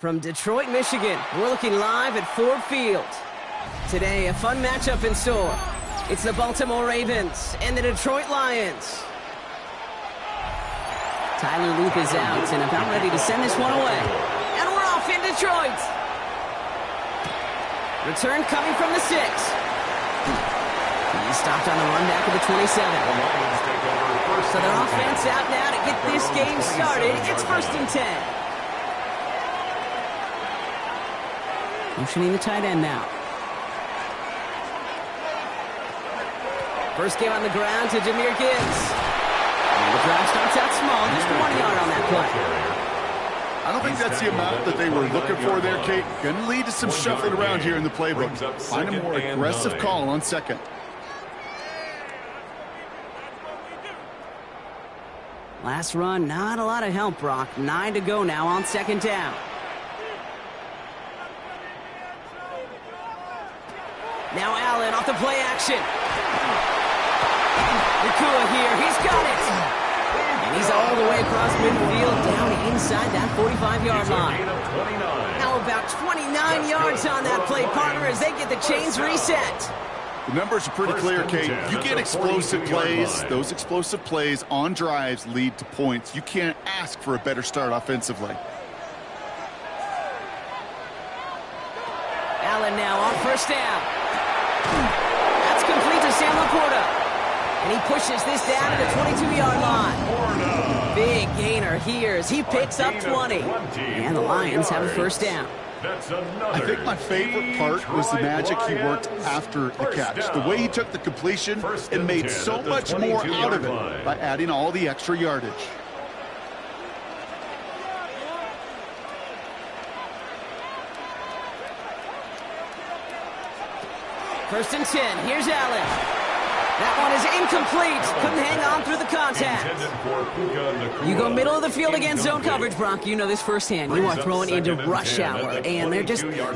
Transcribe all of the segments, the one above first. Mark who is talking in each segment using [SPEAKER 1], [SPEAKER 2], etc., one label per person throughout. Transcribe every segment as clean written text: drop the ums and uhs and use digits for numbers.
[SPEAKER 1] From Detroit, Michigan, we're looking live at Ford Field. Today, a fun matchup in store. It's the Baltimore Ravens and the Detroit Lions. Tyler Loop is out and about ready to send this one away. And we're off in Detroit. Return coming from the 6. He stopped on the run back of the 27. So their offense out now to get this game started. It's 1st and 10. Motioning the tight end now. First game on the ground to Jahmyr Gibbs. And the drive starts out small, just 1 yard on that play.
[SPEAKER 2] I don't think that's the amount that they were looking for there, Kate. Going to lead to some shuffling around here in the playbook. Find a more aggressive call on 2nd.
[SPEAKER 1] Last run, not a lot of help, Brock. 9 to go now on 2nd down. Now Allen off the play action. Nacua here, he's got it. And he's all the way across midfield, down inside that 45-yard line. How about 29 yards on that play, partner, as they get the chains reset.
[SPEAKER 2] The numbers are pretty clear, Kate. You get explosive plays. Those explosive plays on drives lead to points. You can't ask for a better start offensively.
[SPEAKER 1] Allen now on 1st down. That's complete to Sam Laporta. And he pushes this down to the 22-yard line. Big gainer here as he picks up 20. And the Lions have a 1st down.
[SPEAKER 2] I think my favorite part was the magic he worked after the catch. The way he took the completion and made so much more out of it by adding all the extra yardage.
[SPEAKER 1] First and 10. Here's Allen. That one is incomplete. Couldn't hang on through the contact. You go middle of the field against zone coverage, Brock. You know this firsthand. You are throwing into rush hour, and there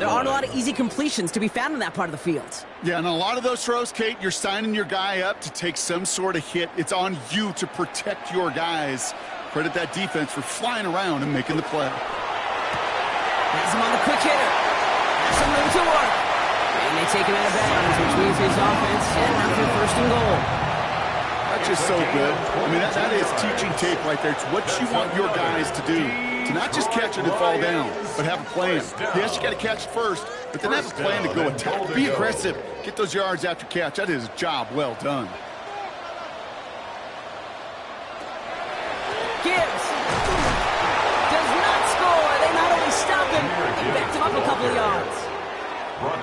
[SPEAKER 1] aren't a lot of easy completions to be found in that part of the field.
[SPEAKER 2] Yeah, and a lot of those throws, Kate, you're signing your guy up to take some sort of hit. It's on you to protect your guys. Credit that defense for flying around and making the play.
[SPEAKER 1] Has him on the quick hitter. Has some room to work. And they take him out of bounds, which means his offense heading out for 1st and goal.
[SPEAKER 2] That's just so good. I mean, that is teaching tape right there. It's what you want your guys to do. To not just catch it and fall down, but have a plan. Yes, you got to catch it first, but then have a plan to go attack. Be aggressive. Get those yards after catch. That is a job well done.
[SPEAKER 1] Gibbs does not score. They not only stop him, they backed him up a couple of yards.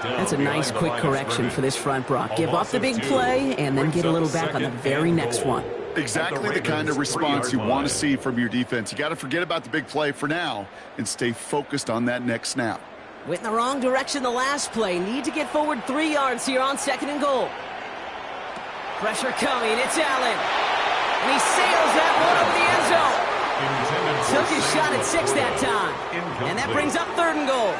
[SPEAKER 1] That's a nice quick correction for this front, Brock. Give up the big play and then get a little back on the very next one.
[SPEAKER 2] Exactly the kind of response you want to see from your defense. You got to forget about the big play for now and stay focused on that next snap.
[SPEAKER 1] Went in the wrong direction the last play. Need to get forward 3 yards here on 2nd and goal. Pressure coming. It's Allen. And he sails that one over the end zone. Took his shot at 6 that time. And that brings up 3rd and goal.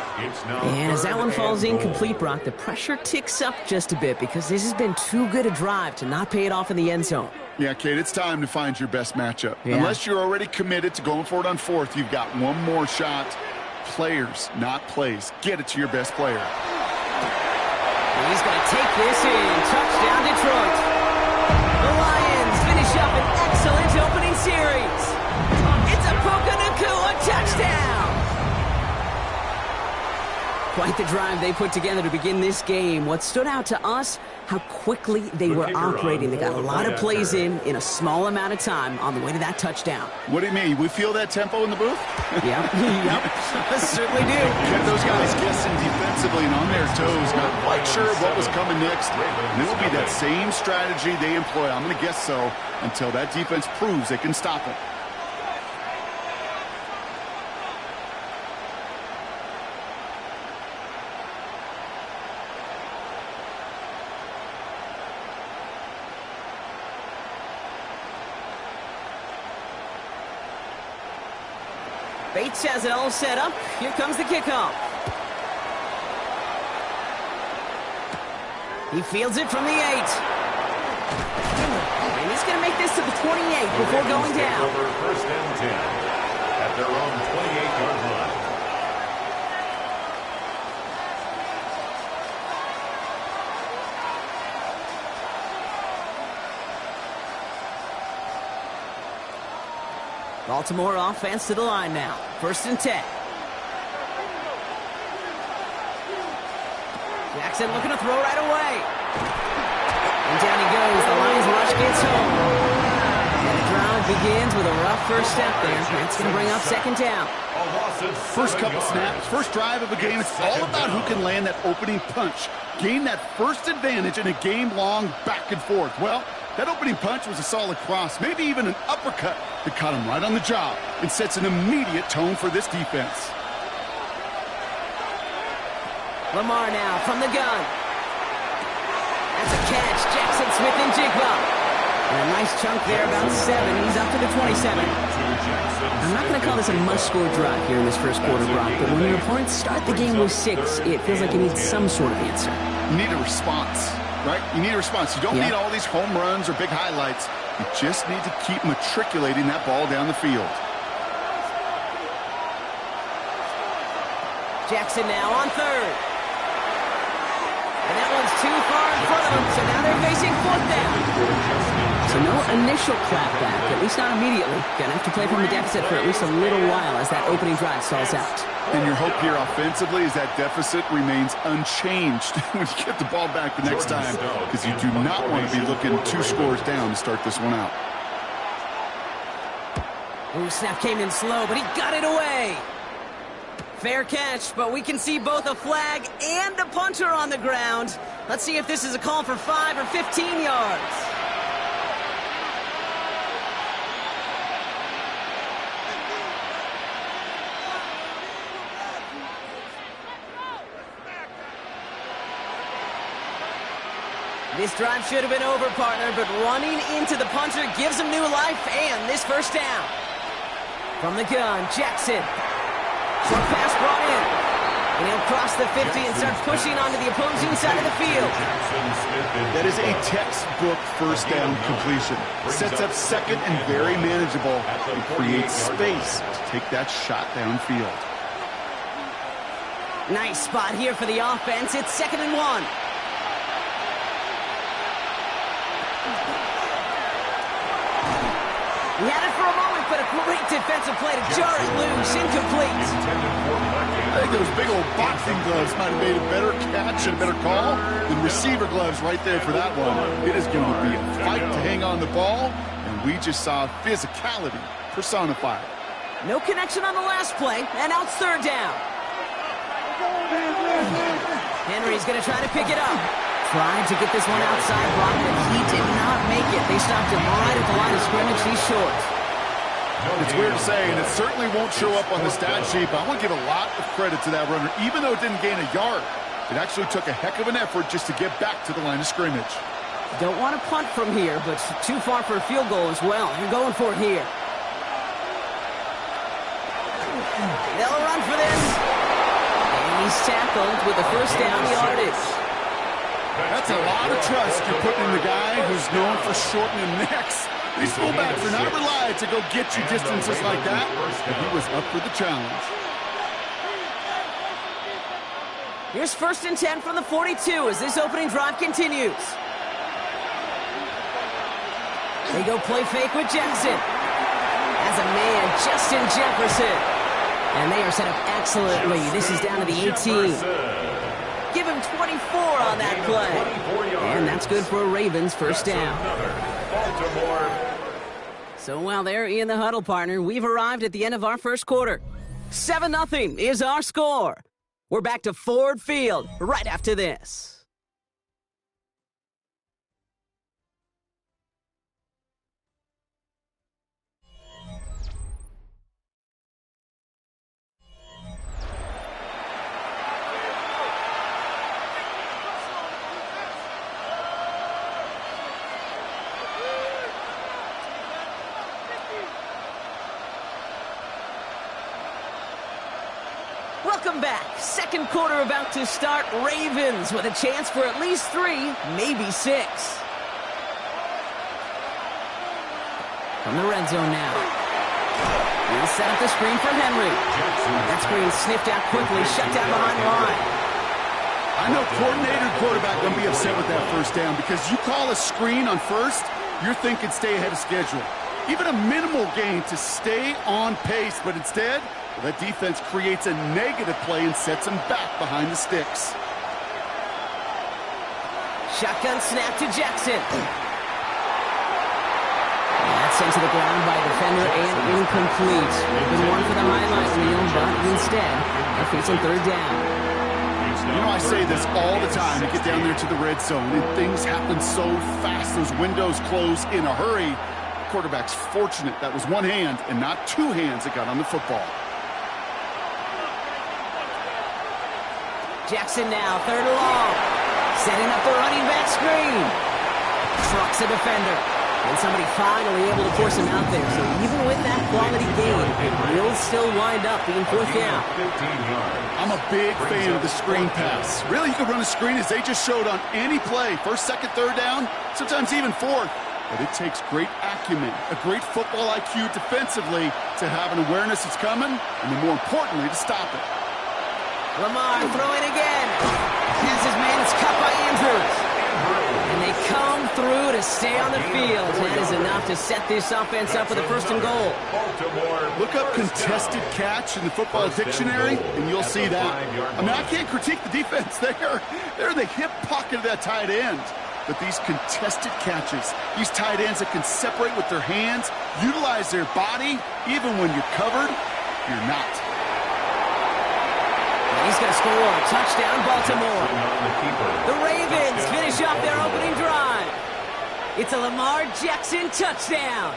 [SPEAKER 1] And as that one falls incomplete, Brock, the pressure ticks up just a bit because this has been too good a drive to not pay it off in the end zone.
[SPEAKER 2] Yeah, Kate, it's time to find your best matchup.
[SPEAKER 1] Yeah.
[SPEAKER 2] Unless you're already committed to going for it on 4th, you've got one more shot. Players, not plays. Get it to your best player.
[SPEAKER 1] And he's going to take this in. Touchdown, Detroit. The Lions finish up an excellent opening series. It's a Puka Nacua touchdown. Quite the drive they put together to begin this game. What stood out to us, how quickly they were operating. They got a lot of plays in a small amount of time on the way to that touchdown.
[SPEAKER 2] What do you mean? We feel that tempo in the booth?
[SPEAKER 1] Yep, certainly do.
[SPEAKER 2] Kept those guys guessing defensively and on their toes, not quite sure what was coming next. And it will be that same strategy they employ. I'm going to guess so until that defense proves they can stop it.
[SPEAKER 1] Bates has it all set up. Here comes the kickoff. He fields it from the 8. And he's going to make this to the 28 before going down.
[SPEAKER 3] Over 1st and 10 at their own 28-yard line.
[SPEAKER 1] Baltimore offense to the line now. 1st and 10. Jackson looking to throw right away. And down he goes. The Lions rush gets home. And the drive begins with a rough first step there. That's going to bring up 2nd down.
[SPEAKER 2] First couple snaps, first drive of a game, it's all about who can land that opening punch. Gain that first advantage in a game-long back and forth. Well, that opening punch was a solid cross, maybe even an uppercut that caught him right on the job and sets an immediate tone for this defense.
[SPEAKER 1] Lamar now from the gun. That's a catch. Jackson Smith-Njigba. And a nice chunk there, about 7. He's up to the 27. I'm not going to call this a must-score drive here in this first quarter, Brock, but when your opponents start the game with 6, it feels like you need some sort of answer.
[SPEAKER 2] You need a response, right? You need a response. You don't need all these home runs or big highlights. You just need to keep matriculating that ball down the field.
[SPEAKER 1] Jackson now on 3rd. And that one's too far in front of him, so now they're facing 4th down. So no initial clapback, at least not immediately. Gonna have to play from the deficit for at least a little while as that opening drive stalls out.
[SPEAKER 2] And your hope here offensively is that deficit remains unchanged when you get the ball back the next time, because you do not want to be looking 2 scores down to start this one out.
[SPEAKER 1] Ooh, snap came in slow, but he got it away. Fair catch, but we can see both a flag and a punter on the ground. Let's see if this is a call for 5 or 15 yards. This drive should have been over, partner, but running into the punter gives him new life and this first down. From the gun, Jackson. Short pass brought in. And he'll cross the 50 and start pushing onto the opposing side of the field.
[SPEAKER 2] That is a textbook first down completion. Sets up 2nd and very manageable and creates space to take that shot downfield.
[SPEAKER 1] Nice spot here for the offense. It's 2nd and 1. He had it for a moment, but a great defensive play to jar it loose. Incomplete.
[SPEAKER 2] I think those big old boxing gloves might have made a better catch and a better call than receiver gloves right there for that one. It is going to be a fight to hang on the ball, and we just saw physicality personified.
[SPEAKER 1] No connection on the last play, and now it's 3rd down. Henry's going to try to pick it up. Tried to get this one outside, Brock, but he did not make it. They stopped him right at the line of scrimmage. He's short.
[SPEAKER 2] It's weird to say, and it certainly won't show up on the stat sheet, but I want to give a lot of credit to that runner. Even though it didn't gain a yard, it actually took a heck of an effort just to get back to the line of scrimmage.
[SPEAKER 1] Don't want to punt from here, but too far for a field goal as well. You're going for it here. They'll run for this. And he's tackled with the first down yardage.
[SPEAKER 2] That's a lot of trust you're putting in the guy who's known for shortening necks. These fullbacks are not relied to go get you distances like that, and he was up for the challenge.
[SPEAKER 1] Here's 1st and 10 from the 42 as this opening drive continues. They go play fake with Jackson. As a man, Justin Jefferson. And they are set up excellently. This is down to the 18. Give him 24 on that play. And that's good for a Ravens first down. So while they're in the huddle, partner, we've arrived at the end of our first quarter. 7-0 is our score. We're back to Ford Field right after this. Welcome back. Second quarter about to start. Ravens with a chance for at least 3, maybe 6. From the red zone now. He'll set up the screen for Henry. That screen sniffed out quickly, shut down behind the line.
[SPEAKER 2] I know coordinator and quarterback going to be upset with that first down because you call a screen on first, you're thinking stay ahead of schedule. even a minimal gain to stay on pace. But instead, that defense creates a negative play and sets them back behind the sticks.
[SPEAKER 1] Shotgun snap to Jackson. That's sent to the ground by a defender and incomplete. Good one for the highlight reel, but instead, they're facing third down.
[SPEAKER 2] You know, I say this all the time. You get down there to the red zone, and things happen so fast. Those windows close in a hurry. The quarterback's fortunate that was one hand and not two hands that got on the football.
[SPEAKER 1] Jackson now, third and long. Setting up the running back screen. Trucks a defender. And somebody finally able to force him out there. So even with that quality game, it will still wind up being fourth down.
[SPEAKER 2] I'm a big fan of the screen pass. Really, you can run a screen as they just showed on any play. First, second, third down, sometimes even fourth. But it takes great acumen, a great football IQ defensively to have an awareness it's coming, and then more importantly, to stop it.
[SPEAKER 1] Lamar throwing again. Has his man, it's cut by Andrews. And they come through to stay on the field. That is enough to set this offense up with a first and goal.
[SPEAKER 2] Look up contested catch in the football dictionary, and you'll see that. I mean, I can't critique the defense. They're in the hip pocket of that tight end. But these contested catches, these tight ends that can separate with their hands, utilize their body, even when you're covered, you're not.
[SPEAKER 1] He's going to score. Touchdown, Baltimore. The Ravens finish off their opening drive. It's a Lamar Jackson touchdown.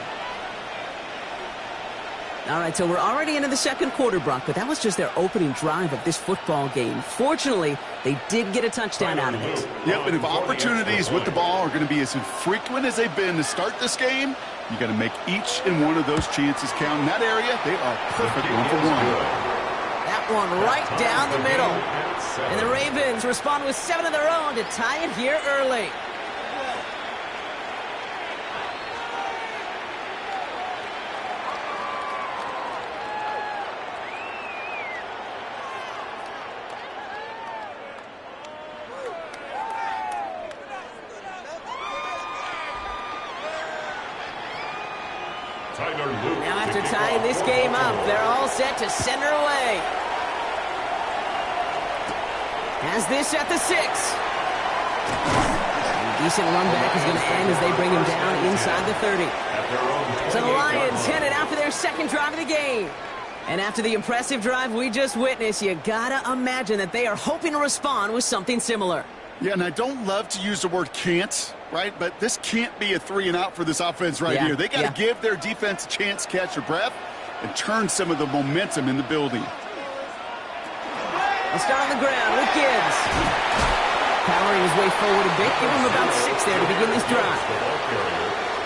[SPEAKER 1] All right, so we're already into the second quarter, Brock, but that was just their opening drive of this football game. Fortunately, they did get a touchdown out of it.
[SPEAKER 2] Yep, and if opportunities with the ball are going to be as infrequent as they've been to start this game, you got to make each and one of those chances count. In that area, they are perfect 1-for-1.
[SPEAKER 1] One right down the middle. And the Ravens respond with 7 of their own to tie it here early. Now after tying this game up, they're all set to send her away. Has this at the 6. A decent run back is going to end as they bring him down inside the 30. So the Lions headed out for their second drive of the game. And after the impressive drive we just witnessed, you gotta imagine that they are hoping to respond with something similar.
[SPEAKER 2] Yeah, and I don't love to use the word can't, right? But this can't be a 3-and-out for this offense right here. They got to give their defense a chance to catch their breath and turn some of the momentum in the building.
[SPEAKER 1] They'll start on the ground with Gibbs. Powering his way forward a bit. Give him about 6 there to begin this drive.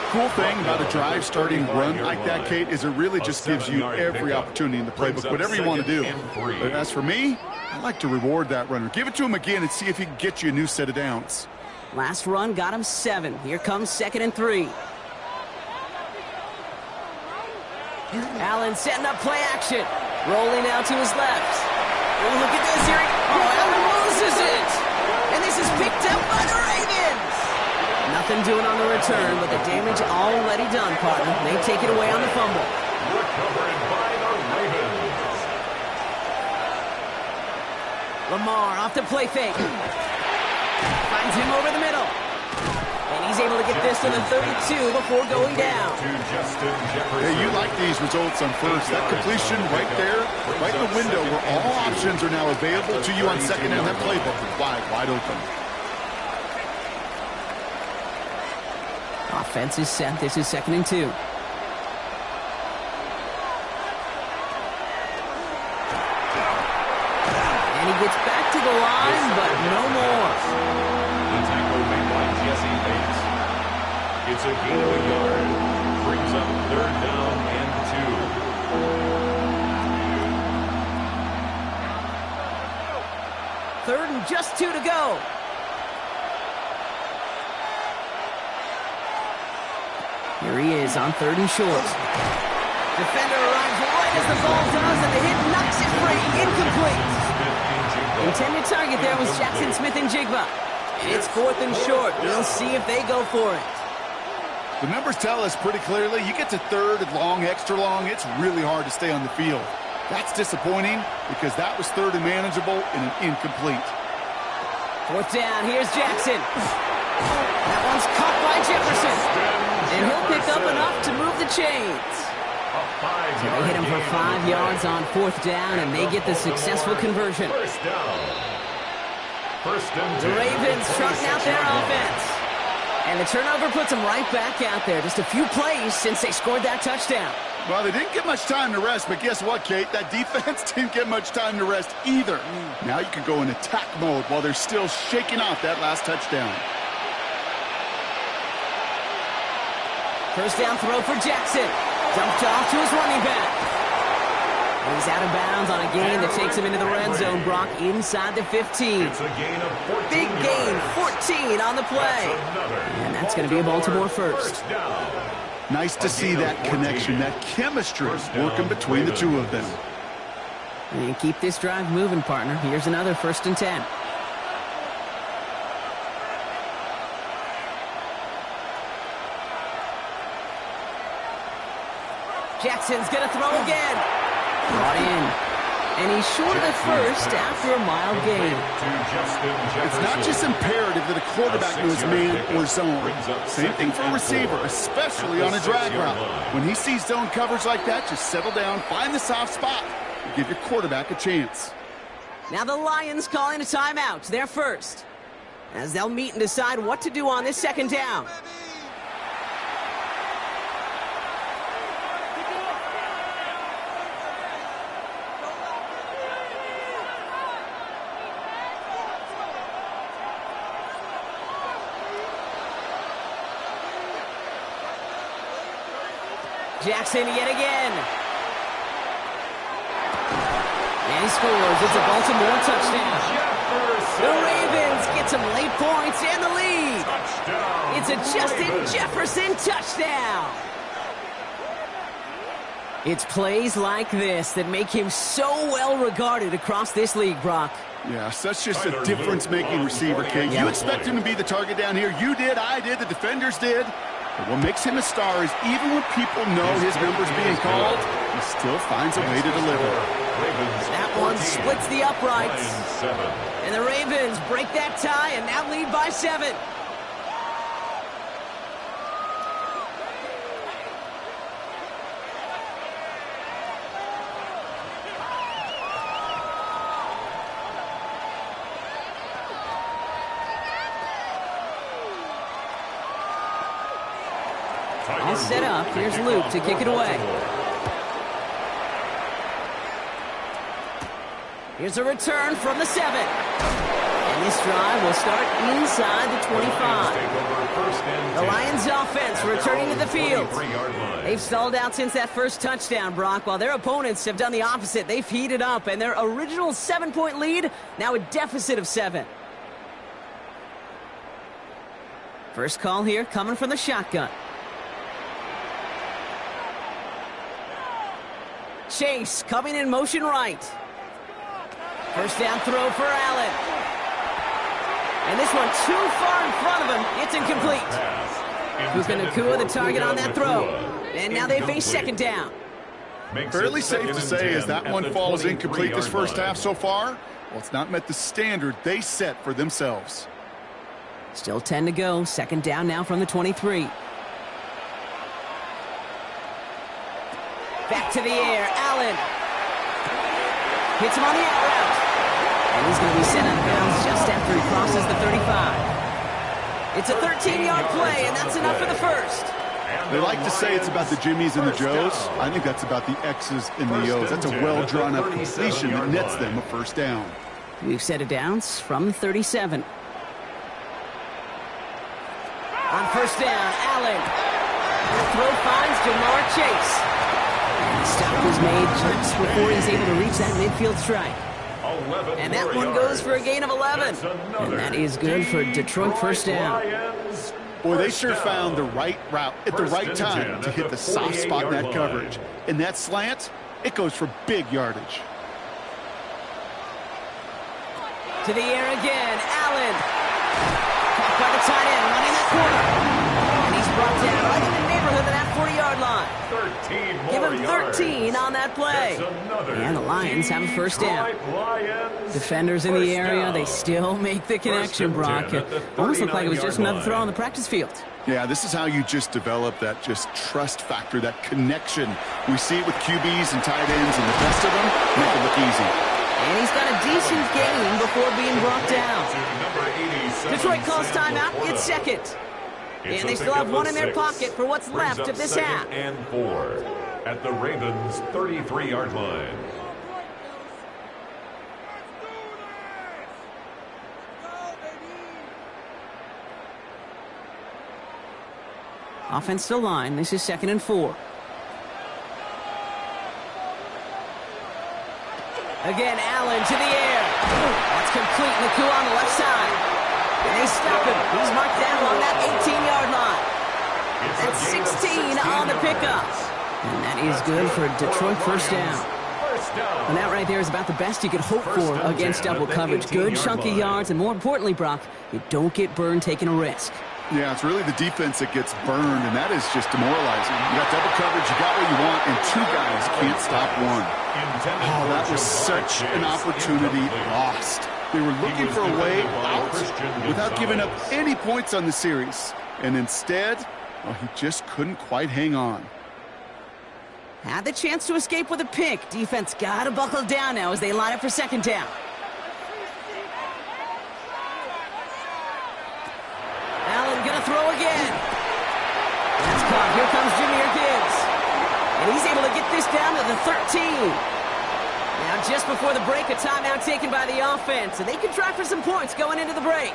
[SPEAKER 2] Cool thing about a drive starting run like that, Kate, is it really just gives you every opportunity in the playbook, whatever you want to do. But as for me, I like to reward that runner. Give it to him again and see if he can get you a new set of downs.
[SPEAKER 1] Last run got him 7. Here comes 2nd and 3. Allen setting up play action. Rolling out to his left. Oh, look at this here. Oh, Allen loses it. And this is picked up by the Ravens. Nothing doing on the return, but the damage already done, partner. They take it away on the fumble.
[SPEAKER 3] Recovered by the Ravens.
[SPEAKER 1] Lamar off the play fake. Finds him over the middle. And he's able to get this to the 32 before going down.
[SPEAKER 2] Hey, you like these results on first. That completion right there, right in the window where all options are now available to you on second and that playbook is wide open.
[SPEAKER 1] Offense is set. This is 2nd and 2. And he gets back to the line, but no more.
[SPEAKER 3] The tackle made by Jesse Bates. It's a gain of a yard. Brings up 3rd down and
[SPEAKER 1] 2. 3rd and just 2 to go. Here he is on 3rd and short. Defender arrives right as the ball does, and the hit knocks it free. Incomplete. Intended target there was Jackson Smith and Jigba. It's 4th and short. We'll see if they go for it.
[SPEAKER 2] The members tell us pretty clearly, you get to third and long, extra long, it's really hard to stay on the field. That's disappointing because that was third and manageable and an incomplete.
[SPEAKER 1] Fourth down, here's Jackson. That one's caught by Jefferson. And he'll pick up enough to move the chains. So they hit him for 5 yards on fourth down, and they get the successful conversion. The Ravens trotting out their offense. And the turnover puts them right back out there. Just a few plays since they scored that touchdown.
[SPEAKER 2] Well, they didn't get much time to rest, but guess what, Kate? That defense didn't get much time to rest either. Now you can go in attack mode while they're still shaking off that last touchdown.
[SPEAKER 1] First down throw for Jackson. Dumped off to his running back. He's out of bounds on a gain that takes him into the red zone, Brock, inside the 15.
[SPEAKER 3] It's a gain of 14
[SPEAKER 1] Big gain, 14 on the play. And that's going to be a Baltimore first.
[SPEAKER 2] Nice to see that connection, that chemistry working between the two of them.
[SPEAKER 1] And keep this drive moving, partner. Here's another 1st and 10. Jackson's going to throw again. Brought in. And he's short of the first after a mild gain.
[SPEAKER 2] It's not just imperative that a quarterback knows man or zone. Same thing for a receiver, especially on a drag route. When he sees zone coverage like that, just settle down, find the soft spot, and give your quarterback a chance.
[SPEAKER 1] Now the Lions calling a timeout. They're first, as they'll meet and decide what to do on this 2nd down. Jackson yet again. And he scores. It's a Baltimore touchdown. The Ravens get some late points and the lead. It's a Justin Jefferson touchdown. It's plays like this that make him so well regarded across this league, Brock.
[SPEAKER 2] Yeah, such just a difference-making receiver, King. You expect him to be the target down here. You did, I did, the defenders did. But what makes him a star is even when people know his number's being called, he still finds a way to deliver.
[SPEAKER 1] That one splits the uprights. And the Ravens break that tie and now lead by 7. All set up. Here's Luke to kick it away. Here's a return from the 7. And this drive will start inside the 25. The Lions offense returning to the field. They've stalled out since that first touchdown, Brock, while their opponents have done the opposite. They've heated up, and their original 7-point lead, now a deficit of 7. First call here coming from the shotgun. Chase coming in motion right. First down throw for Allen. And this one too far in front of him. It's incomplete. Puka Nacua the target on that throw. And now they face 2nd down.
[SPEAKER 2] Fairly safe to say as that one falls incomplete this first half so far, well, it's not met the standard they set for themselves.
[SPEAKER 1] Still 10 to go. 2nd down now from the 23. Back to the air, Allen. Hits him on the out route. And he's going to be sent out of bounds just after he crosses the 35. It's a 13-yard play, and that's enough for the first.
[SPEAKER 2] They like to say it's about the Jimmies and the Joes. I think that's about the X's and the O's. That's a well-drawn-up completion that nets them a first down.
[SPEAKER 1] We've set it downs from the 37. On first down, Allen. The throw finds Jamar Chase. And the stop was made just before he's able to reach that midfield strike. And that one goes for a gain of 11. And that is good for Detroit first down.
[SPEAKER 2] Boy, they sure found the right route at the right time to hit the soft spot in that coverage. And that slant, it goes for big yardage.
[SPEAKER 1] To the air again, Allen. Caught by the tight end, running that corner. And he's brought down right in the neighborhood of that 40-yard line.
[SPEAKER 3] 13 more
[SPEAKER 1] Give him 13
[SPEAKER 3] yards.
[SPEAKER 1] on that play. And the Lions have a first down. Defenders in the area, they still make the connection, Brock. It almost looked like it was just another throw on the practice field.
[SPEAKER 2] Yeah, this is how you just develop that just trust factor, that connection. We see it with QBs and tight ends, and the best of them make it look easy.
[SPEAKER 1] And he's got a decent gain before being brought down. Detroit calls timeout. It's second. And they still have one in their pocket for what's left of this half.
[SPEAKER 3] And 4 at the Ravens' 33-yard line.
[SPEAKER 1] Offensive line. This is 2nd and 4. Again, Allen to the air. That's complete. Nacua on the left side. And they stop him. He's marked down along that 18-yard line. That's 16 on the pickup. And that is good for Detroit first down. And that right there is about the best you could hope for against double coverage. Good chunky yards, and more importantly, Brock, you don't get burned taking a risk.
[SPEAKER 2] Yeah, it's really the defense that gets burned, and that is just demoralizing. You got double coverage, you got what you want, and two guys can't stop one. Oh, that was such an opportunity lost. They were looking for a way out without giving up any points on the series. And instead, well, he just couldn't quite hang on.
[SPEAKER 1] Had the chance to escape with a pick. Defense got to buckle down now as they line up for second down. Allen gonna throw again. That's caught. Here comes Jahmyr Gibbs. And he's able to get this down to the 13. Now just before the break, a timeout taken by the offense. And they can try for some points going into the break.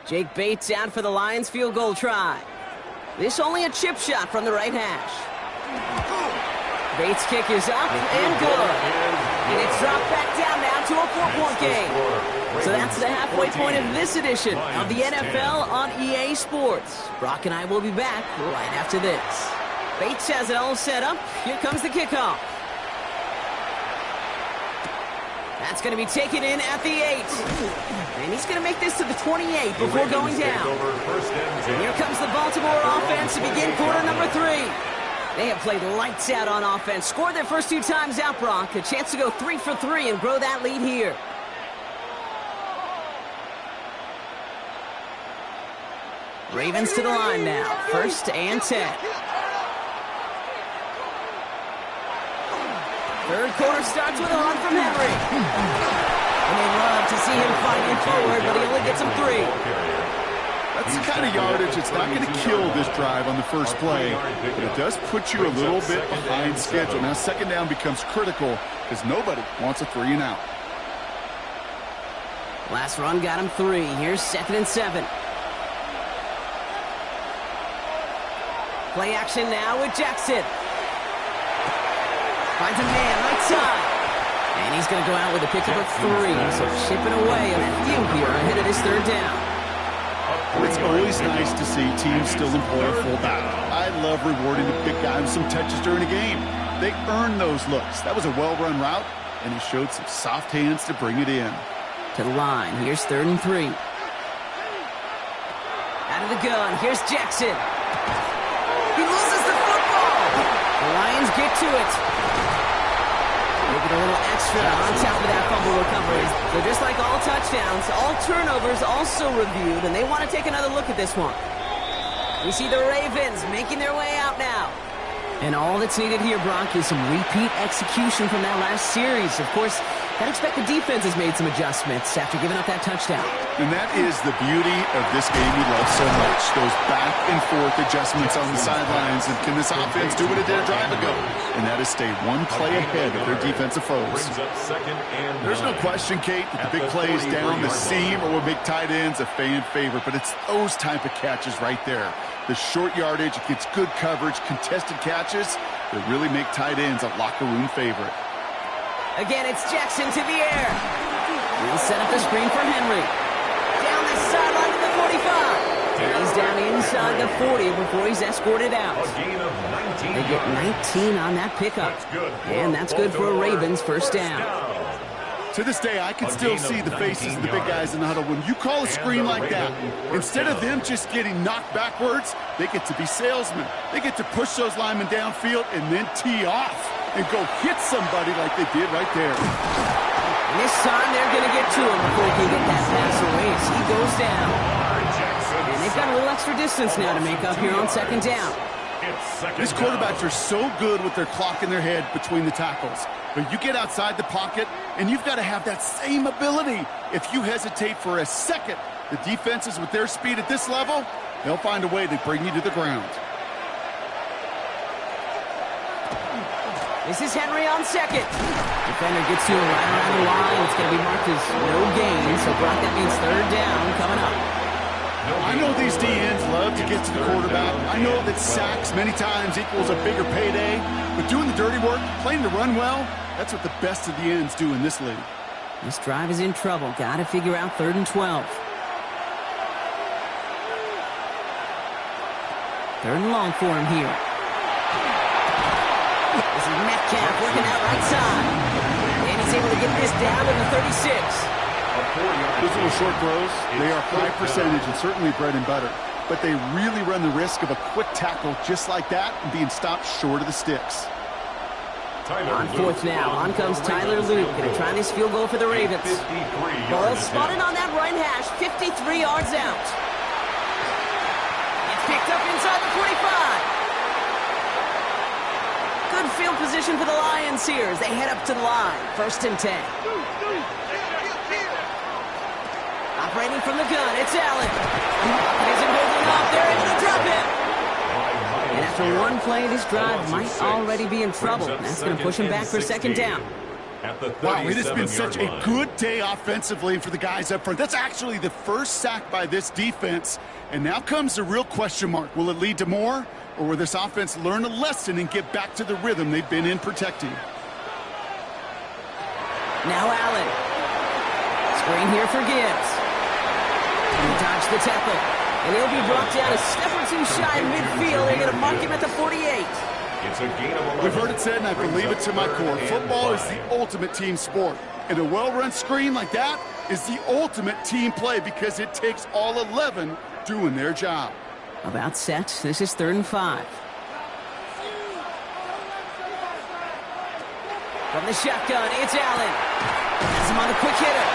[SPEAKER 1] Jake Bates out for the Lions field goal try. This only a chip shot from the right hash. Bates' kick is up and good. And it's dropped back down now to a 4-point game. So that's the halfway point of this edition of the NFL on EA Sports. Brock and I will be back right after this. Bates has it all set up. Here comes the kickoff. That's going to be taken in at the 8. And he's going to make this to the 28 before going down. And here comes the Baltimore offense to begin quarter number 3. They have played lights out on offense. Scored their first 2 times out, Brock. A chance to go 3 for 3 and grow that lead here. Ravens to the line now. 1st and 10. Third quarter starts with a run from Henry. And they love to see him fighting forward, but he only gets him 3.
[SPEAKER 2] That's the kind of yardage it's not going to kill this drive on the first play, but it does put you a little bit behind schedule. Now second down becomes critical because nobody wants a 3-and-out.
[SPEAKER 1] Last run got him 3. Here's 2nd and 7. Play action now with Jackson. Finds a man right side. And he's going to go out with a pickup of 3. So chipping away on that few here ahead of this 3rd down.
[SPEAKER 2] It's always nice to see teams still employ a fullback. I love rewarding the big guy with some touches during a game. They earn those looks. That was a well-run route, and he showed some soft hands to bring it in.
[SPEAKER 1] To the line. Here's 3rd and 3. Out of the gun. Here's Jackson. He loses the football. The Lions get to it. Making a little extra on top of that fumble recovery. So just like all touchdowns, all turnovers also reviewed, and they want to take another look at this one. We see the Ravens making their way out now. And all that's needed here, Brock, is some repeat execution from that last series. Of course, I'd expect the defense has made some adjustments after giving up that touchdown.
[SPEAKER 2] And that is the beauty of this game we love so much. Those back and forth adjustments on the sidelines. And can this offense do what it did a drive ago? And that is stay one play ahead of their defensive foes. There's no question, Kate, that the big plays down the seam or will make tight ends a fan favorite. But it's those type of catches right there. The short yardage, it gets good coverage, contested catches that really make tight ends a locker room favorite.
[SPEAKER 1] Again, it's Jackson to the air. He'll set up the screen for Henry. Down the sideline to the 45. And he's down inside. inside the 40 before he's escorted out.
[SPEAKER 3] A gain of 19
[SPEAKER 1] They get 19 on that pickup. And that's good for a Ravens first down.
[SPEAKER 2] To this day, I can still see the faces of the big guys in the huddle. When you call a screen like that, instead of them just getting knocked backwards, they get to be salesmen. They get to push those linemen downfield and then tee off and go hit somebody like they did right there.
[SPEAKER 1] And this time they're going to get to him before he can get that pass away as he goes down. And they've got a little extra distance now to make up here on second down.
[SPEAKER 2] These quarterbacks are so good with their clock in their head between the tackles. But you get outside the pocket, and you've got to have that same ability. If you hesitate for a second, the defenses with their speed at this level, they'll find a way to bring you to the ground.
[SPEAKER 1] This is Henry on second. Defender gets to him right around the line. It's going to be marked as no gain, so Brock, that means third down coming up.
[SPEAKER 2] I know these DNs love to get to the quarterback. I know that sacks many times equals a bigger payday, but doing the dirty work, playing to run well, that's what the best of the ends do in this league.
[SPEAKER 1] This drive is in trouble. Got to figure out 3rd and 12. 3rd and long for him here. This is Metcalf working out right side. And he's able to get this down to the 36.
[SPEAKER 2] Those little short throws, they are high percentage and certainly bread and butter. But they really run the risk of a quick tackle just like that and being stopped short of the sticks.
[SPEAKER 1] On 4th now, on comes Tyler Luke. Going to try this field goal for the Ravens. Ball spotted on that right hash, 53 yards out. It's picked up inside the 45. Good field position for the Lions here as they head up to the line. 1st and 10. Operating from the gun, it's Allen. He's building up, they're able to drop him. And after one play, this drive might already be in trouble. That's going to push him back for 2nd down.
[SPEAKER 2] Wow, it has been such a good day offensively for the guys up front. That's actually the first sack by this defense. And now comes the real question mark. Will it lead to more? Or will this offense learn a lesson and get back to the rhythm they've been in protecting?
[SPEAKER 1] Now Allen. Screen here for Gibbs. He dodged the tackle. And he'll be brought down a step or two shy of midfield. They're going to mark him at the 48.
[SPEAKER 3] It's a gain of 11.
[SPEAKER 2] We've heard it said, and I believe it to my core. Football is the ultimate team sport. And a well-run screen like that is the ultimate team play because it takes all 11 doing their job.
[SPEAKER 1] About set. This is 3rd and 5. From the shotgun, it's Allen. That's him on the quick hitter.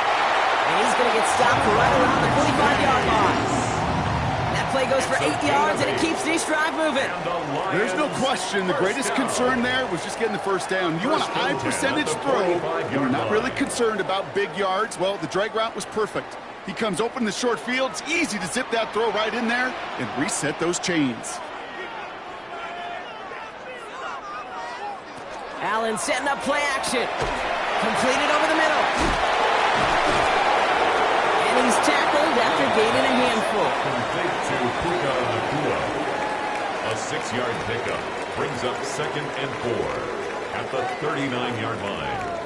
[SPEAKER 1] And he's going to get stopped right around the 45-yard line. That play goes for 8 yards, and it keeps this drive moving.
[SPEAKER 2] There's no question. The greatest concern there was just getting the 1st down. You want a high percentage throw, and you're not really concerned about big yards. Well, the drag route was perfect. He comes open in the short field. It's easy to zip that throw right in there and reset those chains.
[SPEAKER 1] Allen setting up play action. Completed over the middle. And he's tackled after gaining a handful.
[SPEAKER 3] Complete to Puka Nacua. A 6-yard pickup brings up 2nd and 4 at the 39-yard line.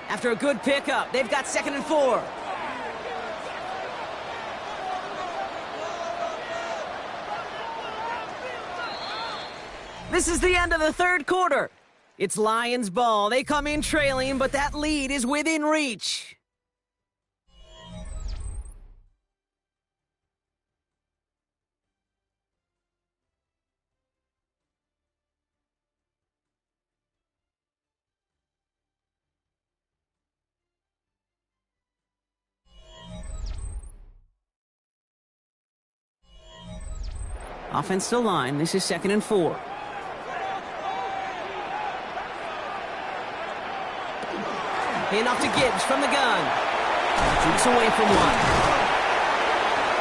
[SPEAKER 1] After a good pickup, they've got 2nd and 4. This is the end of the 3rd quarter. It's Lions ball. They come in trailing, but that lead is within reach. Offense to line. This is 2nd and 4. Enough to Gibbs from the gun. Shoots away from one.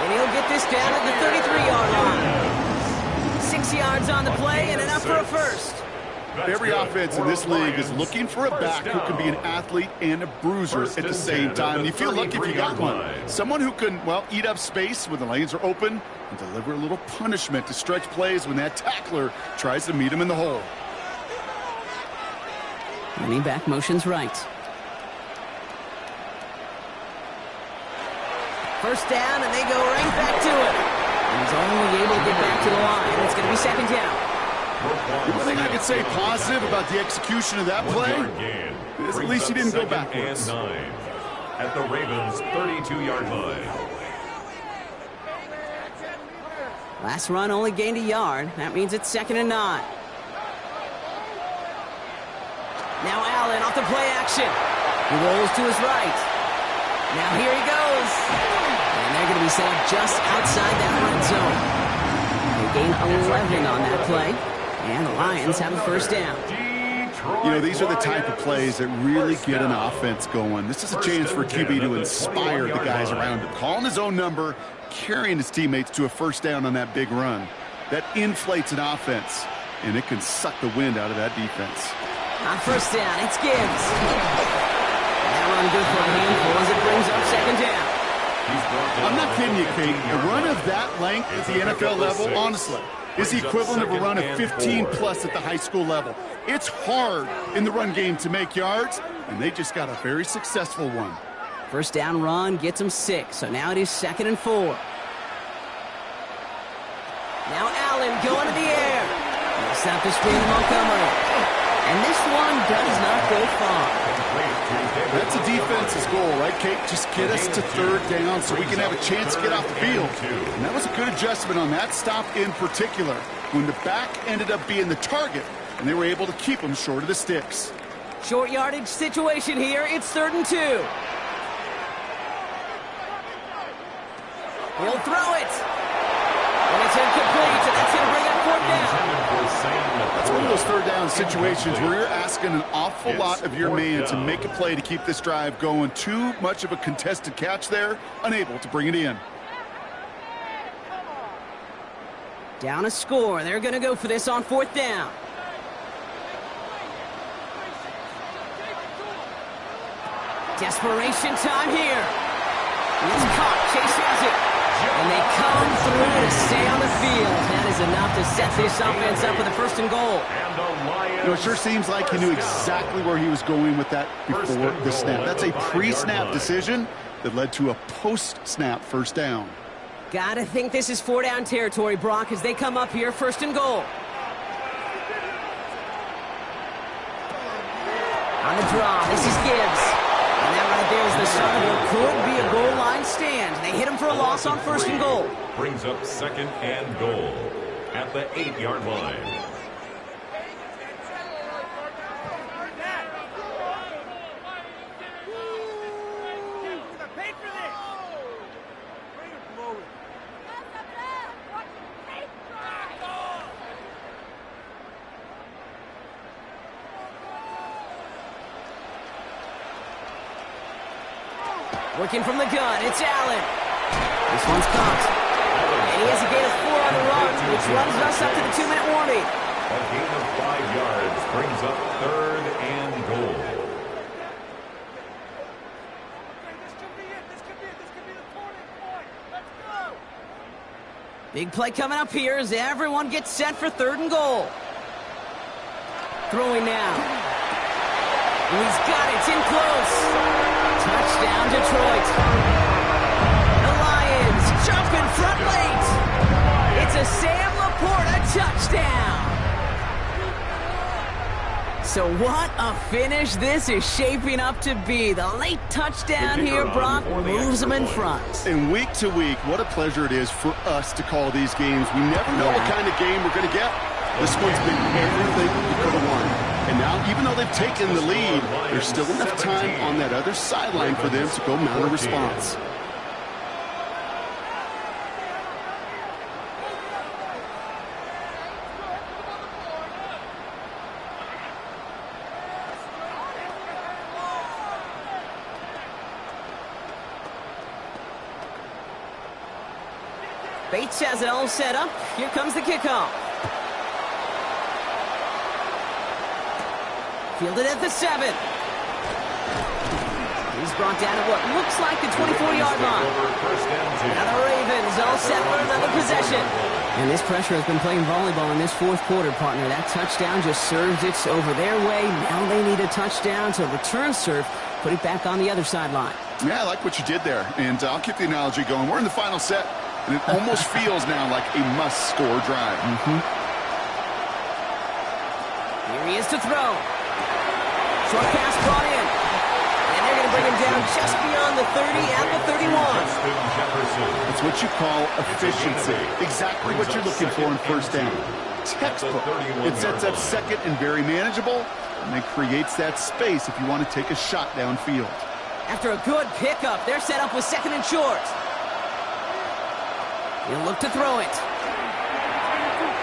[SPEAKER 1] And he'll get this down at the 33-yard line. 6 yards on the play and enough for a 1st.
[SPEAKER 2] Every offense in this league is looking for a back who can be an athlete and a bruiser at the same time. You feel lucky if you got one. Someone who can, well, eat up space when the lanes are open and deliver a little punishment to stretch plays when that tackler tries to meet him in the hole.
[SPEAKER 1] Running back motions right. First down, and they go right back to it. And he's only able to get back to the line. It's going to be second down.
[SPEAKER 2] The only thing I could say positive about the execution of that play is at least he didn't go backwards.
[SPEAKER 3] And 9 at the Ravens' 32-yard line.
[SPEAKER 1] Last run only gained a yard. That means it's second and 9. Now Allen off the play action. He rolls to his right. Now here he goes. And they're going to be set up just outside that red zone. They gain 11 on that play. And the Lions have a first down.
[SPEAKER 2] You know, these are the type of plays that really get an offense going. This is a chance for QB to inspire the guys around him. Calling his own number, carrying his teammates to a first down on that big run. That inflates an offense, and it can suck the wind out of that defense.
[SPEAKER 1] On first down, it's Gibbs. That run good for a handful as it brings up second down.
[SPEAKER 2] I'm not kidding you, Kate. A run of that length at the NFL level, honestly, is the equivalent of a run of 15-plus at the high school level. It's hard in the run game to make yards, and they just got a very successful one.
[SPEAKER 1] First down run gets them 6, so now it is second and 4. Now Allen going to the air. He'll snap the screen to Montgomery. And this one does not go far.
[SPEAKER 2] That's a defense's goal, right, Kate? Just get us to third down so we can have a chance to get off the field. And that was a good adjustment on that stop in particular, when the back ended up being the target, and they were able to keep him short of the sticks.
[SPEAKER 1] Short yardage situation here. It's third and 2. He'll throw it. And it's incomplete, and that's going to bring up fourth down.
[SPEAKER 2] That's one of those third down situations where you're asking an awful lot of your man to make a play to keep this drive going. Too much of a contested catch there, unable to bring it in.
[SPEAKER 1] Down a score. They're going to go for this on fourth down. Desperation time here. It's caught. Chase has it. And they come through to stay on the field. That is enough to set this offense up with a first and goal.
[SPEAKER 2] You know, it sure seems like he knew exactly where he was going with that before the snap. That's a pre-snap decision that led to a post-snap first down.
[SPEAKER 1] Gotta think this is 4-down territory, Brock, as they come up here, first and goal. On the draw, this is Gibbs. And that right there is the start of what could be a goal line stand. They hit him for a loss on first and goal.
[SPEAKER 3] Brings up second and goal at the 8-yard line.
[SPEAKER 1] Working from the gun, it's Allen. This one's caught. And he has a gain of 4 on the run, which runs us up to the 2-minute warning.
[SPEAKER 3] A gain of 5 yards brings up third and goal.
[SPEAKER 4] This could be the turning point. Let's go.
[SPEAKER 1] Big play coming up here as everyone gets set for third and goal. Throwing now. And he's got it. It's in close. Touchdown, Detroit. The Lions jump in front late. It's a Sam Laporta touchdown. So what a finish this is shaping up to be. The late touchdown here, Brock, moves them in front.
[SPEAKER 2] And week to week, what a pleasure it is for us to call these games. We never know what kind of game we're going to get. This one's been everything we could have won. And now, even though they've taken the lead, there's still enough time on that other sideline for them to go mount a response.
[SPEAKER 1] Bates has it all set up. Here comes the kickoff. Fielded at the 7. He's brought down at what looks like the 24-yard line. Now the Ravens all set for another possession. And this pressure has been playing volleyball in this fourth quarter, partner. That touchdown just served it over their way. Now they need a touchdown to return serve, put it back on the other sideline.
[SPEAKER 2] Yeah, I like what you did there, and I'll keep the analogy going. We're in the final set, and it almost feels now like a must-score drive.
[SPEAKER 1] Here he is to throw. Short pass brought in. And they're going to bring him down just beyond the 30 at the 31.
[SPEAKER 2] That's what you call efficiency. Exactly what you're looking for in first down. Textbook. It sets up second and very manageable, and then creates that space if you want to take a shot downfield.
[SPEAKER 1] After a good pickup, they're set up with second and short. He'll look to throw it.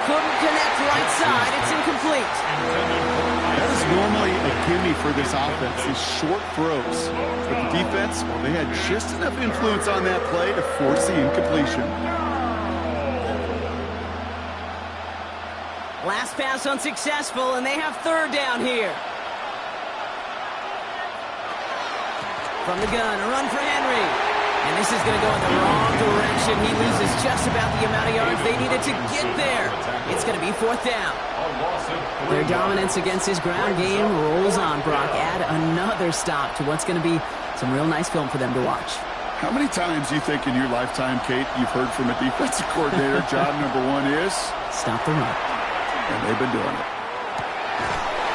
[SPEAKER 1] Couldn't connect right side. It's incomplete.
[SPEAKER 2] That is normally a gimme for this offense, these short throws. But the defense, well, they had just enough influence on that play to force the incompletion.
[SPEAKER 1] Last pass unsuccessful, and they have third down here. From the gun, a run for Henry. And this is going to go in the wrong direction. He loses just about the amount of yards they needed to get there. It's going to be fourth down. Their dominance against his ground game rolls on, Brock. Add another stop to what's going to be some real nice film for them to watch.
[SPEAKER 2] How many times do you think in your lifetime, Kate, you've heard from a defensive coordinator, job number one is?
[SPEAKER 1] Stop the run.
[SPEAKER 2] And they've been doing it.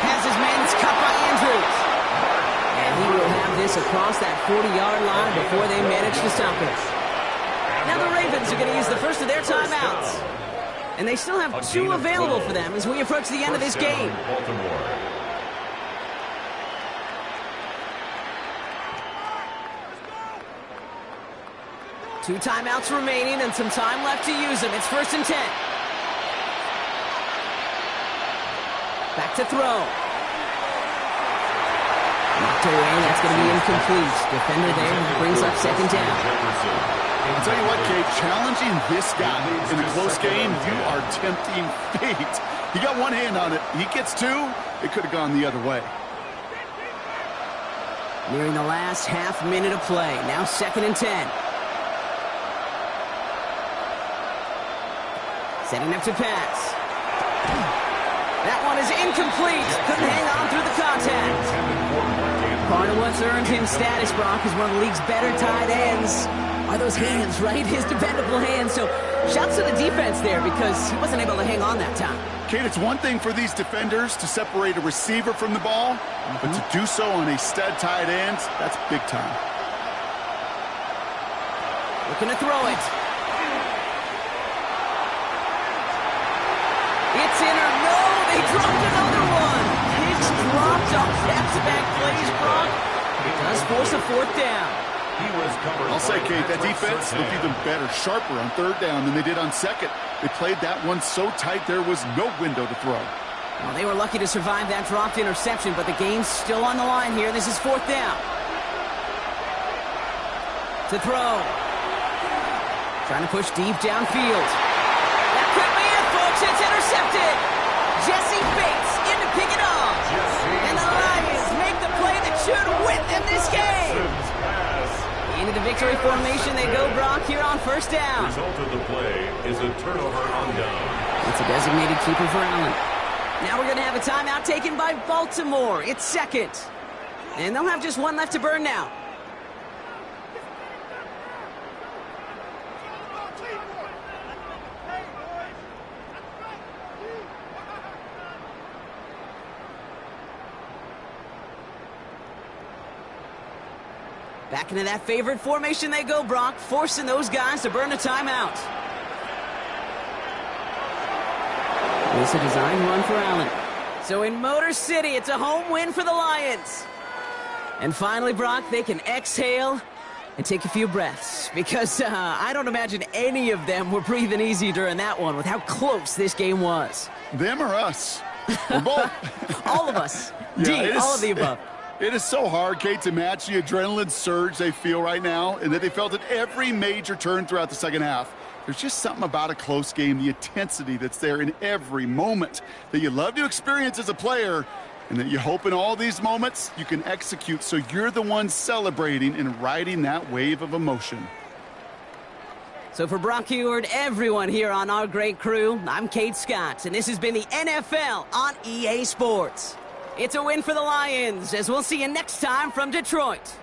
[SPEAKER 1] Has his man cut by Andrews. And he will have this across that 40-yard line before they manage to stop it. Now the Ravens are going to use the first of their timeouts. And they still have two available for them as we approach the end of this game. Two timeouts remaining and some time left to use them. It's 1st and 10. Back to throw. Knocked away. That's going to be incomplete. Defender there brings up second down.
[SPEAKER 2] I'll tell you what, Kate, challenging this guy in a close game, you are tempting fate. He got one hand on it. He gets two. It could have gone the other way.
[SPEAKER 1] Nearing the last half minute of play. Now 2nd and 10. Setting up to pass. That one is incomplete. Couldn't hang on through the contact. Part of what's earned him status, Brock, is one of the league's better tight ends. Are those hands, right? His dependable hands. So shouts to the defense there because he wasn't able to hang on that time.
[SPEAKER 2] Kate, it's one thing for these defenders to separate a receiver from the ball, but to do so on a stud tight end, that's big time.
[SPEAKER 1] Looking to throw it. It's in or no, they dropped another one. Picks dropped on back-to-back plays, Brock. It does force a fourth down.
[SPEAKER 2] I'll say, Kate, that defense looked even better, sharper on third down than they did on second. They played that one so tight there was no window to throw.
[SPEAKER 1] Well, they were lucky to survive that dropped interception, but the game's still on the line here. This is fourth down. To throw. Trying to push deep downfield. That could be it, folks. It's intercepted. Jesse Bates in to pick it off. And the Lions make the play that should win them this game. Into the victory formation they go, Brock, here on first down.
[SPEAKER 3] The result of the play is a turnover on down.
[SPEAKER 1] It's a designated keeper for Allen. Now we're going to have a timeout taken by Baltimore. It's second. And they'll have just one left to burn now. Back into that favorite formation they go, Brock, forcing those guys to burn a timeout. It's a design run for Allen. So in Motor City, it's a home win for the Lions. And finally, Brock, they can exhale and take a few breaths. Because I don't imagine any of them were breathing easy during that one with how close this game was.
[SPEAKER 2] Them or us? We're both.
[SPEAKER 1] All of us.
[SPEAKER 2] Yeah,
[SPEAKER 1] all of the above.
[SPEAKER 2] It is so hard, Kate, to match the adrenaline surge they feel right now and that they felt at every major turn throughout the second half. There's just something about a close game, the intensity that's there in every moment that you love to experience as a player and that you hope in all these moments you can execute so you're the one celebrating and riding that wave of emotion.
[SPEAKER 1] So for Brock Huard, everyone here on our great crew, I'm Kate Scott, and this has been the NFL on EA Sports. It's a win for the Lions, as we'll see you next time from Detroit.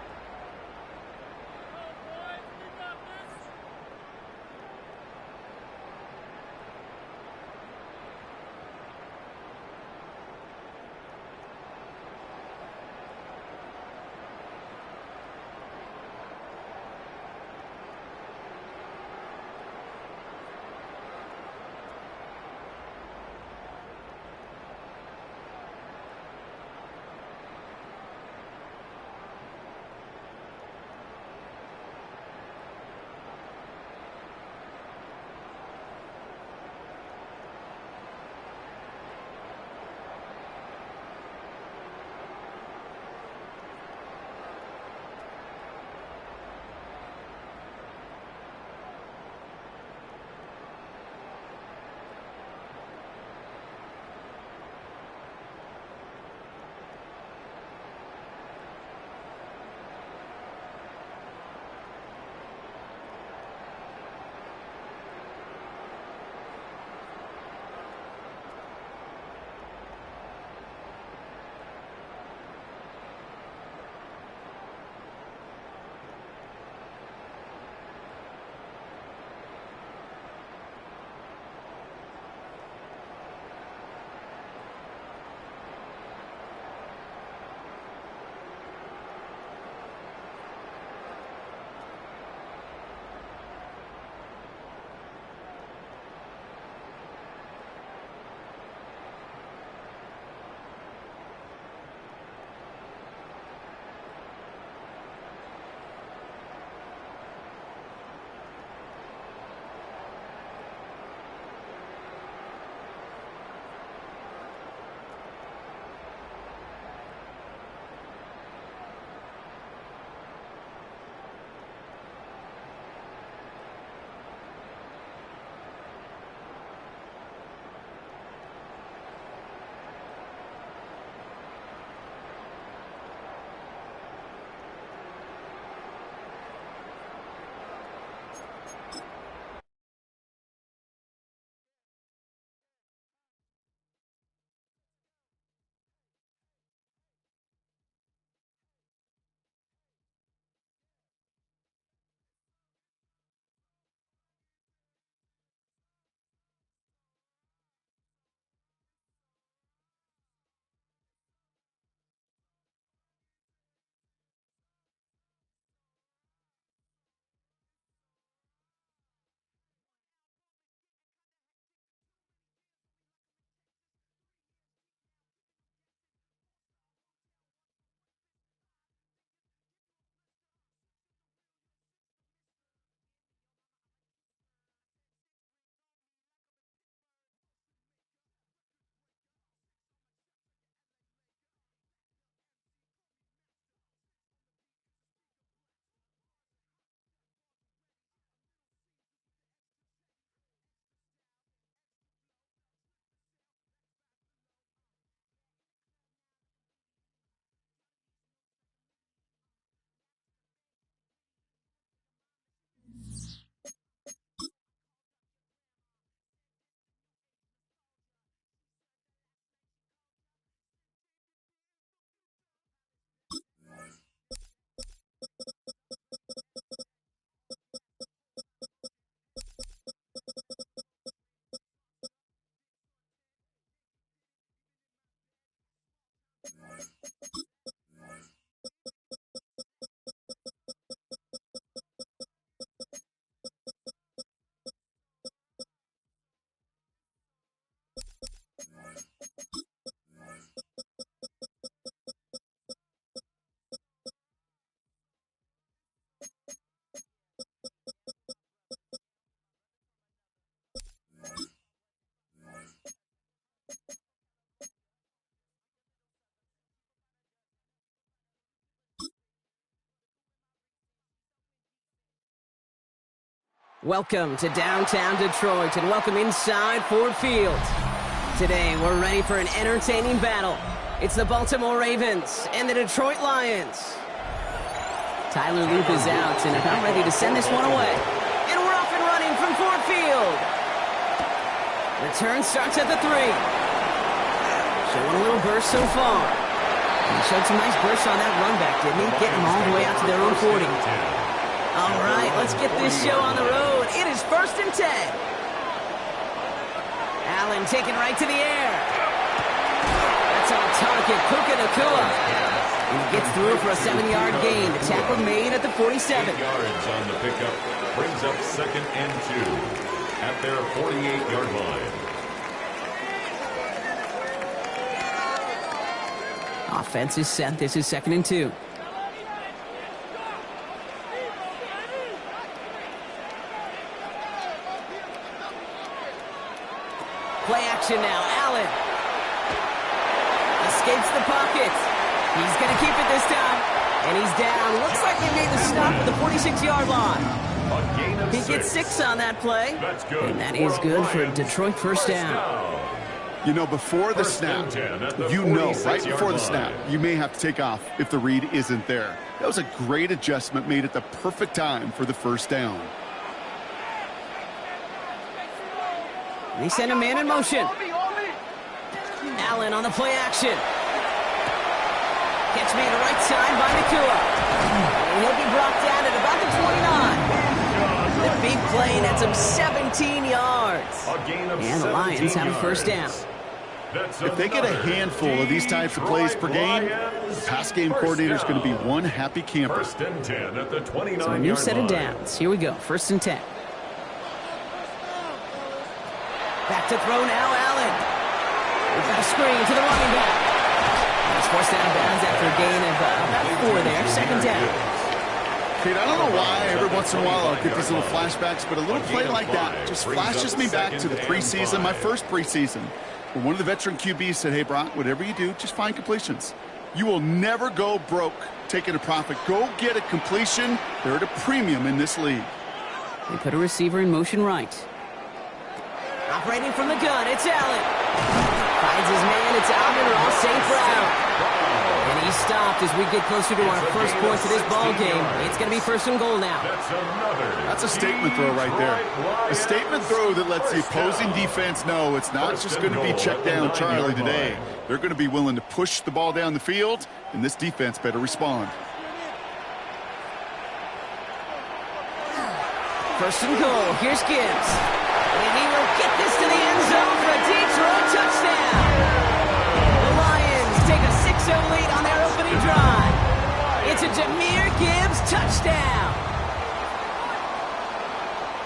[SPEAKER 1] Welcome to downtown Detroit and welcome inside Ford Field. Today we're ready for an entertaining battle. It's the Baltimore Ravens and the Detroit Lions. Tyler Loop is out and about ready to send this one away. And we're off and running from Ford Field. Return starts at the 3. Showing a little burst so far. He showed some nice bursts on that run back, didn't he? Getting them all the way out to their own 40. All right, let's get this show on the road. It is 1st and 10. Allen taken right to the air. That's on target, Puka Nacua. And he gets through for a 7-yard gain. The tackle made at the 47.
[SPEAKER 3] 8 yards on the pickup brings up 2nd and 2 at their 48-yard line.
[SPEAKER 1] Offense is set. This is 2nd and 2. Play action now. Allen escapes the pocket. He's going to keep it this time. And he's down. Looks like they made the stop at the 46-yard line. He gets 6 on that play.
[SPEAKER 3] That's good.
[SPEAKER 1] And that is good for a Detroit first down.
[SPEAKER 2] You know, before the snap, you know right before the snap, you may have to take off if the read isn't there. That was a great adjustment made at the perfect time for the first down.
[SPEAKER 1] They send a man in motion. Allen on the play action. Catch made the right side by Nacua. And he'll be brought down at about the 29. The big play nets him 17 yards. And the Lions have a first down.
[SPEAKER 2] If they get a handful of these types of plays per game, the pass game coordinator is going to be one happy camper.
[SPEAKER 3] 1st and 10 at the 29-yard line.
[SPEAKER 1] So a new set of downs. Here we go. 1st and 10. Back to throw now, Allen. We've got a screen to the running back. He's forced out of bounds after a gain of about 4 there. 2nd down.
[SPEAKER 2] Kate, I don't know why every once in a while I'll get these little flashbacks, but a little play like that just flashes me back to the preseason, my first preseason. When one of the veteran QBs said, hey, Brock, whatever you do, just find completions. You will never go broke taking a profit. Go get a completion. They're at a premium in this league.
[SPEAKER 1] They put a receiver in motion right. Operating from the gun, it's Allen. Finds his man, it's Amon-Ra St. Brown. And he He's stopped as we get closer to our first points of this ball game. It's going to be 1st and goal now.
[SPEAKER 2] That's a statement throw right there. A statement throw that lets the opposing defense know it's not just going to be check down Charlie today. They're going to be willing to push the ball down the field, and this defense better respond.
[SPEAKER 1] 1st and goal. Here's Gibbs. And he will get this to the end zone for a deep throw touchdown. The Lions take a 6-0 lead on their opening drive. It's a Jahmyr Gibbs touchdown.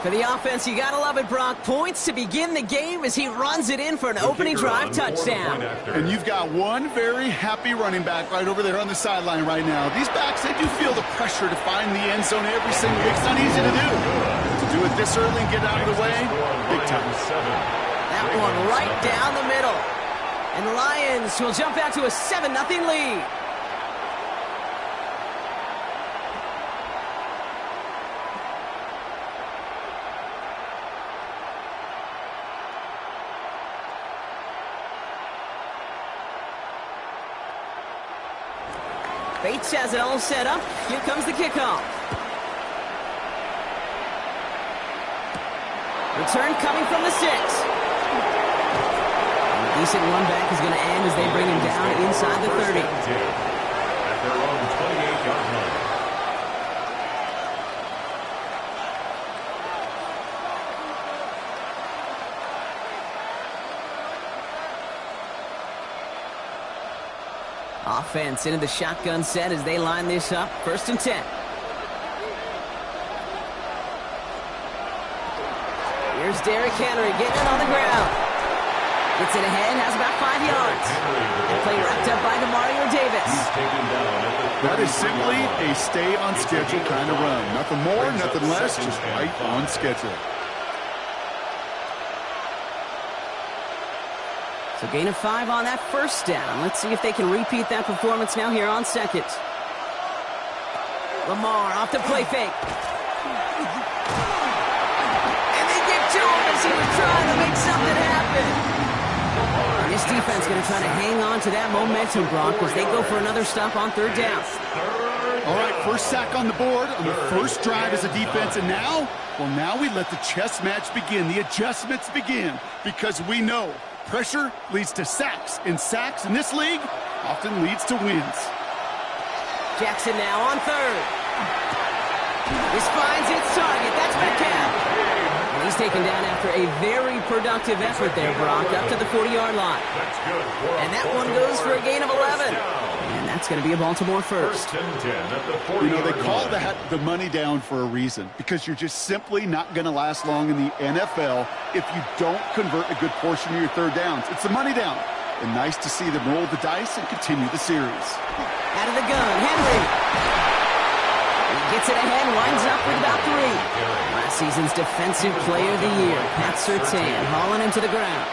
[SPEAKER 1] For the offense, you gotta love it, Brock. Points to begin the game as he runs it in for an opening drive touchdown.
[SPEAKER 2] And you've got one very happy running back right over there on the sideline right now. These backs, they do feel the pressure to find the end zone every single week. It's not easy to do. To do it this early and get out of the way, big time.
[SPEAKER 1] That one right down the middle. And the Lions will jump out to a 7-0 lead. Bates has it all set up. Here comes the kickoff. Return coming from the 6. A decent run back is going to end as they bring him down inside the 30.
[SPEAKER 3] At their own 28-yard line.
[SPEAKER 1] Offense into the shotgun set as they line this up. 1st and 10. Here's Derrick Henry getting it on the ground. Gets it ahead, has about 5 yards. And play wrapped up by Demario Davis.
[SPEAKER 2] That is simply a stay-on-schedule kind of run. Nothing more, nothing less, just right on schedule.
[SPEAKER 1] So gain of 5 on that 1st down. Let's see if they can repeat that performance now here on 2nd. Lamar off the play fake. And they get to him as he was trying to make something happen. And this defense going to try to hang on to that momentum, Brock, as they go for another stop on 3rd down.
[SPEAKER 2] All right, first sack on the board on the first drive as a defense. And now, well, now we let the chess match begin. The adjustments begin because we know pressure leads to sacks, and sacks in this league often leads to wins.
[SPEAKER 1] Jackson now on 3rd. This finds its target. That's Metcalf. And he's taken down after a very productive effort there, Brock, up to the 40-yard line. And that one goes for a gain of 11. And that's going to be a Baltimore first.
[SPEAKER 2] You know, they call that the money down for a reason, because you're just simply not going to last long in the NFL if you don't convert a good portion of your 3rd downs. It's the money down. And nice to see them roll the dice and continue the series.
[SPEAKER 1] Out of the gun, Henry. He gets it ahead, winds up with about 3. Last season's Defensive Player of the Year, Pat Surtain, hauling him to the ground.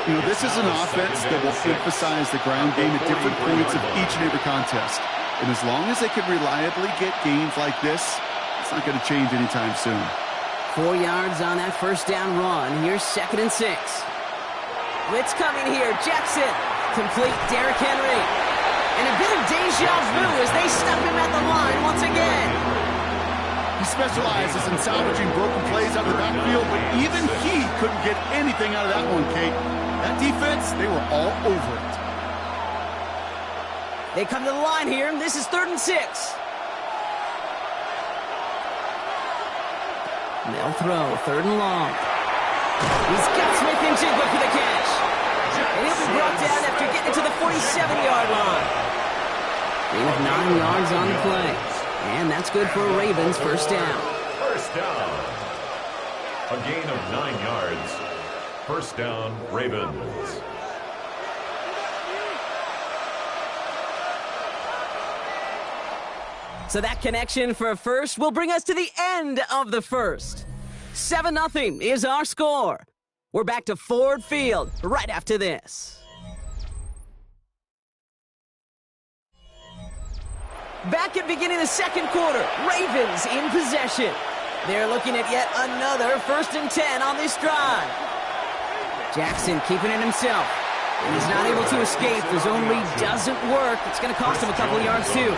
[SPEAKER 2] You know, this is an offense that will emphasize the ground game at different points of each and every contest. And as long as they can reliably get gains like this, it's not going to change anytime soon.
[SPEAKER 1] 4 yards on that 1st down run. Here's 2nd and 6. Blitz coming here. Jackson. Complete. Derrick Henry. And a bit of deja vu as they stop him at the line once again.
[SPEAKER 2] He specializes in salvaging broken plays out of the backfield, but even he couldn't get anything out of that one, Kate. That defense, they were all over it.
[SPEAKER 1] They come to the line here. This is 3rd and 6. They'll throw. 3rd and long. He's got Smith-Njigba for the catch. And he'll be brought down after getting to the 47-yard line. Gain of 9 yards on the play. And that's good for a Ravens 1st down.
[SPEAKER 3] 1st down. A gain of 9 yards. 1st down, Ravens.
[SPEAKER 1] So that connection for a first will bring us to the end of the 1st. 7-0 is our score. We're back to Ford Field right after this. Back at beginning of the 2nd quarter, Ravens in possession. They're looking at yet another 1st and 10 on this drive. Jackson keeping it himself. And he's not able to escape. The zone read doesn't work. It's going to cost him a couple of yards, too.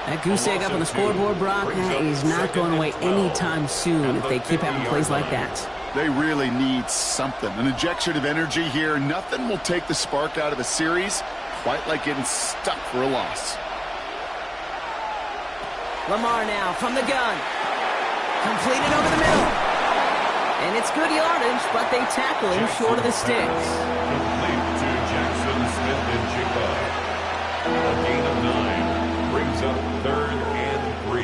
[SPEAKER 1] That goose egg up on the scoreboard, Brock, is not going away anytime soon if they keep having plays like that.
[SPEAKER 2] They really need something. An injection of energy here. Nothing will take the spark out of a series quite like getting stuck for a loss.
[SPEAKER 1] Lamar now from the gun. Completed over the middle. And it's good yardage, but they tackle him short of the sticks.
[SPEAKER 3] Complete to Jackson Smith and Jigba. A gain of 9 brings up 3rd and 3.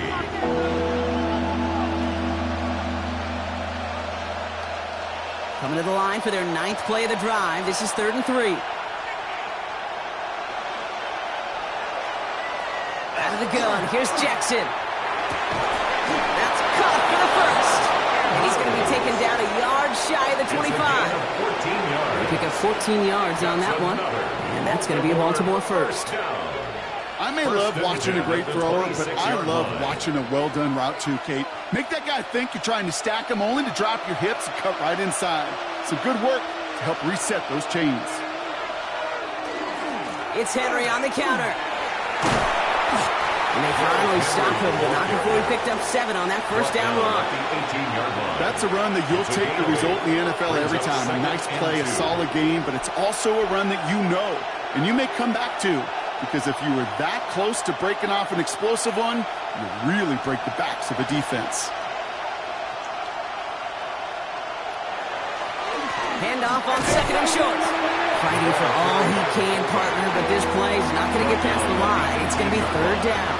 [SPEAKER 1] Coming to the line for their 9th play of the drive. This is 3rd and 3. Out of the gun. Here's Jackson. That's caught for the first. And he's going to be taken down a yard shy of the 25. They pick up 14 yards on that one. And that's going to be a Baltimore first.
[SPEAKER 2] I may love watching a great thrower, but I love watching a well-done route too, Kate. Make that guy think you're trying to stack him only to drop your hips and cut right inside. Some good work to help reset those chains.
[SPEAKER 1] It's Henry on the counter. And they finally stop him, but not before he picked up 7 on that first down run.
[SPEAKER 2] That's a run that you'll take the result in the NFL every time. A nice play, a solid game, but it's also a run that you know, and you may come back to. Because if you were that close to breaking off an explosive one, you really break the backs of a defense.
[SPEAKER 1] Handoff on 2nd and short. Fighting for all he can, partner, but this play is not going to get past the line. It's going to be 3rd down.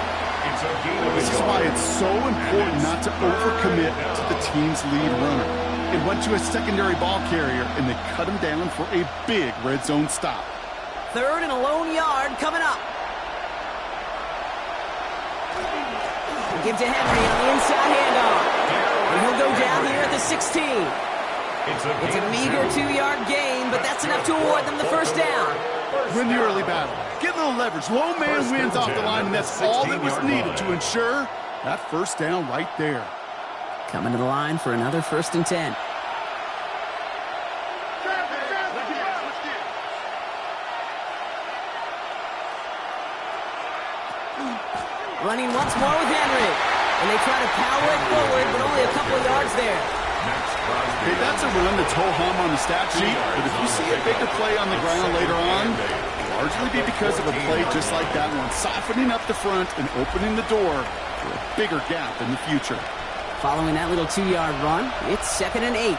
[SPEAKER 2] This is why it's so important not to overcommit to the team's lead runner. It went to a secondary ball carrier, and they cut him down for a big red zone stop.
[SPEAKER 1] 3rd and a lone yard coming up. Give to Henry on the inside handoff. And he'll go down here at the 16. It's a meager 2-yard gain, but that's enough to award them the first down.
[SPEAKER 2] Win the early battle. Get a little leverage. Low man wins off the line, and that's all that was needed to ensure that first down right there.
[SPEAKER 1] Coming to the line for another 1st and 10. Running once more with Henry. And they try to power it forward, but only a couple of yards there.
[SPEAKER 2] Hey, that's a run that's ho-hum on the stat sheet, but if you see a bigger play on the ground later on, it'll largely be because of a play just like that one, softening up the front and opening the door for a bigger gap in the future.
[SPEAKER 1] Following that little 2-yard run, it's 2nd and 8.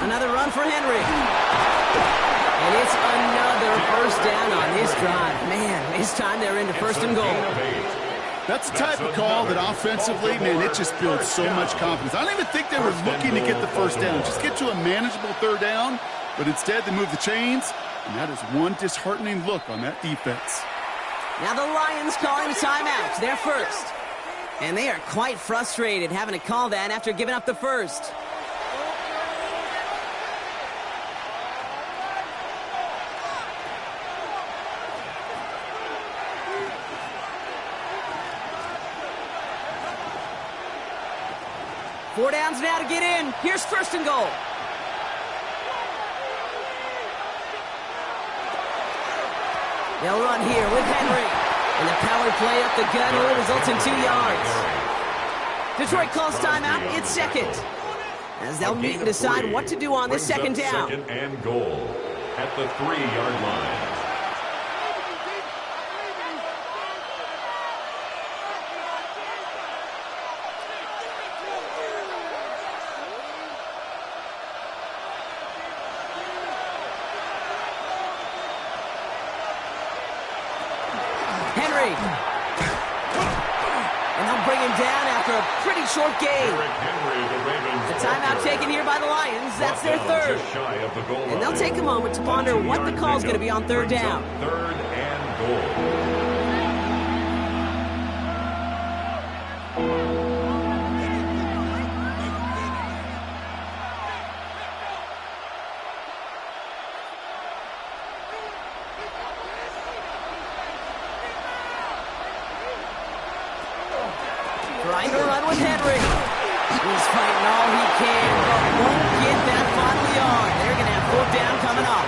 [SPEAKER 1] Another run for Henry. And it's another first down on this drive. Man, this time they're into 1st and goal.
[SPEAKER 2] That's the type of call that offensively, man, it just builds so much confidence. I don't even think they were looking to get the first down. Just get to a manageable 3rd down, but instead they move the chains, and that is one disheartening look on that defense.
[SPEAKER 1] Now the Lions calling a timeout. They're first. And they are quite frustrated having to call that after giving up the first. Four downs now to get in. Here's 1st and goal. They'll run here with Henry. And the power play up the gun only results in 2 yards. Detroit calls timeout. It's 2nd. As they'll meet and decide what to do on this 2nd down.
[SPEAKER 3] 2nd and goal at the 3-yard line.
[SPEAKER 1] Henry. And they'll bring him down after a pretty short game. The timeout taken here by the Lions. That's their 3rd. And they'll take a moment to ponder what the call is going to be on 3rd down.
[SPEAKER 3] 3rd and goal.
[SPEAKER 1] Trying to run with Henry. He's fighting all he can, but won't get that final yard. They're going to have fourth down coming up.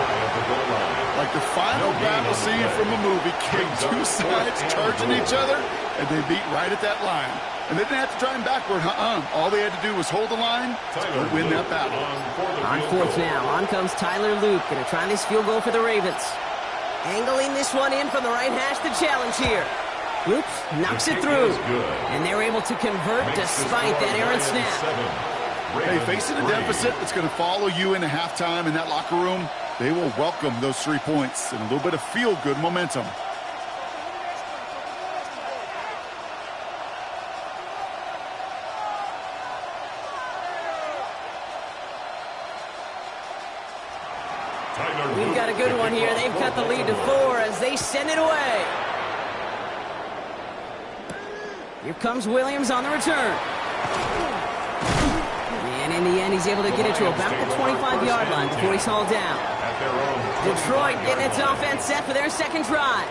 [SPEAKER 2] Like the final battle scene from a movie, King. Two sides charging each other, and they beat right at that line. And they didn't have to drive backward. All they had to do was hold the line to win that battle.
[SPEAKER 1] On fourth now, on comes Tyler Luke. Going to try this field goal for the Ravens. Angling this one in from the right hash, the challenge here. Luke knocks it through. And they're able to convert despite that errant snap.
[SPEAKER 2] Hey, facing a deficit that's going to follow you into halftime in that locker room, they will welcome those 3 points and a little bit of feel-good momentum.
[SPEAKER 1] We've got a good one here. They've cut the lead to 4 as they send it away. Here comes Williams on the return. And in the end, he's able to get it to about the 25-yard line before he's hauled down. Detroit getting its offense set for their second drive.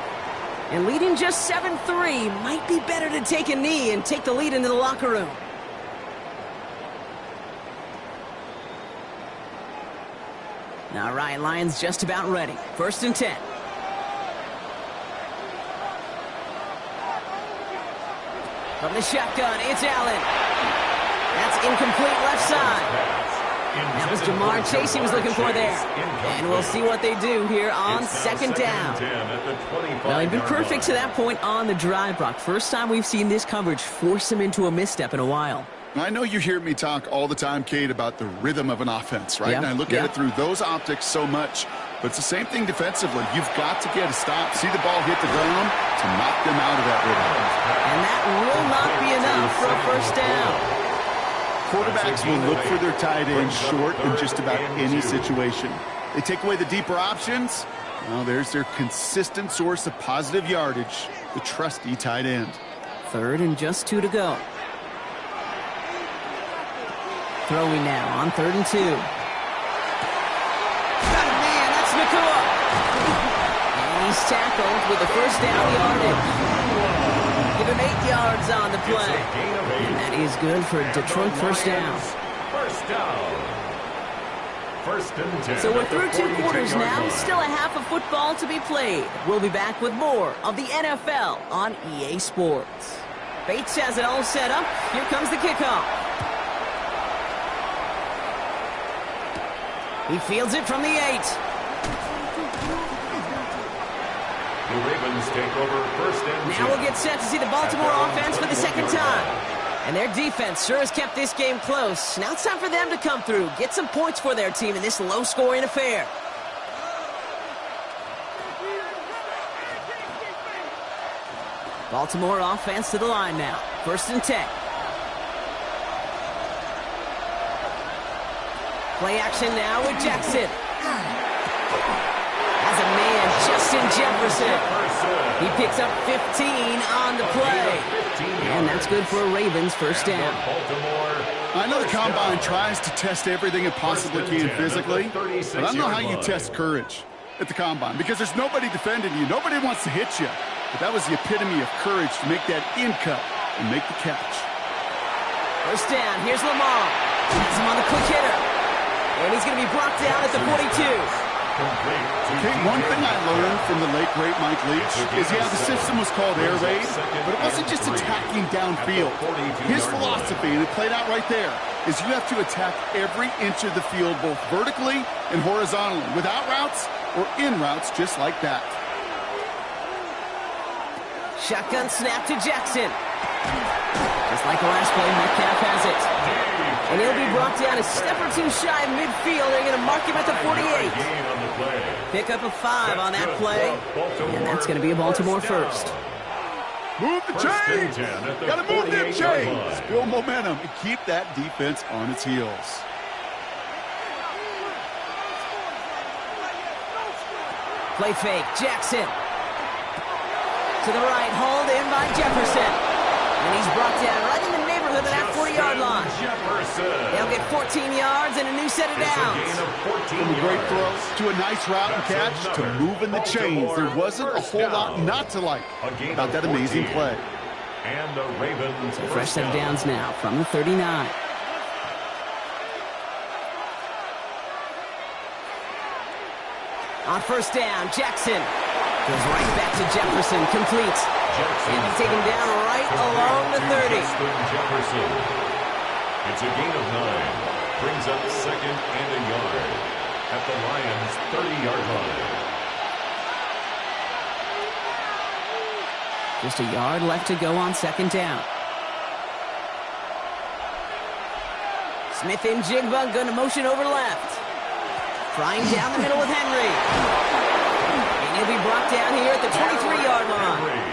[SPEAKER 1] And leading just 7-3, might be better to take a knee and take the lead into the locker room. All right, Lions just about ready. 1st and 10. From the shotgun, it's Allen. That's incomplete left side. That was Jamar Chase he was looking for there. And we'll see what they do here on 2nd down. Well, they've been perfect to that point on the drive, Brock. First time we've seen this coverage force him into a misstep in a while.
[SPEAKER 2] I know you hear me talk all the time, Kate, about the rhythm of an offense, right? And I look at it through those optics so much. But it's the same thing defensively. You've got to get a stop, see the ball hit the ground to knock them out of that rhythm.
[SPEAKER 1] And that will not be enough for a 1st down.
[SPEAKER 2] Quarterbacks will look for their tight end short in just about any situation. They take away the deeper options. Well, there's their consistent source of positive yardage, the trusty tight end.
[SPEAKER 1] 3rd and just 2 to go. Throwing now on 3rd and 2. Man, that's Nacua. And he's tackled with the 1st down yardage. Give him 8 yards on the play. And that is good for Detroit 1st down.
[SPEAKER 3] 1st and 10.
[SPEAKER 1] So we're through 2 quarters now. Still a half of football to be played. We'll be back with more of the NFL on EA Sports. Bates has it all set up. Here comes the kickoff. He fields it from the 8.
[SPEAKER 3] The Ravens take over 1st and 10.
[SPEAKER 1] Now we'll get set to see the Baltimore offense for the 2nd time. And their defense sure has kept this game close. Now it's time for them to come through, get some points for their team in this low-scoring affair. Baltimore offense to the line now. 1st and 10. Play action now with Jackson. As a man, Justin Jefferson. He picks up 15 on the play. And that's good for a Ravens 1st down.
[SPEAKER 2] I know the Combine tries to test everything it possibly can physically, but I don't know how you test courage at the Combine because there's nobody defending you. Nobody wants to hit you. But that was the epitome of courage to make that in cut and make the catch.
[SPEAKER 1] 1st down. Here's Lamar. Has him on the quick hitter. And he's going to be brought down at the 42.
[SPEAKER 2] Okay, one thing I learned from the late, great Mike Leach is, the system was called air raid, but it wasn't just attacking downfield. His philosophy, and it played out right there, is you have to attack every inch of the field, both vertically and horizontally, without routes or in routes, just like that.
[SPEAKER 1] Shotgun snap to Jackson. Just like the last play, Metcalf has it. And he'll be brought down a step or 2 shy of midfield. They're going to mark him at the 48. Pick up a 5 on that play. And that's going to be a Baltimore 1st.
[SPEAKER 2] Move the chains! Got to move them chains! Build momentum and keep that defense on its heels.
[SPEAKER 1] Play fake, Jackson. To the right, hauled in by Jefferson. And he's brought down right in the neighborhood of that 40-yard line. They'll get 14 yards and a new set of downs.
[SPEAKER 2] From a great throw to a nice route and catch to moving the chains. There wasn't a whole lot not to like about that amazing play.
[SPEAKER 3] And the Ravens
[SPEAKER 1] So fresh set of downs now from the 39. On first down, Jackson goes right back to Jefferson, completes. And he's taken down right along the 30.
[SPEAKER 3] Jefferson. It's a gain of 9. Brings up second and a yard at the Lions' 30-yard line.
[SPEAKER 1] Just a yard left to go on second down. Smith and Jigba going to motion over left. Flying down the middle with Henry. And he'll be brought down here at the 23-yard line.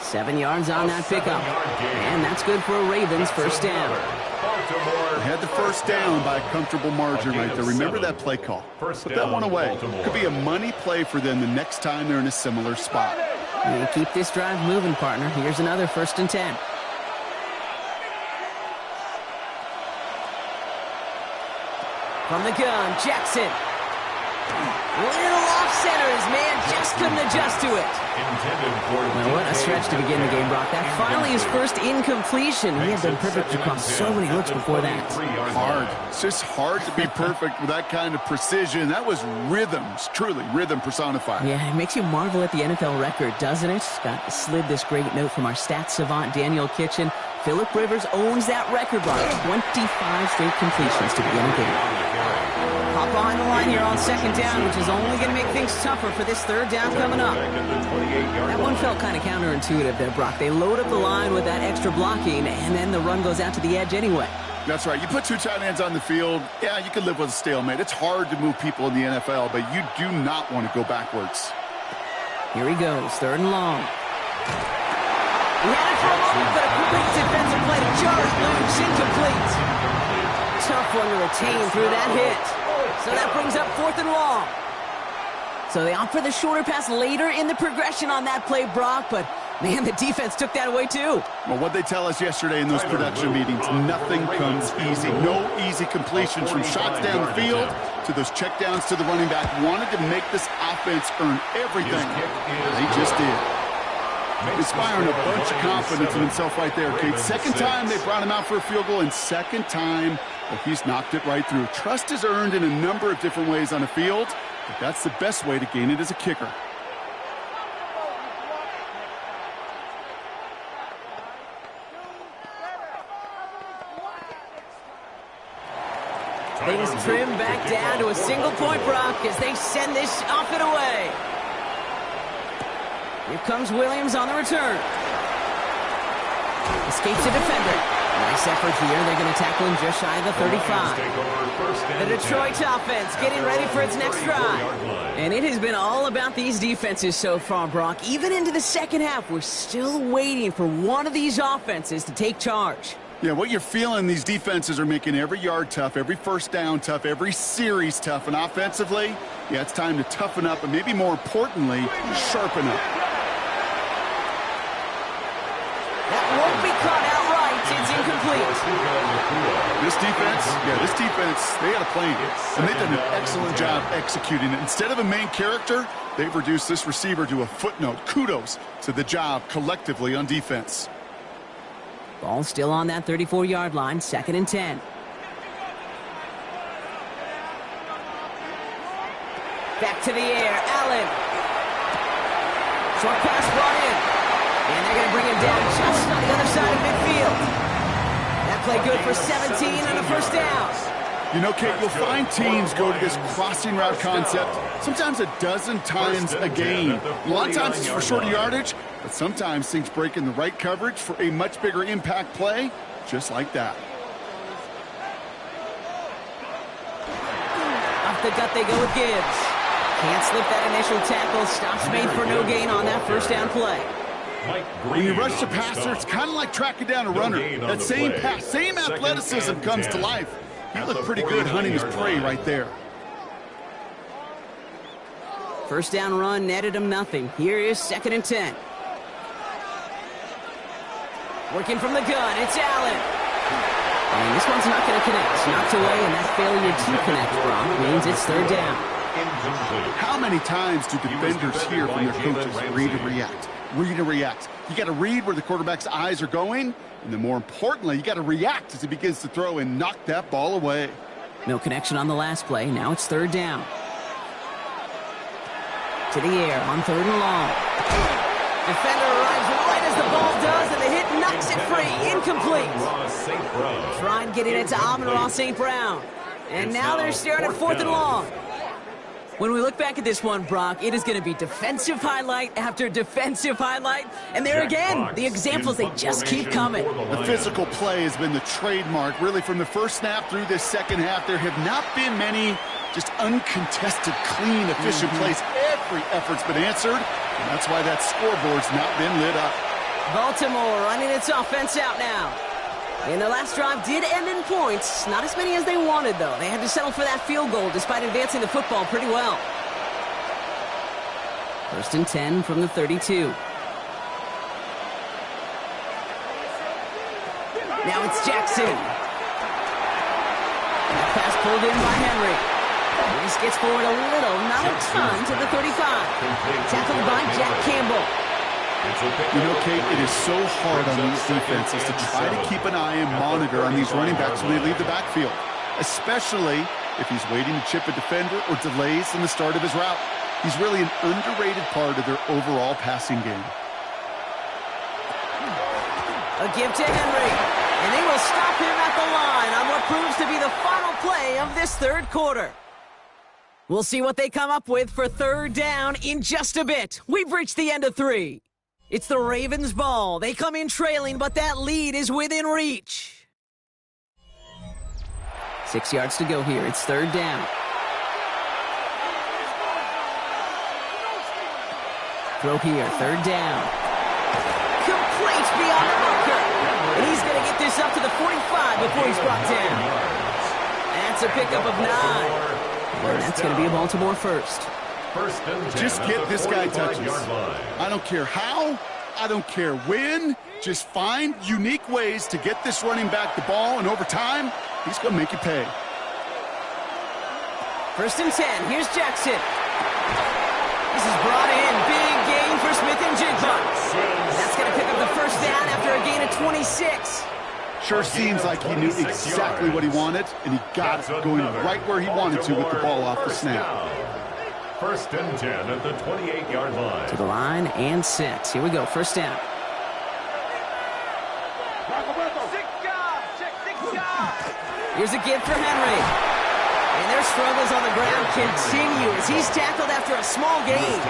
[SPEAKER 1] 7 yards on that pickup. And that's good for a Ravens first down.
[SPEAKER 2] They had the first down by a comfortable margin right there. Remember that play call. Put that one away. Could be a money play for them the next time they're in a similar spot.
[SPEAKER 1] And keep this drive moving, partner. Here's another 1st and 10. From the gun, Jackson. Little off center. His man just couldn't adjust to it. Well, what a stretch to begin the game, Brock. That finally his first incompletion. He had been perfect across so many looks before that.
[SPEAKER 2] Hard. It's just hard to be perfect with that kind of precision. That was rhythm. It's truly rhythm personified.
[SPEAKER 1] Yeah, it makes you marvel at the NFL record, doesn't it? Got slid this great note from our stats savant, Daniel Kitchen. Phillip Rivers owns that record, Brock. 25 straight completions to begin the game. Hop behind the line here on second down, which is only going to make things tougher for this third down coming up. That one felt kind of counterintuitive there, Brock. They load up the line with that extra blocking, and then the run goes out to the edge anyway.
[SPEAKER 2] That's right. You put 2 tight ends on the field, yeah, you can live with a stalemate. It's hard to move people in the NFL, but you do not want to go backwards.
[SPEAKER 1] Here he goes, 3rd and long. He had it for a moment, but a quick defensive play to charge loose, incomplete. Tough one to retain through that hit. So that brings up 4th and long. So they opt for the shorter pass later in the progression on that play, Brock, but man, the defense took that away too.
[SPEAKER 2] Well, what they tell us yesterday in those production meetings, nothing comes easy. No easy completions from shots down the field to those checkdowns to the running back. Wanted to make this offense earn everything. They just did. Inspiring a bunch of confidence in himself right there, Kate. Second time they brought him out for a field goal, and second time he's knocked it right through. Trust is earned in a number of different ways on the field, but that's the best way to gain it as a kicker.
[SPEAKER 1] Things trim back down to a single point, Brock, as they send this off and away. Here comes Williams on the return. Escapes a defender. Nice effort here. They're going to tackle him just shy of the 35. The Detroit offense getting ready for its next drive. And it has been all about these defenses so far, Brock. Even into the second half, we're still waiting for one of these offenses to take charge.
[SPEAKER 2] Yeah, what you're feeling, these defenses are making every yard tough, every first down tough, every series tough. And offensively, yeah, it's time to toughen up and maybe more importantly, sharpen up.
[SPEAKER 1] That won't be caught outright. It's incomplete.
[SPEAKER 2] This defense, they got a plan. And they've done an excellent job executing it. Instead of a main character, they've reduced this receiver to a footnote. Kudos to the job collectively on defense.
[SPEAKER 1] Ball still on that 34-yard line, 2nd and 10. Back to the air, Allen. Short pass brought in. And they're going to bring him down just on the other side of midfield. That play good for 17 on a first down.
[SPEAKER 2] You know, Kate, you'll find teams go to this crossing route concept sometimes a dozen times a game. A lot of times it's for shorter yardage, but sometimes things break in the right coverage for a much bigger impact play, just like that.
[SPEAKER 1] Off the gut they go with Gibbs. Can't slip that initial tackle. Stops made for no gain on that first down play.
[SPEAKER 2] When you rush the passer, it's kind of like tracking down a runner. That same pass, same athleticism comes to life. He looked pretty good hunting his prey right there.
[SPEAKER 1] First down run netted him nothing. Here is 2nd and 10. Working from the gun, it's Allen. And this one's not going to connect. Knocked away, and that failure to connect, Brock, means it's third down.
[SPEAKER 2] How many times do defenders hear from their coaches, read and react? Read and react. You got to read where the quarterback's eyes are going, and then more importantly, you got to react as he begins to throw and knock that ball away.
[SPEAKER 1] No connection on the last play. Now it's third down. To the air on third and long. Defender arrives right as the ball does, and the hit knocks it free. Incomplete. Try and get it into Amon-Ra St. Brown. And now they're staring at fourth and long. When we look back at this one, Brock, it is going to be defensive highlight after defensive highlight. And there again, the examples, they just keep coming.
[SPEAKER 2] The physical play has been the trademark, really, from the first snap through this second half. There have not been many just uncontested, clean, efficient plays. Every effort's been answered, and that's why that scoreboard's not been lit up.
[SPEAKER 1] Baltimore running its offense out now. And their last drive did end in points. Not as many as they wanted, though. They had to settle for that field goal despite advancing the football pretty well. First and 10 from the 32. Now it's Jackson. That pass pulled in by Henry. Reese gets forward a little, not a ton, to the 35. Tackled by Jack Campbell.
[SPEAKER 2] You know, Kate, it is so hard on these defenses to try to keep an eye and monitor on these running backs when they leave the backfield, especially if he's waiting to chip a defender or delays in the start of his route. He's really an underrated part of their overall passing game.
[SPEAKER 1] A give to Henry, and they will stop him at the line on what proves to be the final play of this third quarter. We'll see what they come up with for third down in just a bit. We've reached the end of 3. It's the Ravens' ball. They come in trailing, but that lead is within reach. 6 yards to go here. It's third down. Throw here, third down. Complete beyond the marker. And he's going to get this up to the 45 before he's brought down. That's a pickup of 9. And that's going to be a Baltimore first.
[SPEAKER 2] Just get this guy touches. I don't care how, I don't care when. Just find unique ways to get this running back the ball, and over time, he's going to make you pay.
[SPEAKER 1] First and 10. Here's Jackson. This is brought in. Big gain for Smith and Jigba. That's going to pick up the first down after a gain of 26.
[SPEAKER 2] Sure seems like he knew exactly what he wanted, and he got it going right where he wanted to with the ball off the snap.
[SPEAKER 3] First and 10 at the 28-yard line.
[SPEAKER 1] To the line and set. Here we go. First down. Here's a give for Henry. And their struggles on the ground continue as he's tackled after a small gain.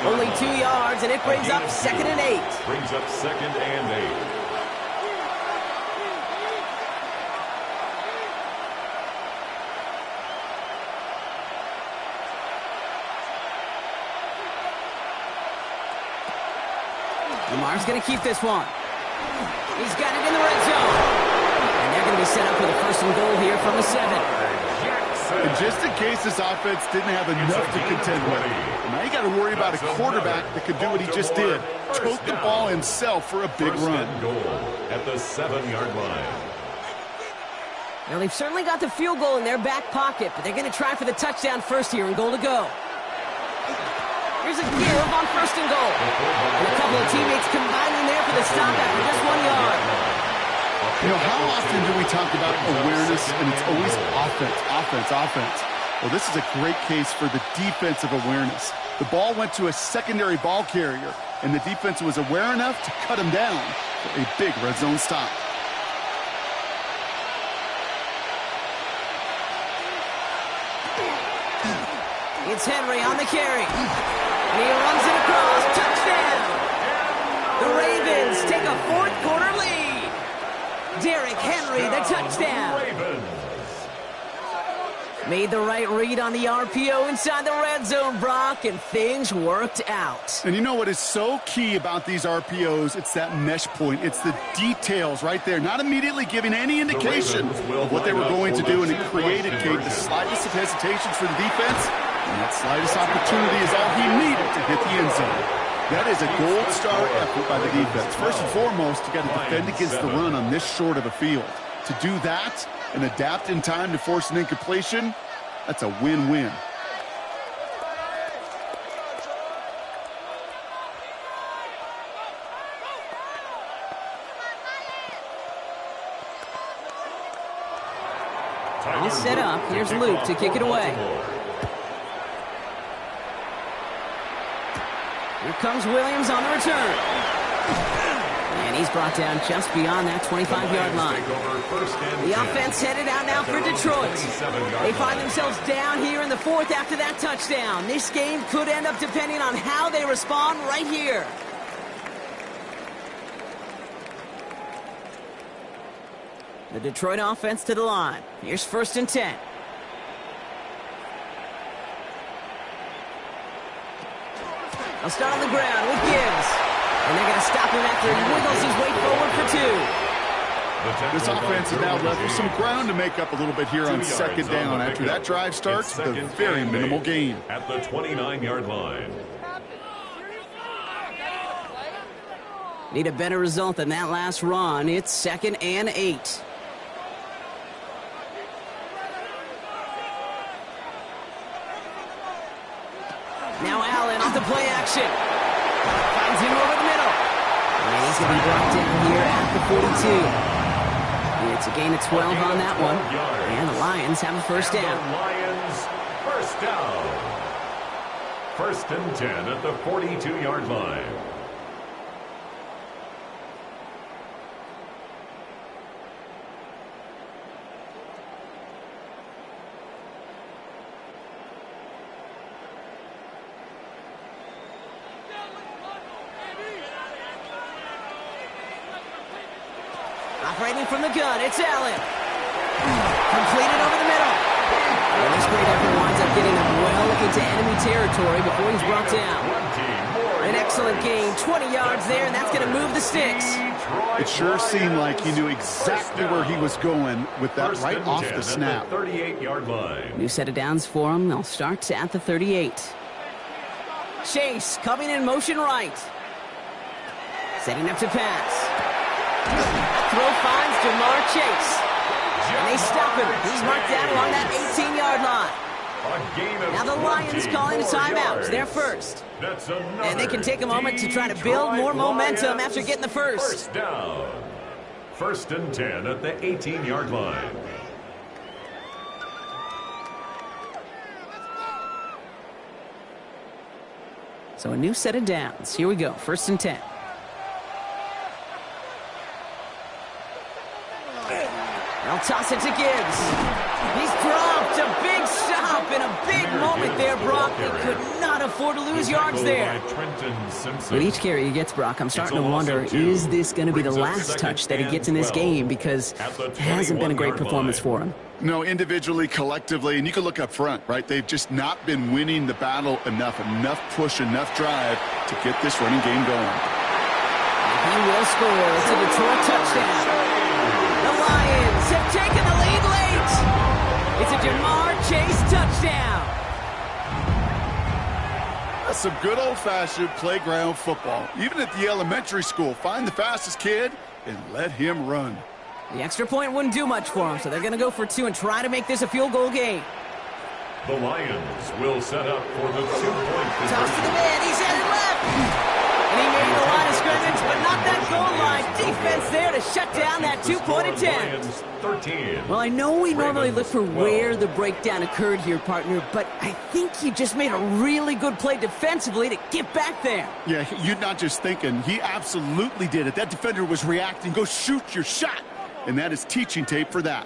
[SPEAKER 1] Only 2 yards, and it brings up second and 8.
[SPEAKER 3] Brings up second and 8.
[SPEAKER 1] Lamar's going to keep this one. He's got it in the red zone. And they're going to be set up with a first and goal here from the 7.
[SPEAKER 2] And just in case this offense didn't have enough to contend with, now you got to worry about a quarterback that could do what he just did. Tote the ball himself for a big run.
[SPEAKER 3] Goal at the 7-yard line.
[SPEAKER 1] Now, they've certainly got the field goal in their back pocket, but they're going to try for the touchdown first here and goal to go. Here's a give on first and goal. And a couple of teammates combining there for the stop after just 1 yard.
[SPEAKER 2] You know, how often do we talk about awareness, and it's always offense, offense, offense? Well, this is a great case for the defensive awareness. The ball went to a secondary ball carrier, and the defense was aware enough to cut him down for a big red zone stop.
[SPEAKER 1] It's Henry on the carry. And he runs it across. Touchdown! The Ravens take a fourth-quarter lead. Derrick Henry, the touchdown. Made the right read on the RPO inside the red zone, Brock, and things worked out.
[SPEAKER 2] And you know what is so key about these RPOs? It's that mesh point. It's the details right there. Not immediately giving any indication of what they were going to do, and it created, Kate, the slightest of hesitations for the defense. And that slightest opportunity is all he needed to hit the end zone. That is a gold star effort by the defense. First and foremost, you got to defend against the run on this short of a field. To do that and adapt in time to force an incompletion, that's a win-win.
[SPEAKER 1] All set up. Here's Luke to kick it away. Here comes Williams on the return. And he's brought down just beyond that 25-yard line. The offense headed out now for Detroit. They find themselves down here in the fourth after that touchdown. This game could end up depending on how they respond right here. The Detroit offense to the line. Here's 1st and 10. They'll start on the ground with Gibbs. And they're going to stop him after he wiggles his way forward for 2.
[SPEAKER 2] This offense is now left with some ground to make up a little bit here on 2nd down. After that drive starts, the very minimal gain.
[SPEAKER 3] At the 29-yard line.
[SPEAKER 1] Need a better result than that last run. It's 2nd and 8. Now Allen off the play action. Finds him over the middle. And he's going to be brought down here at the 42. It's a gain of 12 on that one. And the Lions have a first down.
[SPEAKER 3] The Lions first down. 1st and 10 at the 42-yard line.
[SPEAKER 1] Operating from the gun, it's Allen. Completed over the middle. And this great effort winds up getting him well into enemy territory before he's brought down. An excellent gain, 20 yards there, and that's going to move the sticks.
[SPEAKER 2] It sure seemed like he knew exactly where he was going with that right off the snap.
[SPEAKER 3] 38-yard line.
[SPEAKER 1] New set of downs for him. They'll start at the 38. Chase coming in motion right. Setting up to pass. Throw finds Jamar Chase. And they stop him. He's marked down along that 18-yard line. Now the Lions calling a timeout. They're first. And they can take a moment to try to build more momentum after getting the first.
[SPEAKER 3] First down. 1st and 10 at the 18-yard line.
[SPEAKER 1] So a new set of downs. Here we go. 1st and 10. They'll toss it to Gibbs. He's dropped. A big stop and a big moment there, Brock. They could not afford to lose yards there. With each carry he gets, Brock, I'm starting to wonder, is this going to be the last touch that he gets in this game? Because it hasn't been a great performance for him.
[SPEAKER 2] No, individually, collectively, and you can look up front, right? They've just not been winning the battle enough push, enough drive to get this running game going.
[SPEAKER 1] He will score. It's a Detroit touchdown. The Lions have taken the lead late. It's a Jamar Chase touchdown.
[SPEAKER 2] That's some good old-fashioned playground football. Even at the elementary school, find the fastest kid and let him run.
[SPEAKER 1] The extra point wouldn't do much for him, so they're going to go for 2 and try to make this a field goal game.
[SPEAKER 3] The Lions will set up for the 2-point conversion.
[SPEAKER 1] Toss to the man. He's headed left. And he made the line of scrimmage, but not that goal line. Defense there to shut down that 2-point attempt.
[SPEAKER 3] 13.
[SPEAKER 1] Well, I know we normally look for where the breakdown occurred here, partner, but I think he just made a really good play defensively to get back there.
[SPEAKER 2] Yeah, you're not just thinking. He absolutely did it. That defender was reacting. Go shoot your shot. And that is teaching tape for that.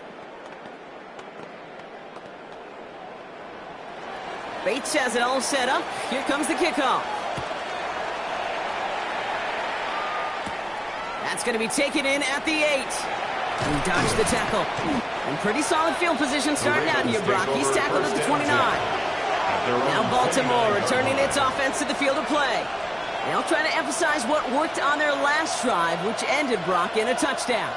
[SPEAKER 1] Bates has it all set up. Here comes the kickoff. That's going to be taken in at the 8. He dodged the tackle. And pretty solid field position starting out here, Brock. He's tackled at the 29. Now Baltimore returning its offense to the field of play. They'll try to emphasize what worked on their last drive, which ended, Brock, in a touchdown.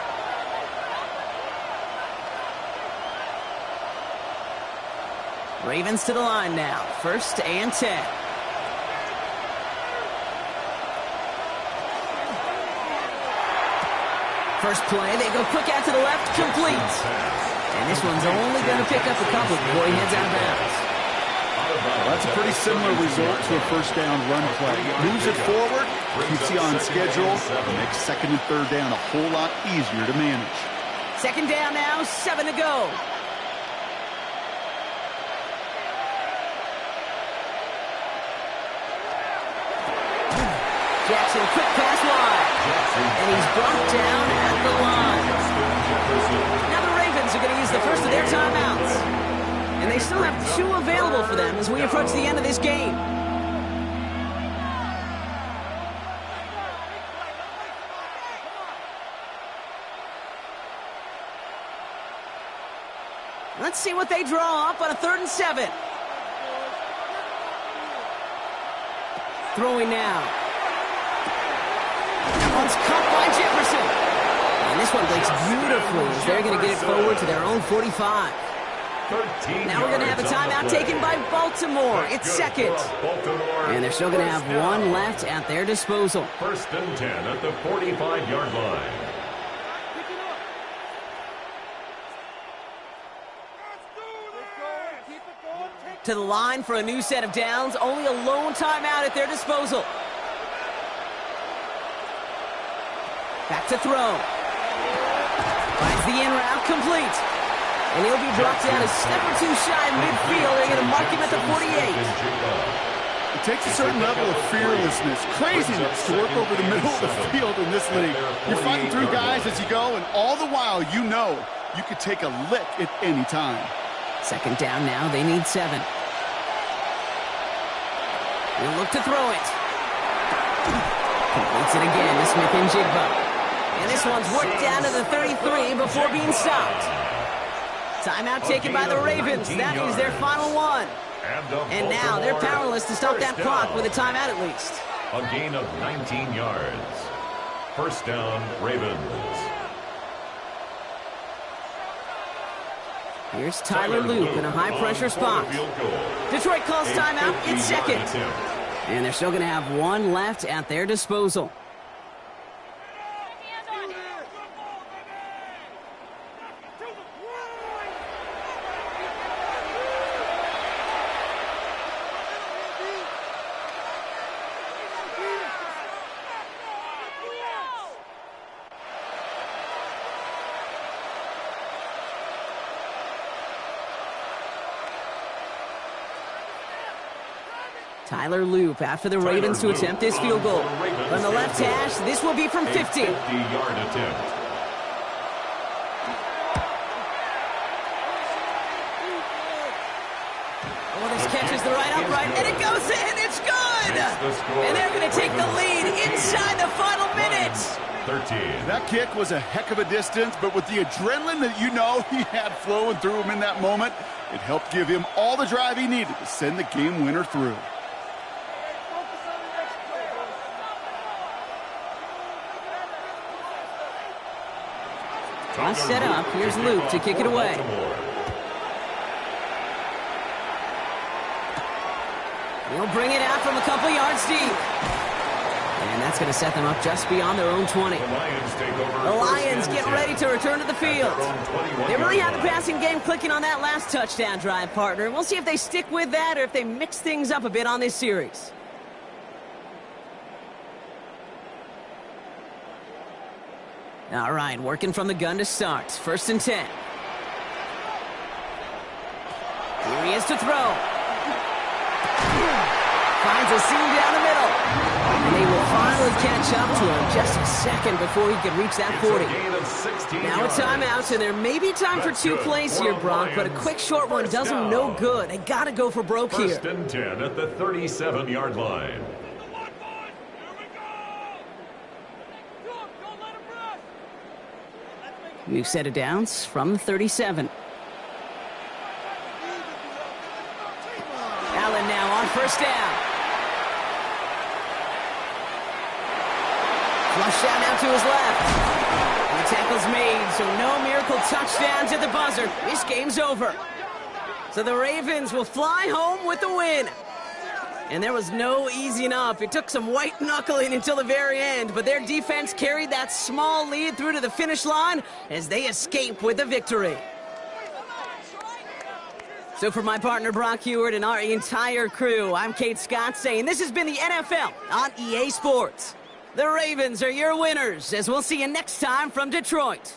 [SPEAKER 1] Ravens to the line now. 1st and 10. First play, they go quick out to the left, complete. And this one's only going to pick up a couple before he heads out of bounds.
[SPEAKER 2] Well, that's a pretty similar result to a first down run play. Moves it forward, keeps you on schedule, makes second and third down a whole lot easier to manage.
[SPEAKER 1] Second down now, 7 to go. Jackson, quick pass wide. And he's brought down at the line. Now the Ravens are going to use the first of their timeouts. And they still have 2 available for them as we approach the end of this game. Let's see what they draw up on a 3rd and 7. Throwing now. That one's caught by Jefferson. And this one breaks beautifully as they're going to get it forward to their own 45. Now we're going to have a timeout taken by Baltimore. It's second. And they're still going to have 1 left at their disposal.
[SPEAKER 3] 1st and 10 at the 45-yard line.
[SPEAKER 1] To the line for a new set of downs. Only a lone timeout at their disposal. Back to throw. Finds the in route, complete. And he'll be brought down a step or 2 shy of midfield. They're going to mark him at the 48.
[SPEAKER 2] It takes a certain level of fearlessness, craziness to work over the middle of the field in this league. You're fighting through guys as you go, and all the while you know you could take a lick at any time.
[SPEAKER 1] Second down now, they need 7. He'll look to throw it. Completes it again to Smith-Njigba. And this one's worked down to the 33 before being stopped. Timeout taken by the Ravens. That is their final one. And now they're powerless to stop that clock with a timeout at least.
[SPEAKER 3] A gain of 19 yards. First down, Ravens.
[SPEAKER 1] Here's Tyler Loop in a high-pressure spot. Detroit calls timeout. It's second. And they're still going to have 1 left at their disposal. Tyler Loop after the Ravens to attempt this field goal. From the left hash, this will be from 50.
[SPEAKER 3] 50-yard attempt.
[SPEAKER 1] Oh, this catches the right upright, and it goes in. It's good! And they're going to take the lead inside the final minutes.
[SPEAKER 3] 13.
[SPEAKER 2] That kick was a heck of a distance, but with the adrenaline that you know he had flowing through him in that moment, it helped give him all the drive he needed to send the game winner through.
[SPEAKER 1] All set up. Here's Luke to kick it away. He'll bring it out from a couple yards deep. And that's going to set them up just beyond their own 20. The Lions get ready to return to the field. They really had the passing game clicking on that last touchdown drive, partner. We'll see if they stick with that or if they mix things up a bit on this series. All right, working from the gun to start. 1st and 10. Here he is to throw. Finds a seam down the middle. And they will finally catch up to him just a second before he can reach that 40. Now a timeout, and there may be time for 2 plays here, Brock, but a quick short one does them no good. They got to go for broke here.
[SPEAKER 3] 1st and 10 at the 37-yard line.
[SPEAKER 1] New set of downs from the 37. Allen now on 1st down. Flush down now to his left. And the tackle's made, so no miracle touchdowns at the buzzer. This game's over. So the Ravens will fly home with the win. And there was no easing up. It took some white knuckling until the very end, but their defense carried that small lead through to the finish line as they escape with the victory. So for my partner Brock Heward and our entire crew, I'm Kate Scott saying this has been the NFL on EA Sports. The Ravens are your winners, as we'll see you next time from Detroit.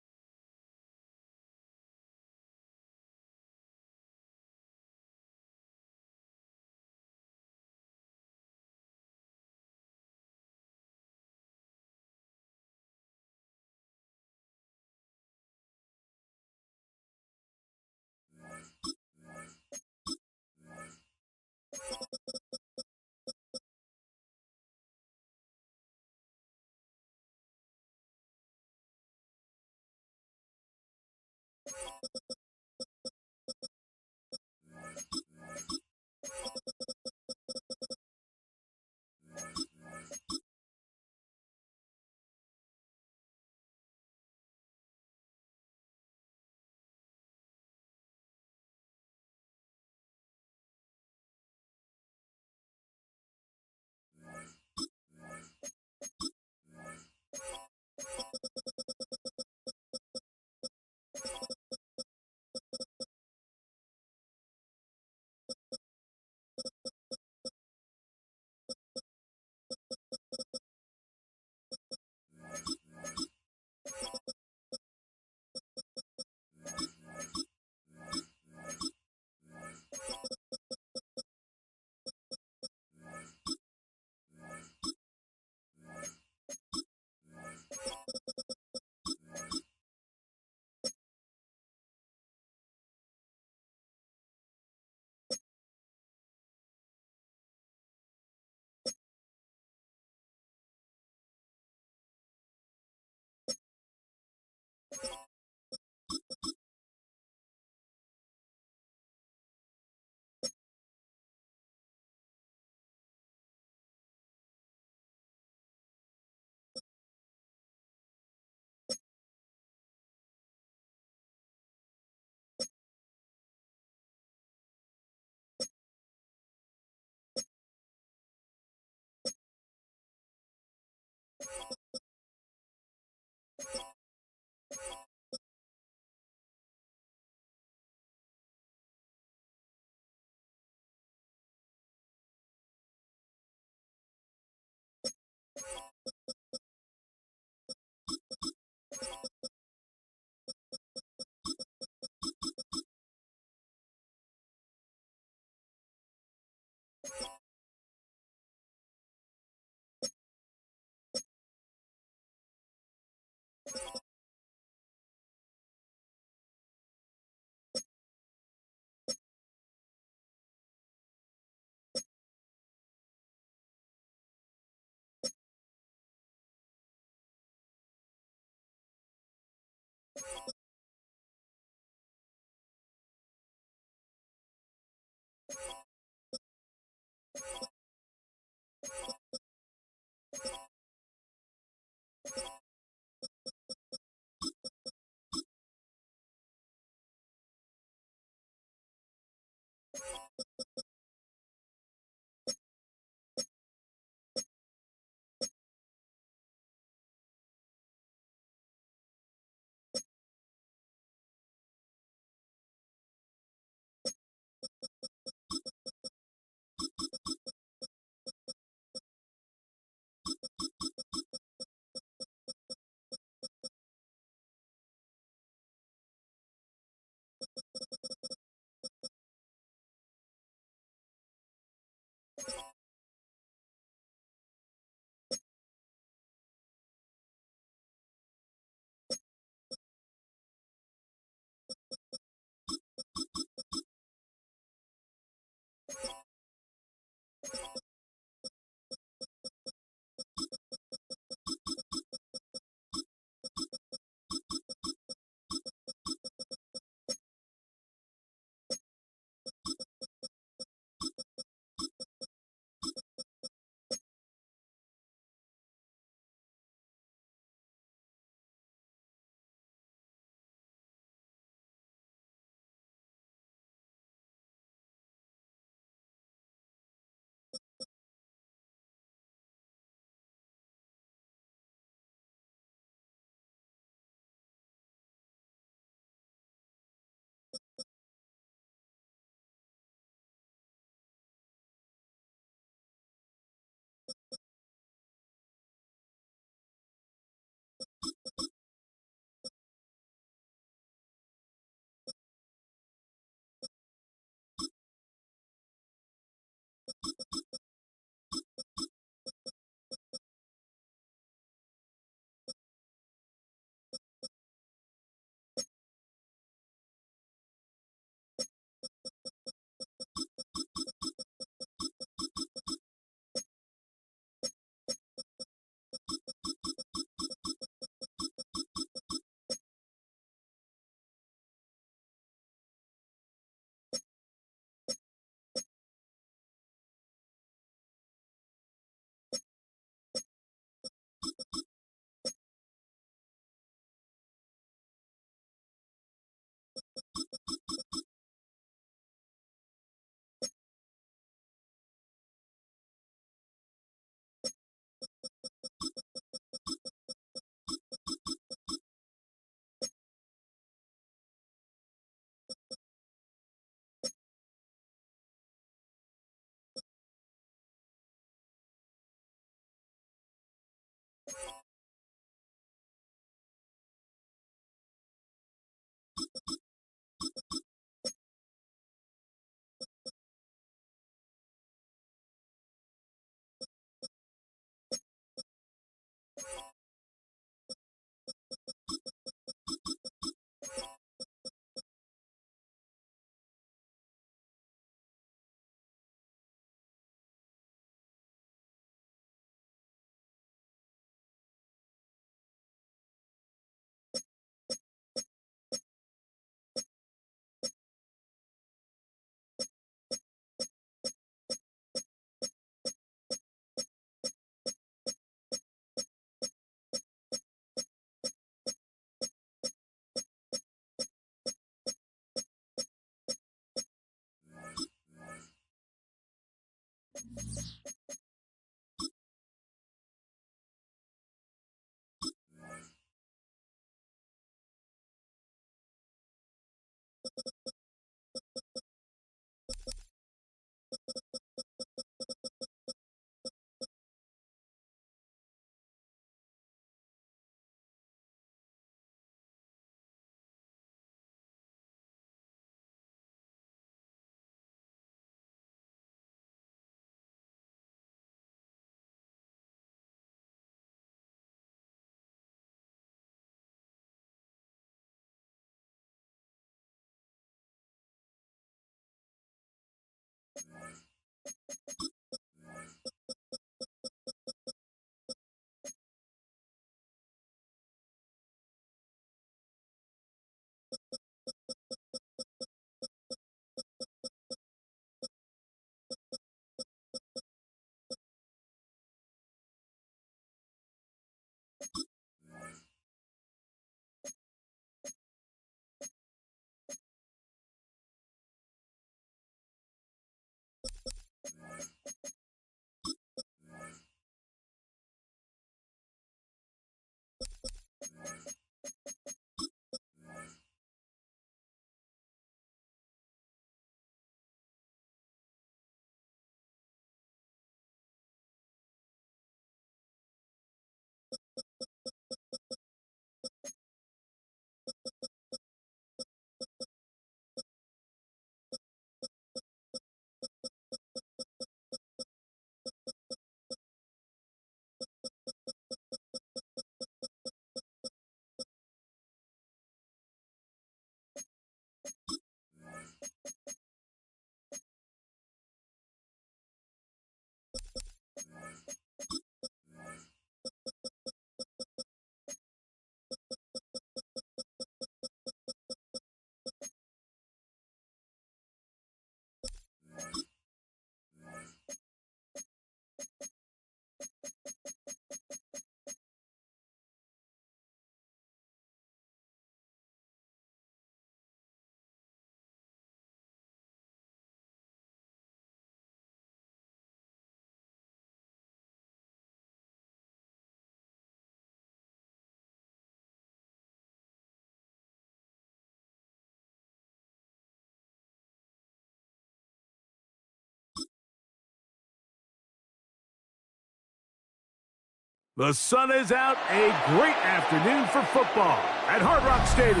[SPEAKER 5] The sun is out. A great afternoon for football at Hard Rock Stadium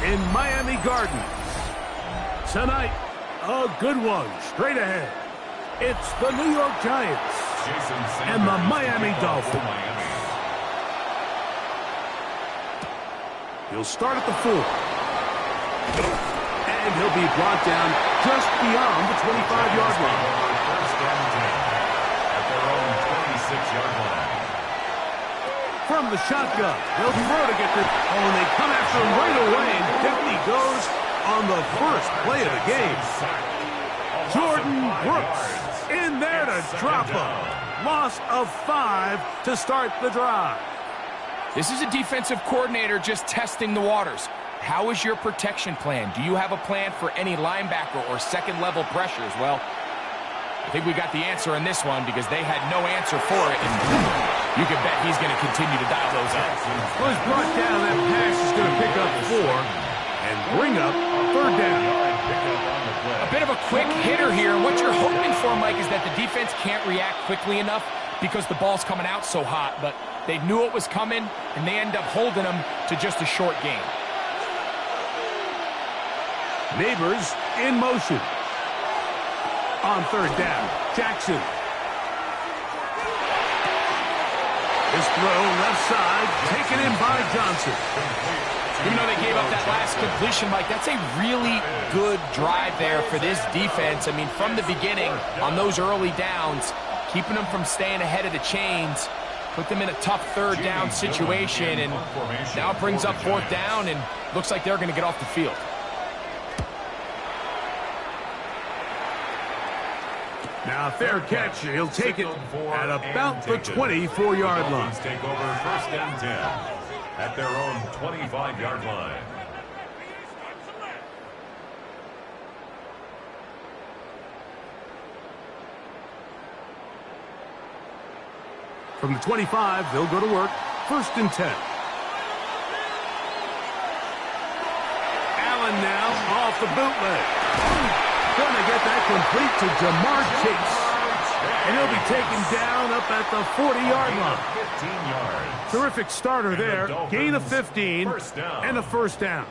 [SPEAKER 5] in Miami Gardens. Tonight, a good one straight ahead. It's the New York Giants and the Miami Dolphins. He'll start at the 4. And he'll be brought down just beyond the 25-yard line.
[SPEAKER 3] First down 10 at their own 26-yard line.
[SPEAKER 5] From the shotgun, they'll throw to get this. Oh, and they come after him right away, and 50 goes on the first play of the game. Jordan Brooks in there to drop him. Loss of 5 to start the drive.
[SPEAKER 6] This is a defensive coordinator just testing the waters. How is your protection plan? Do you have a plan for any linebacker or second-level pressures? Well, I think we got the answer in this one because they had no answer for it, and you can bet he's going to continue to dial those up.
[SPEAKER 5] Was brought down. That pass is going to pick up 4 and bring up 3rd down.
[SPEAKER 6] A bit of a quick hitter here. What you're hoping for, Mike, is that the defense can't react quickly enough because the ball's coming out so hot, but they knew it was coming, and they end up holding them to just a short game.
[SPEAKER 5] Neighbors in motion. On 3rd down, Jackson. This throw left side, taken in by Johnson.
[SPEAKER 6] Even though they gave up that last completion, Mike, that's a really good drive there for this defense. I mean, from the beginning, on those early downs, keeping them from staying ahead of the chains, put them in a tough 3rd down situation, and now it brings up 4th down, and looks like they're going to get off the field.
[SPEAKER 5] Now, fair catch. He'll take it at about the 24-yard line.
[SPEAKER 3] Take over 1st and 10 at their own 25-yard line.
[SPEAKER 5] From the 25, they'll go to work. 1st and 10. Allen run now off the bootleg. Going to get that complete to Jamar Chase. And he'll be taken down up at the 40-yard line.
[SPEAKER 3] 15 yards.
[SPEAKER 5] Terrific starter there. Gain of 15 and a first down.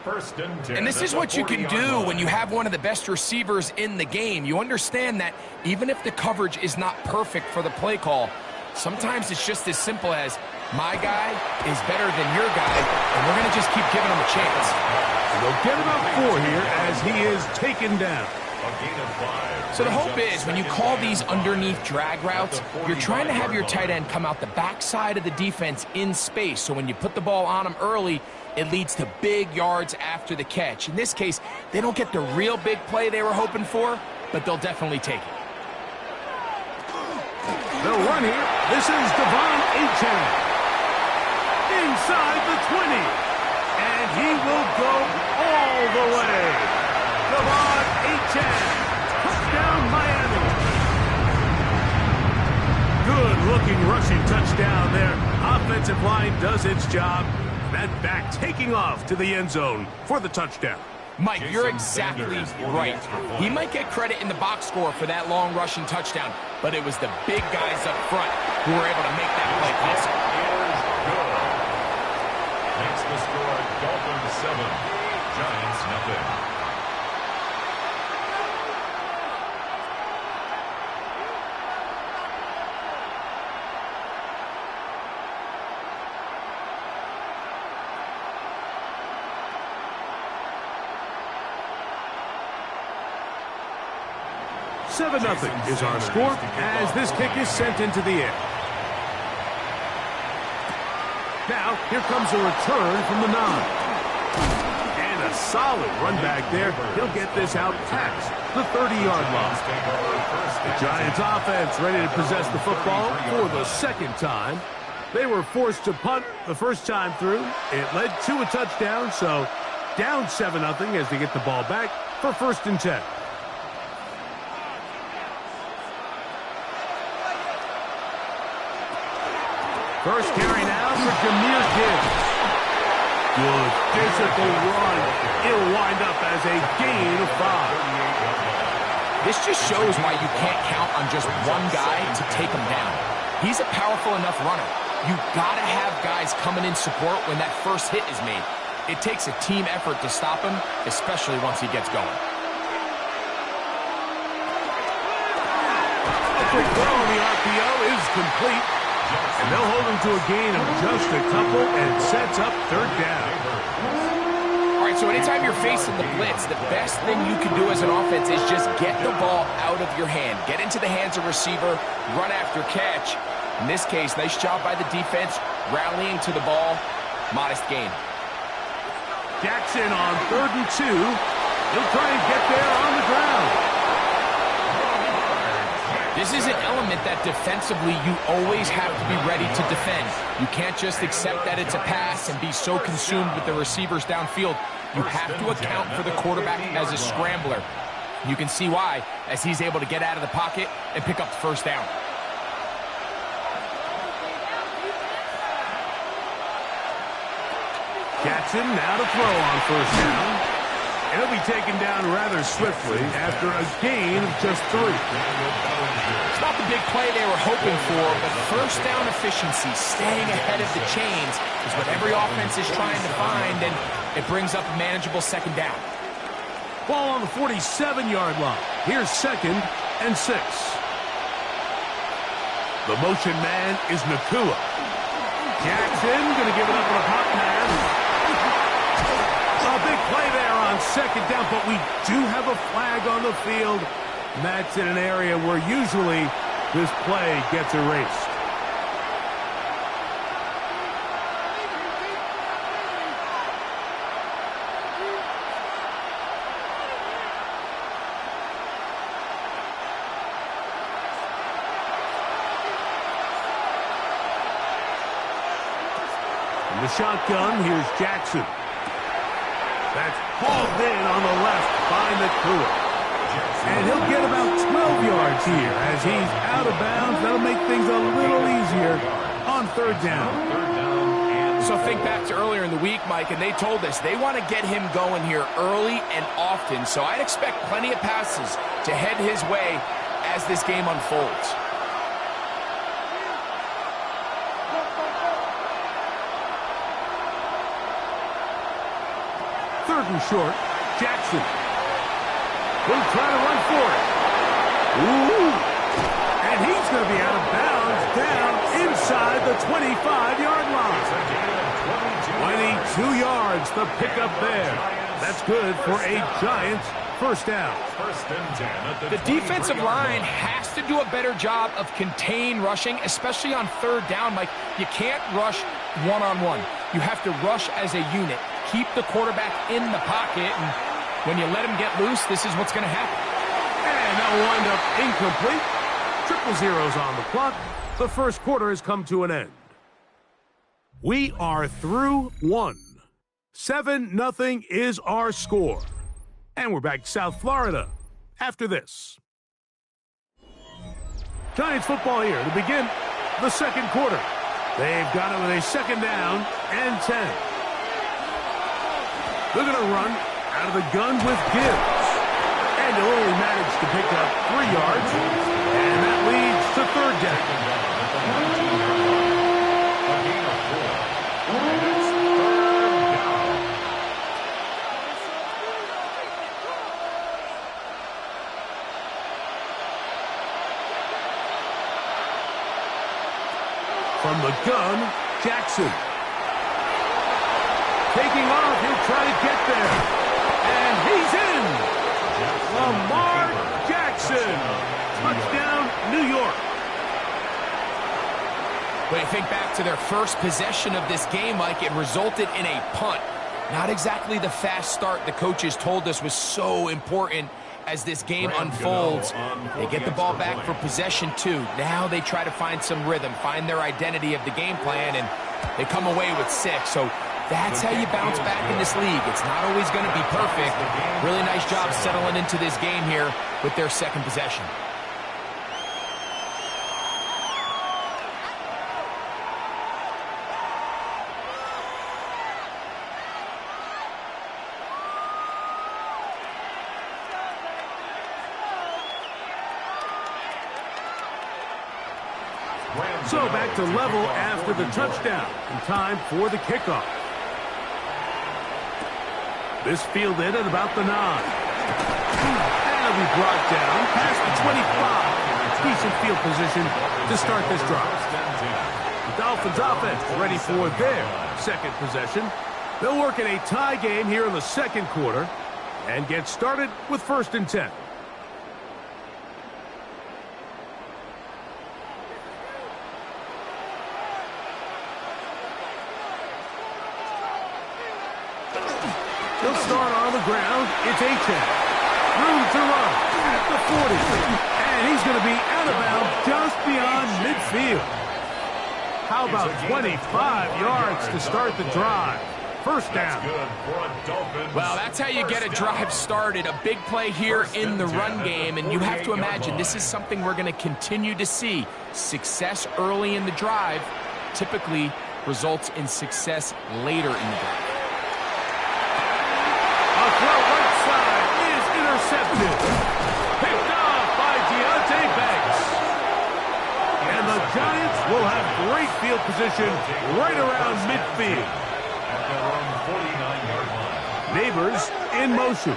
[SPEAKER 3] First and 10.
[SPEAKER 6] And this is what you can do when you have one of the best receivers in the game. You understand that even if the coverage is not perfect for the play call, sometimes it's just as simple as my guy is better than your guy, and we're going to just keep giving him a chance.
[SPEAKER 5] They'll get about 4 here as he is taken down.
[SPEAKER 3] A gain of 5.
[SPEAKER 6] So the hope is when you call these underneath drag routes, you're trying to have your tight end come out the backside of the defense in space. So when you put the ball on him early, it leads to big yards after the catch. In this case, they don't get the real big play they were hoping for, but they'll definitely take it.
[SPEAKER 5] They'll run here. This is Devon Achane. Inside the 20. And he will go all the way. Devon Achane. Touchdown, Miami. Good-looking rushing touchdown there. Offensive line does its job. That back taking off to the end zone for the touchdown.
[SPEAKER 6] Mike, you're exactly right. He might get credit in the box score for that long rushing touchdown, but it was the big guys up front who were able to make that play possible.
[SPEAKER 3] Makes the score Dolphins 7, Giants nothing.
[SPEAKER 5] Nothing is our score as this kick is sent into the air. Now, here comes a return from the 9. And a solid run back there. He'll get this out past the 30-yard line. The Giants offense ready to possess the football for the second time. They were forced to punt the first time through. It led to a touchdown, so down 7-0 as they get the ball back for 1st and 10. First carry now for Jahmyr Gibbs. Good physical run. It'll wind up as a gain of 5.
[SPEAKER 6] This just shows why you can't count on just one guy to take him down. He's a powerful enough runner. You gotta have guys coming in support when that first hit is made. It takes a team effort to stop him, especially once he gets going.
[SPEAKER 5] A quick throw on the RPO is complete. And they'll hold him to a gain of just a couple and sets up 3rd down.
[SPEAKER 6] All right, so anytime you're facing the blitz, the best thing you can do as an offense is just get the ball out of your hand. Get into the hands of receiver, run after catch. In this case, nice job by the defense, rallying to the ball. Modest gain.
[SPEAKER 5] Jackson on 3rd and 2. He'll try and get there on the ground.
[SPEAKER 6] This is an element that defensively you always have to be ready to defend. You can't just accept that it's a pass and be so consumed with the receivers downfield. You have to account for the quarterback as a scrambler. You can see why, as he's able to get out of the pocket and pick up the first down.
[SPEAKER 5] Jackson now to throw on 1st down. And he'll be taken down rather swiftly after a gain of just 3.
[SPEAKER 6] It's not the big play they were hoping for, but first down efficiency, staying ahead of the chains, is what every offense is trying to find, and it brings up a manageable 2nd down.
[SPEAKER 5] Ball on the 47-yard line. Here's 2nd and 6. The motion man is Nacua. Jackson going to give it up on a pop pass. A big play there on 2nd down, but we do have a flag on the field. And that's in an area where usually this play gets erased. In the shotgun, here's Jackson. That's hauled in on the left by Nacua. And he'll get about 12 yards here as he's out of bounds. That'll make things a little easier on 3rd down.
[SPEAKER 6] So think back to earlier in the week, Mike, and they told us they want to get him going here early and often. So I'd expect plenty of passes to head his way as this game unfolds.
[SPEAKER 5] Third and short, Jackson. Will try to run for it. Ooh. And he's going to be out of bounds down inside the 25-yard line. 22 yards, the pickup there. That's good for a Giants first down.
[SPEAKER 6] The defensive line has to do a better job of contain rushing, especially on third down, Mike. You can't rush one-on-one. You have to rush as a unit. Keep the quarterback in the pocket, and when you let him get loose, this is what's going to happen.
[SPEAKER 5] And that will wind up incomplete. 0-0 on the clock. The first quarter has come to an end. We are through one. 7-0 is our score. And we're back to South Florida after this. Giants football here to begin the second quarter. They've got it with a second down and 10. They're going to run out of the gun with Gibbs. And they'll only manage to pick up 3 yards. And that leads to third down. From the gun, Jackson. Taking off, he'll try to get there. And he's in. Lamar Jackson. Touchdown, New York.
[SPEAKER 6] When you think back to their first possession of this game, Mike, it resulted in a punt. Not exactly the fast start the coaches told us was so important as this game unfolds. They get the ball back for possession 2. Now they try to find some rhythm, find their identity of the game plan, and they come away with 6. So that's how you bounce back in this league. It's not always going to be perfect. Really nice job settling into this game here with their second possession.
[SPEAKER 5] So back to level after the touchdown. And time for the kickoff. This fielded at about the 9. And it'll be brought down past the 25. Decent field position to start this drive. The Dolphins offense ready for their second possession. They'll work in a tie game here in the second quarter and get started with 1st and 10. He'll start on the ground. It's Achane. Room to run at the 40. And he's going to be out of bounds just beyond midfield. How about 25 yards to start the drive? First down.
[SPEAKER 6] Well, that's how you get a drive started. A big play here in the run game. And you have to imagine this is something we're going to continue to see. Success early in the drive typically results in success later in the drive.
[SPEAKER 5] A throw right side is intercepted. Picked off by Deonte Banks. And the Giants will have great field position right around midfield.
[SPEAKER 3] At their own 49-yard line.
[SPEAKER 5] Neighbors in motion.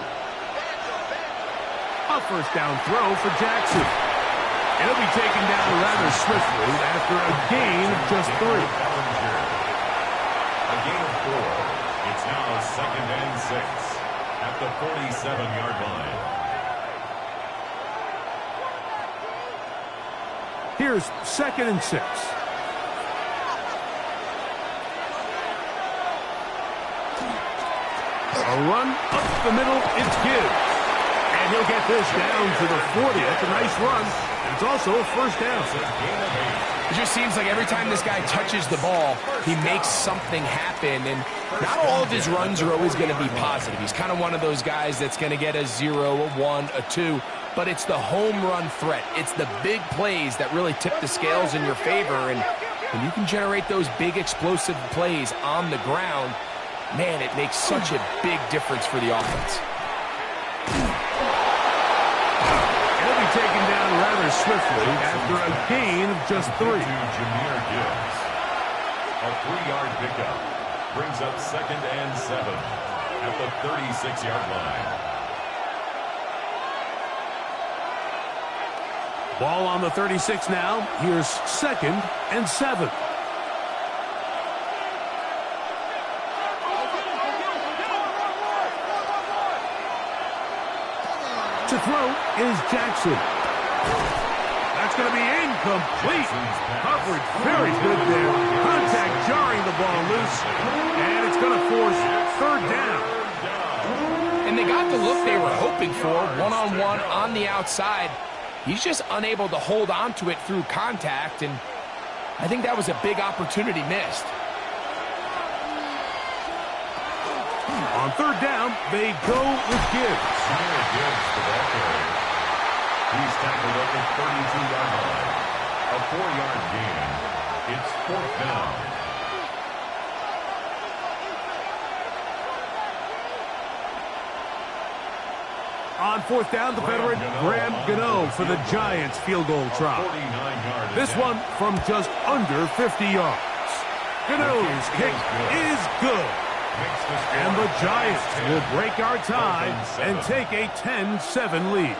[SPEAKER 5] A first down throw for Jackson. And he'll be taken down rather swiftly after a gain of just 3.
[SPEAKER 3] A gain of 4. It's now 2nd and 6. At the 47-yard line.
[SPEAKER 5] Here's 2nd and 6. A run up the middle, it's Gibbs. And he'll get this down to the 40. That's a nice run. And it's also a first down.
[SPEAKER 6] It just seems like every time this guy touches the ball, he makes something happen. And not all of his runs are always going to be positive. He's kind of one of those guys that's going to get a 0, a 1, a 2. But it's the home run threat. It's the big plays that really tip the scales in your favor. And when you can generate those big explosive plays on the ground, man, it makes such a big difference for the offense.
[SPEAKER 5] He'll be taken down rather swiftly after a gain of just 3.
[SPEAKER 3] Jahmyr Gibbs. A 3-yard pickup brings up 2nd and 7 at the 36-yard line.
[SPEAKER 5] Ball on the 36 now. Here's 2nd and 7. To throw is Jackson. That's going to be incomplete. Coverage very good there. Contact jarring the ball loose. And it's going to force 3rd down.
[SPEAKER 6] And they got the look they were hoping for, one-on-one on the outside. He's just unable to hold on to it through contact, and I think that was a big opportunity missed.
[SPEAKER 5] On 3rd down, they go with Gibbs.
[SPEAKER 3] Jahmyr Gibbs, the ball carrier. He's tackled at the 32-yard line. A 4-yard gain. It's 4th down.
[SPEAKER 5] On 4th down, the veteran Graham Gano for the Giants field goal try. This one from just under 50 yards. Gano's kick is good. And the Giants will break our tie and take a 10-7 lead.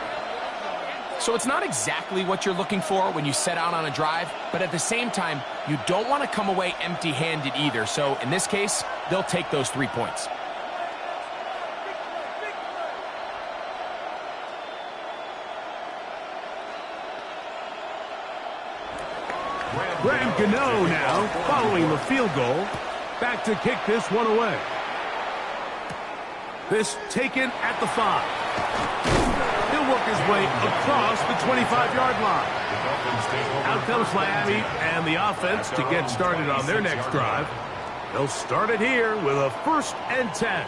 [SPEAKER 6] So it's not exactly what you're looking for when you set out on a drive, but at the same time, you don't want to come away empty-handed either. So in this case, they'll take those 3 points.
[SPEAKER 5] Graham Gano now following the field goal. Back to kick this one away. This taken at the 5. He'll work his way across the 25-yard line. Out comes Miami and the offense to get started on their next drive. They'll start it here with a 1st and 10.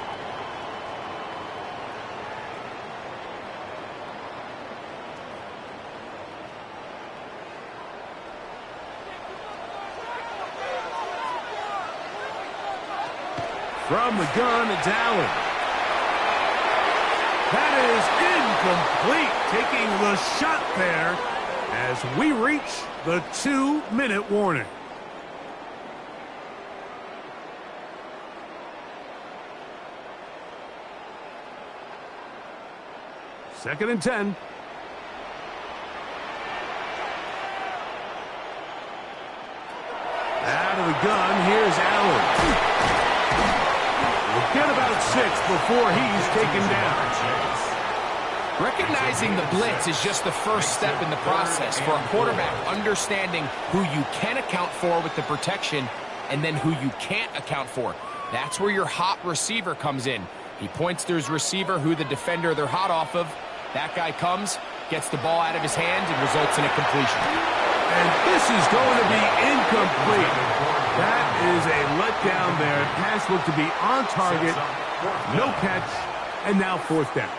[SPEAKER 5] From the gun, it's Allen. That is incomplete, taking the shot there as we reach the 2-minute warning. Second and 10. Out of the gun, here's Allen. Get about 6 before he's taken down.
[SPEAKER 6] Recognizing the blitz is just the first step in the process for a quarterback, understanding who you can account for with the protection and then who you can't account for. That's where your hot receiver comes in. He points to his receiver, who the defender they're hot off of. That guy comes, gets the ball out of his hand, and results in a completion.
[SPEAKER 5] And this is going to be incomplete. That is a letdown there. Pass looked to be on target. No catch. And now 4th down.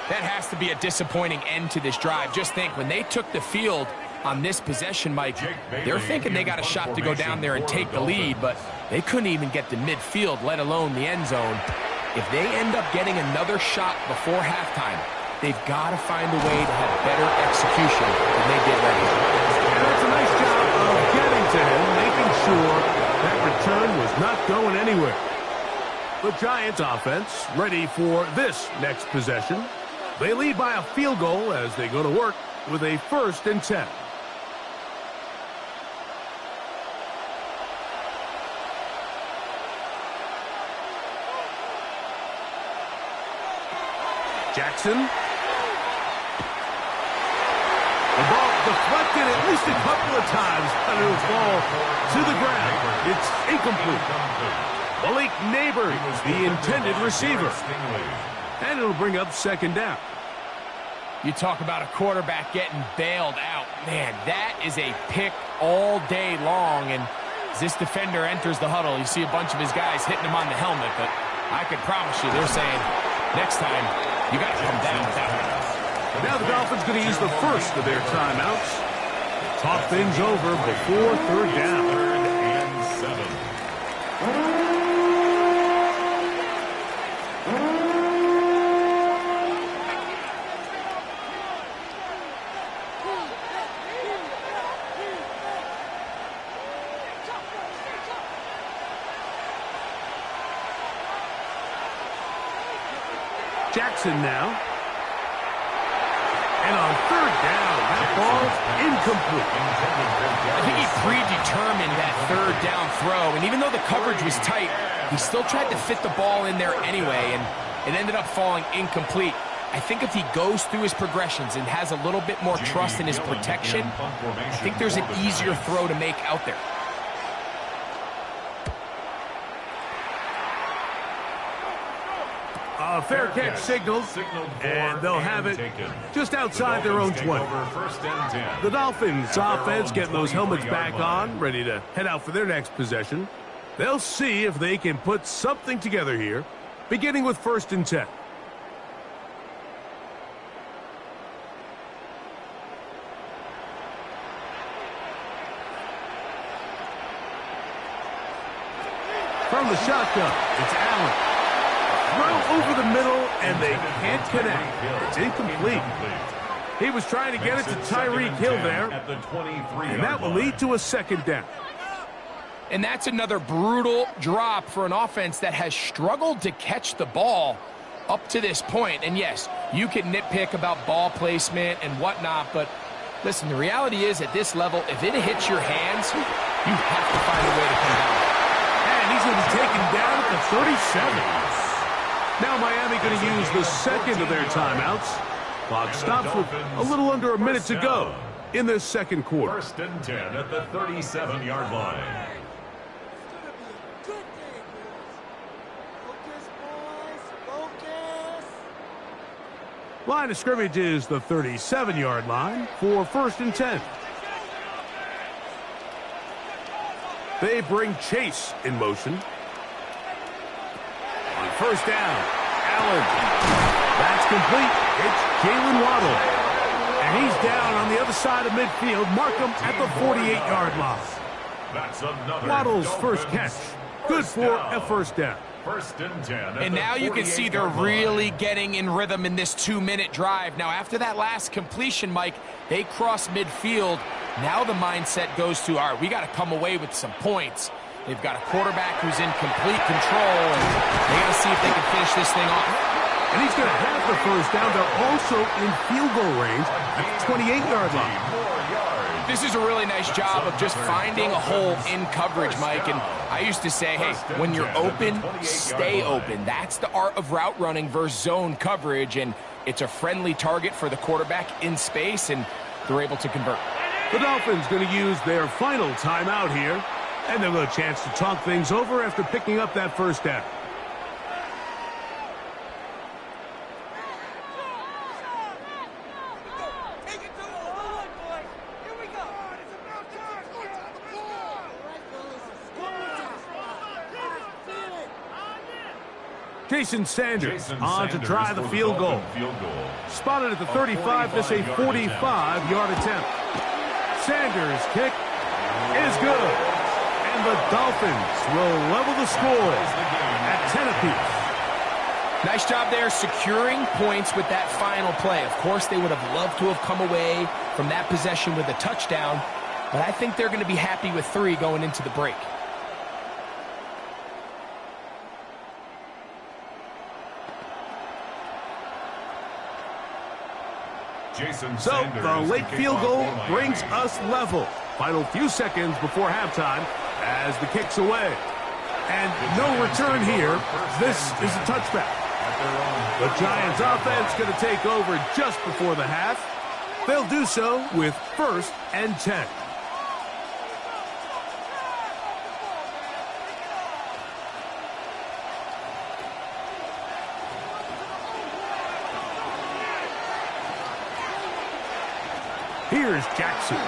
[SPEAKER 6] That has to be a disappointing end to this drive. Just think, when they took the field on this possession, Mike, they're thinking they got a shot to go down there and take the lead, but they couldn't even get to midfield, let alone the end zone. If they end up getting another shot before halftime, they've got to find a way to have better execution than they did right here.
[SPEAKER 5] And that's a nice job of getting to him, making sure that return was not going anywhere. The Giants offense ready for this next possession. They lead by a field goal as they go to work with a 1st and 10. Jackson. The ball deflected at least a couple of times, but it'll fall to the ground. It's incomplete. Malik Neighbors, the intended receiver. And it'll bring up 2nd down.
[SPEAKER 6] You talk about a quarterback getting bailed out. Man, that is a pick all day long. And as this defender enters the huddle, you see a bunch of his guys hitting him on the helmet. But I can promise you, they're saying, next time, you got to come down with that one.
[SPEAKER 5] Now the Dolphins going to use the first of their timeouts. talk things over before third down.
[SPEAKER 3] 3rd and 7.
[SPEAKER 5] Jackson now. And on third down, that ball's incomplete.
[SPEAKER 6] I think he predetermined that third down throw, and even though the coverage was tight, he still tried to fit the ball in there anyway, and it ended up falling incomplete. I think if he goes through his progressions and has a little bit more trust in his protection, I think there's an easier throw to make out there.
[SPEAKER 5] A fair catch signaled, and they'll have it just outside their own 20. The Dolphins offense getting those helmets back on, ready to head out for their next possession. They'll see if they can put something together here, beginning with 1st and 10. From the shotgun, it's Allen. Throw over the middle, and they can't connect. It's incomplete. He was trying to get it to Tyreek Hill there, and that will lead to a 2nd down.
[SPEAKER 6] And that's another brutal drop for an offense that has struggled to catch the ball up to this point. And yes, you can nitpick about ball placement and whatnot, but listen, the reality is at this level, if it hits your hands, you have to find a way to come down.
[SPEAKER 5] And he's going to be taken down at the 37. Now Miami going to use the 2nd of their timeouts. Clock stops with a little under a minute to go in this 2nd quarter.
[SPEAKER 3] 1st and 10 at the 37-yard line.
[SPEAKER 5] Line of scrimmage is the 37-yard line for 1st and 10. They bring Chase in motion. On 1st down, Allen. That's complete. It's Jalen Waddle. And he's down on the other side of midfield. Mark him at the 48-yard line.
[SPEAKER 3] That's another
[SPEAKER 5] Waddle's
[SPEAKER 3] Dolphins
[SPEAKER 5] first catch. Good for a 1st down.
[SPEAKER 3] 1st and 10.
[SPEAKER 6] And now you can see they're really getting in rhythm in this 2-minute drive. Now, after that last completion, Mike, they cross midfield. Now the mindset goes to, all right, we got to come away with some points. They've got a quarterback who's in complete control, and they got to see if they can finish this thing off.
[SPEAKER 5] And he's going to have the 1st down. They're also in field goal range at the 28-yard line.
[SPEAKER 6] This is a really nice job of just finding a hole in coverage, Mike. And I used to say, hey, when you're open, stay open. That's the art of route running versus zone coverage, and it's a friendly target for the quarterback in space, and they're able to convert.
[SPEAKER 5] The Dolphins going to use their final timeout here. And they'll have a chance to talk things over after picking up that 1st down. Jason Sanders on to try the field goal. Spotted at the 35, this a 45-yard attempt. Sanders' kick is good. And the Dolphins will level the score at 10 apiece.
[SPEAKER 6] Nice job there securing points with that final play. Of course, they would have loved to have come away from that possession with a touchdown, but I think they're going to be happy with 3 going into the break.
[SPEAKER 5] So the late field goal brings us level. Final few seconds before halftime as the kick's away. And no return here. This is a touchback. The Giants offense going to take over just before the half. They'll do so with 1st and 10. Here's Jackson.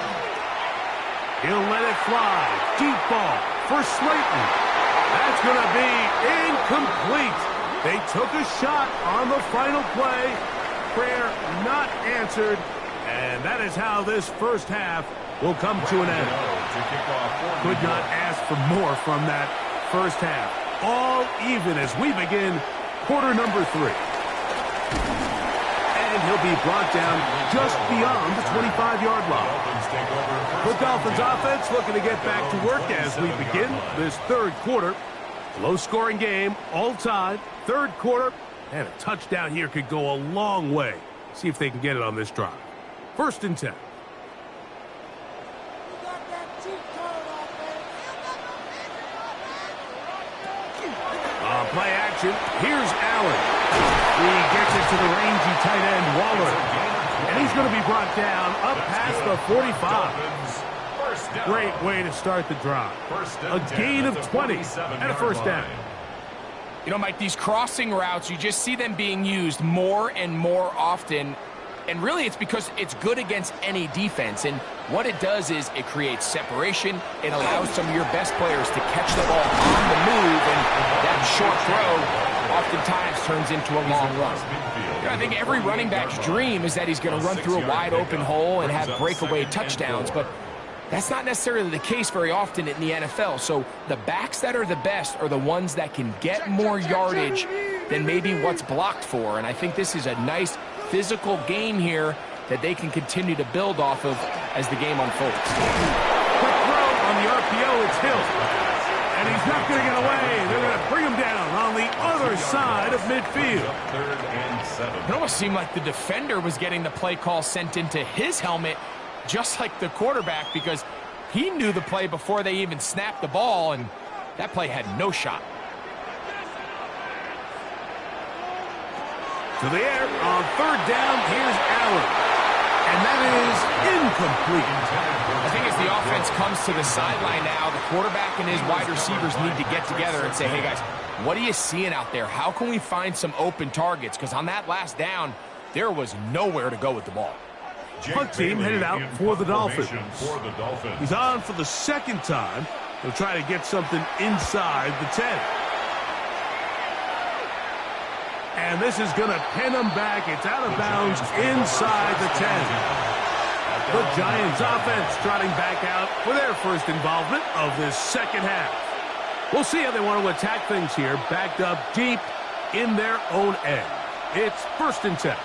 [SPEAKER 5] He'll let it fly. Deep ball for Slayton. That's going to be incomplete. They took a shot on the final play. Prayer not answered. And that is how this 1st half will come to an end. Could not ask for more from that first half. All even as we begin quarter number 3. And he'll be brought down just beyond the 25-yard line. The Dolphins offense looking to get back to work as we begin this third quarter. Low-scoring game, all tied, third quarter, and a touchdown here could go a long way. See if they can get it on this drive. 1st and 10. On play action, here's Allen. He gets it to the rangy tight end, Waller. And he's going to be brought down up past the 45. Great way to start the drive. A gain of 20 and a first down.
[SPEAKER 6] You know, Mike, these crossing routes, you just see them being used more and more often. And really, it's because it's good against any defense. And what it does is it creates separation. It allows some of your best players to catch the ball on the move. And that short throw oftentimes turns into a long run. You know, I think every running back's dream is that he's going to run through a wide open hole and have breakaway touchdowns. But that's not necessarily the case very often in the NFL. So the backs that are the best are the ones that can get more yardage than maybe what's blocked for. And I think this is a nice physical game here that they can continue to build off of as the game unfolds.
[SPEAKER 5] Quick throw on the RPO, it's Hill. And he's not going to get away. They're going to bring him down on the other side of midfield.
[SPEAKER 3] 3rd and 7.
[SPEAKER 6] It almost seemed like the defender was getting the play call sent into his helmet, just like the quarterback, because he knew the play before they even snapped the ball, and that play had no shot.
[SPEAKER 5] To the air on 3rd down, here's Allen. And that is incomplete.
[SPEAKER 6] I think as the offense comes to the sideline now, the quarterback and his wide receivers need to get together and say, hey guys, what are you seeing out there? How can we find some open targets? Because on that last down, there was nowhere to go with the ball.
[SPEAKER 5] Punt team headed out for the Dolphins. He's on for the 2nd time. He'll try to get something inside the 10. And this is going to pin him back. It's out of bounds inside the 10. The Giants offense trotting back out for their first involvement of this second half. We'll see how they want to attack things here, backed up deep in their own end. It's 1st and 10.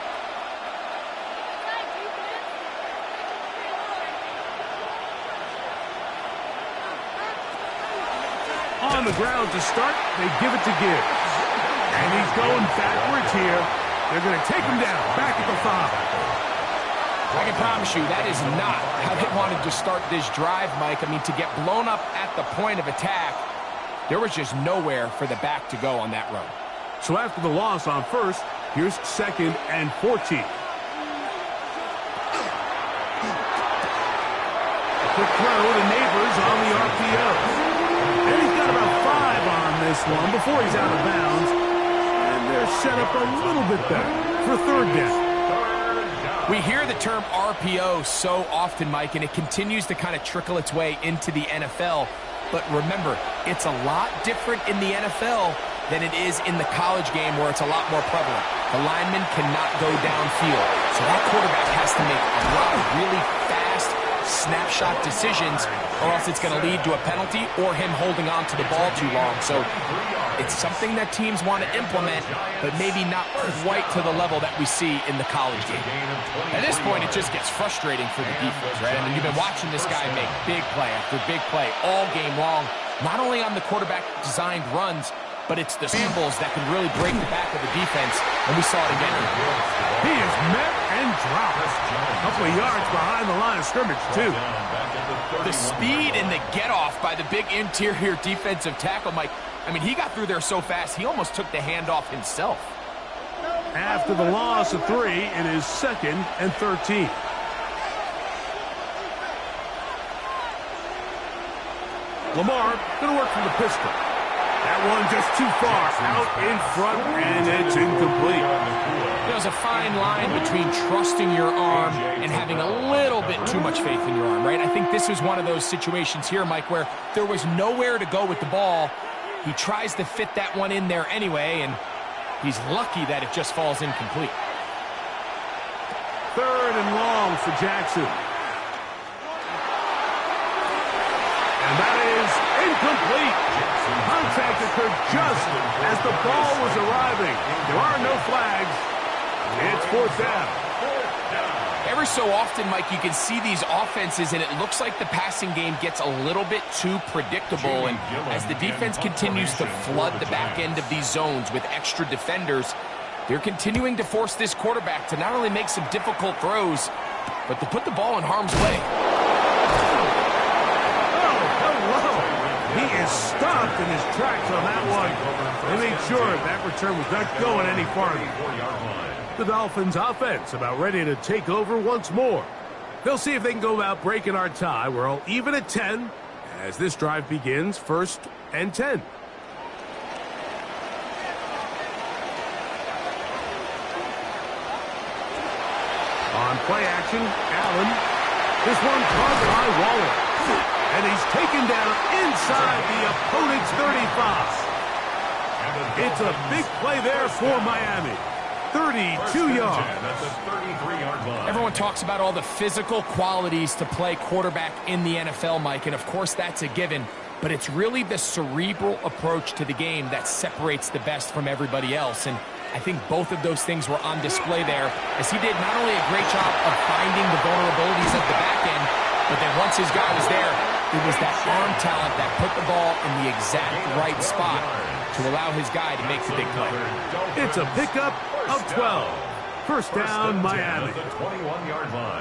[SPEAKER 5] On the ground to start, they give it to Gibbs. And he's going backwards here. They're going to take him down, back at the 5.
[SPEAKER 6] I can promise you that is not how they wanted to start this drive, Mike. I mean, to get blown up at the point of attack, there was just nowhere for the back to go on that run.
[SPEAKER 5] So after the loss on 1st, here's 2nd and 14. A quick throw to Neighbors on the RPO. And he's got about 5 on this one before he's out of bounds. And they're set up a little bit better for 3rd down.
[SPEAKER 6] We hear the term RPO so often, Mike, and it continues to kind of trickle its way into the NFL. But remember, it's a lot different in the NFL than it is in the college game where it's a lot more prevalent. The lineman cannot go downfield. So that quarterback has to make a lot of really fast snapshot decisions, or else it's going to lead to a penalty or him holding on to the ball too long. So it's something that teams want to implement, but maybe not quite to the level that we see in the college game. At this point, it just gets frustrating for the defense, right? I mean, you've been watching this guy make big play after big play all game long, not only on the quarterback-designed runs, but it's the scrambles that can really break the back of the defense, and we saw it again.
[SPEAKER 5] He is met and dropped. A couple of yards behind the line of scrimmage, too.
[SPEAKER 6] The speed and the get-off by the big interior defensive tackle, Mike, I mean, he got through there so fast, he almost took the handoff himself.
[SPEAKER 5] After the loss of 3, it is 2nd and 13. Lamar going to work from the pistol. That one just too far out in front, and it's incomplete.
[SPEAKER 6] There's a fine line between trusting your arm and having a little bit too much faith in your arm, right? I think this was one of those situations here, Mike, where there was nowhere to go with the ball. He tries to fit that one in there anyway, and he's lucky that it just falls incomplete.
[SPEAKER 5] 3rd and long for Jackson. And that is incomplete. Contact occurred just as the ball was arriving. There are no flags. It's fourth down.
[SPEAKER 6] Every so often, Mike, you can see these offenses, and it looks like the passing game gets a little bit too predictable. And as the defense continues to flood the back end of these zones with extra defenders, they're continuing to force this quarterback to not only make some difficult throws, but to put the ball in harm's way.
[SPEAKER 5] Oh, hello. He is stopped in his tracks on that one. They made sure that return was not going any farther. The Dolphins offense about ready to take over once more. They'll see if they can go about breaking our tie. We're all even at 10 as this drive begins, 1st and 10. On play action, Allen. This one caught by Waller. And he's taken down inside the opponent's 35. It's a big play there for Miami. 32 yards.
[SPEAKER 6] Everyone talks about all the physical qualities to play quarterback in the NFL, Mike, and of course that's a given, but it's really the cerebral approach to the game that separates the best from everybody else, and I think both of those things were on display there, as he did not only a great job of finding the vulnerabilities of the back end, but then once his guy was there, it was that arm talent that put the ball in the exact right spot to allow his guy to make the big play.
[SPEAKER 5] It's a pickup of 12. First down, Miami.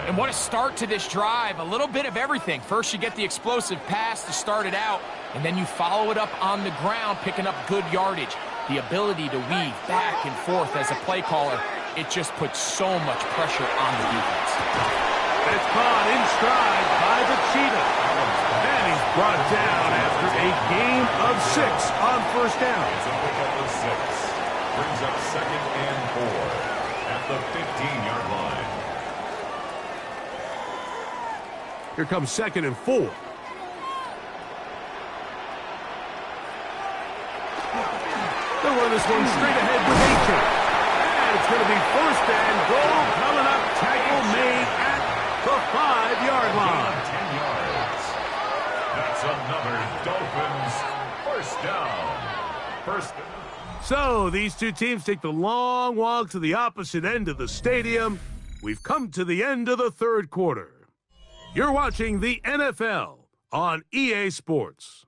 [SPEAKER 6] And what a start to this drive. A little bit of everything. First, you get the explosive pass to start it out, and then you follow it up on the ground, picking up good yardage. The ability to weave back and forth as a play caller, it just puts so much pressure on the defense.
[SPEAKER 5] It's caught in stride by the Cheetah. And he's brought down after a gain of 6 on first down.
[SPEAKER 3] It's a pickup of 6. Brings up 2nd and 4 at the 15-yard line.
[SPEAKER 5] Here comes 2nd and 4. They'll run this one straight ahead with Aiken. And it's going to be 1st and goal coming up. Tackle made at the 5-yard line.
[SPEAKER 3] 10 yards. That's another Dolphins first down. First down.
[SPEAKER 5] So these two teams take the long walk to the opposite end of the stadium. We've come to the end of the 3rd quarter. You're watching the NFL on EA Sports.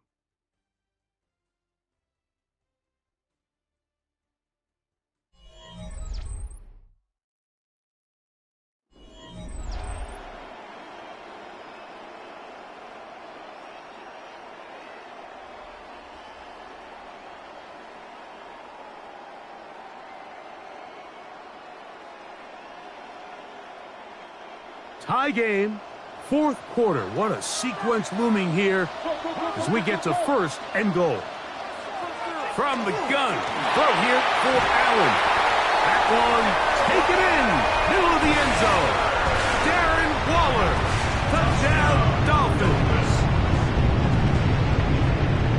[SPEAKER 5] Tie game, 4th quarter. What a sequence looming here as we get to 1st and goal. From the gun, throw here for Allen. That one taken in, middle of the end zone. Darren Waller, touchdown Dolphins.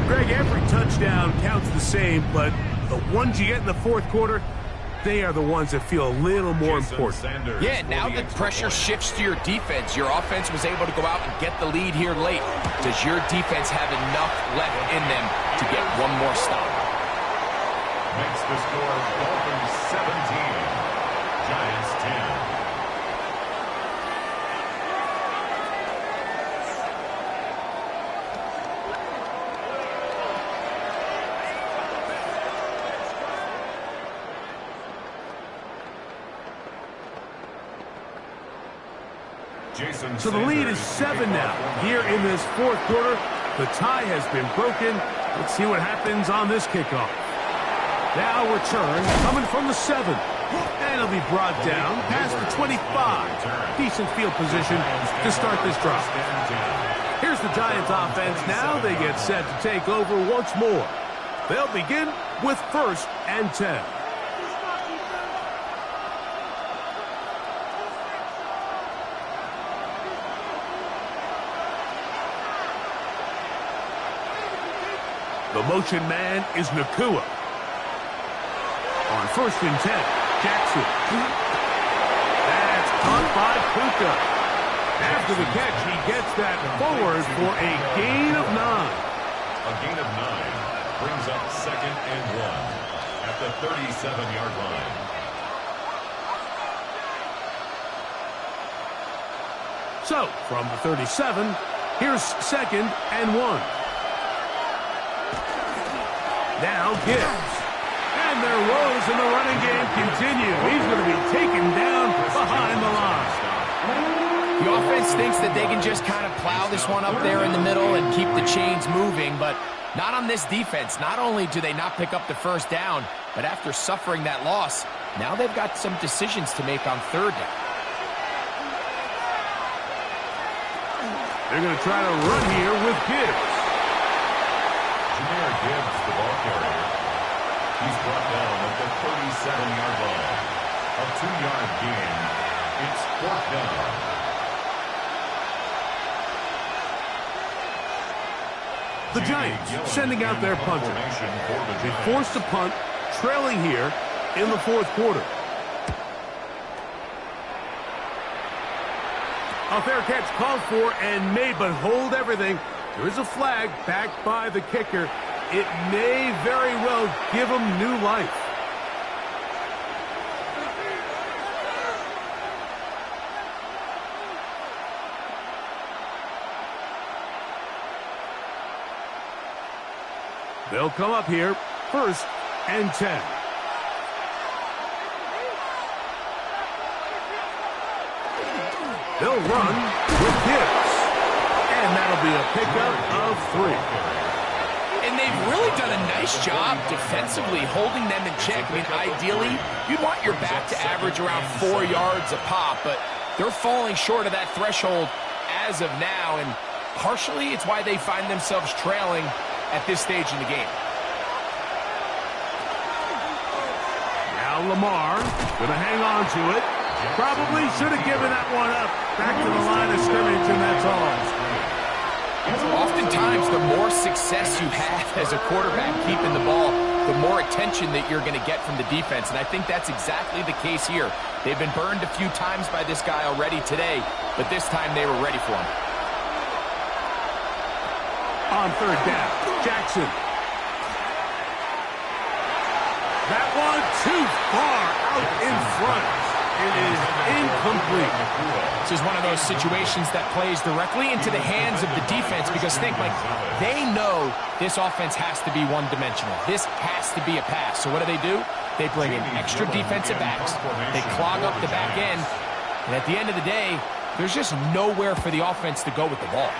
[SPEAKER 5] Greg, every touchdown counts the same, but the ones you get in the 4th quarter, they are the ones that feel a little more important.
[SPEAKER 6] Yeah, now that pressure shifts to your defense, your offense was able to go out and get the lead here late. Does your defense have enough left in them to get one more stop?
[SPEAKER 3] Makes the score Dolphins 17, Giants 10.
[SPEAKER 5] So the lead is 7 now. Here in this 4th quarter, the tie has been broken. Let's see what happens on this kickoff. Now return coming from the 7. And it'll be brought down past the 25. Decent field position to start this drive. Here's the Giants offense. Now they get set to take over once more. They'll begin with 1st and 10. The motion man is Nakua. On 1st and 10, Jackson. That's caught by Puka. After the catch, he gets that forward for a gain of 9.
[SPEAKER 3] A gain of 9 brings up 2nd and 1 at the 37-yard line.
[SPEAKER 5] So, from the 37, here's 2nd and 1. Now Gibbs. And their woes in the running game continue. He's going to be taken down behind the line.
[SPEAKER 6] The offense thinks that they can just kind of plow this one up there in the middle and keep the chains moving, but not on this defense. Not only do they not pick up the first down, but after suffering that loss, now they've got some decisions to make on 3rd down.
[SPEAKER 5] They're going to try to run here with Gibbs.
[SPEAKER 3] Jahmyr Gibbs, the ball carrier. He's brought down at the 37-yard line. A 2-yard gain. It's 4th down.
[SPEAKER 5] The Giants sending out their punter. They forced a punt, trailing here in the 4th quarter. A fair catch called for and made, but hold everything. There is a flag backed by the kicker. It may very well give him new life. They'll come up here, 1st and 10. They'll run with Gibbs. And that'll be a pickup of 3.
[SPEAKER 6] And they've really done a nice job defensively holding them in check. I mean, ideally, you'd want your back to average around 4 yards a pop, but they're falling short of that threshold as of now, and partially it's why they find themselves trailing at this stage in the game.
[SPEAKER 5] Now Lamar going to hang on to it. Probably should have given that one up. Back to the line of scrimmage, and that's all.
[SPEAKER 6] Oftentimes, the more success you have as a quarterback keeping the ball, the more attention that you're going to get from the defense, and I think that's exactly the case here. They've been burned a few times by this guy already today, but this time they were ready for him.
[SPEAKER 5] On 3rd down, Jackson. That one too far out in front. It is incomplete.
[SPEAKER 6] This is one of those situations that plays directly into the hands of the defense because think, like, they know this offense has to be one-dimensional. This has to be a pass. So what do? They bring in extra defensive backs. They clog up the back end. And at the end of the day, there's just nowhere for the offense to go with the ball.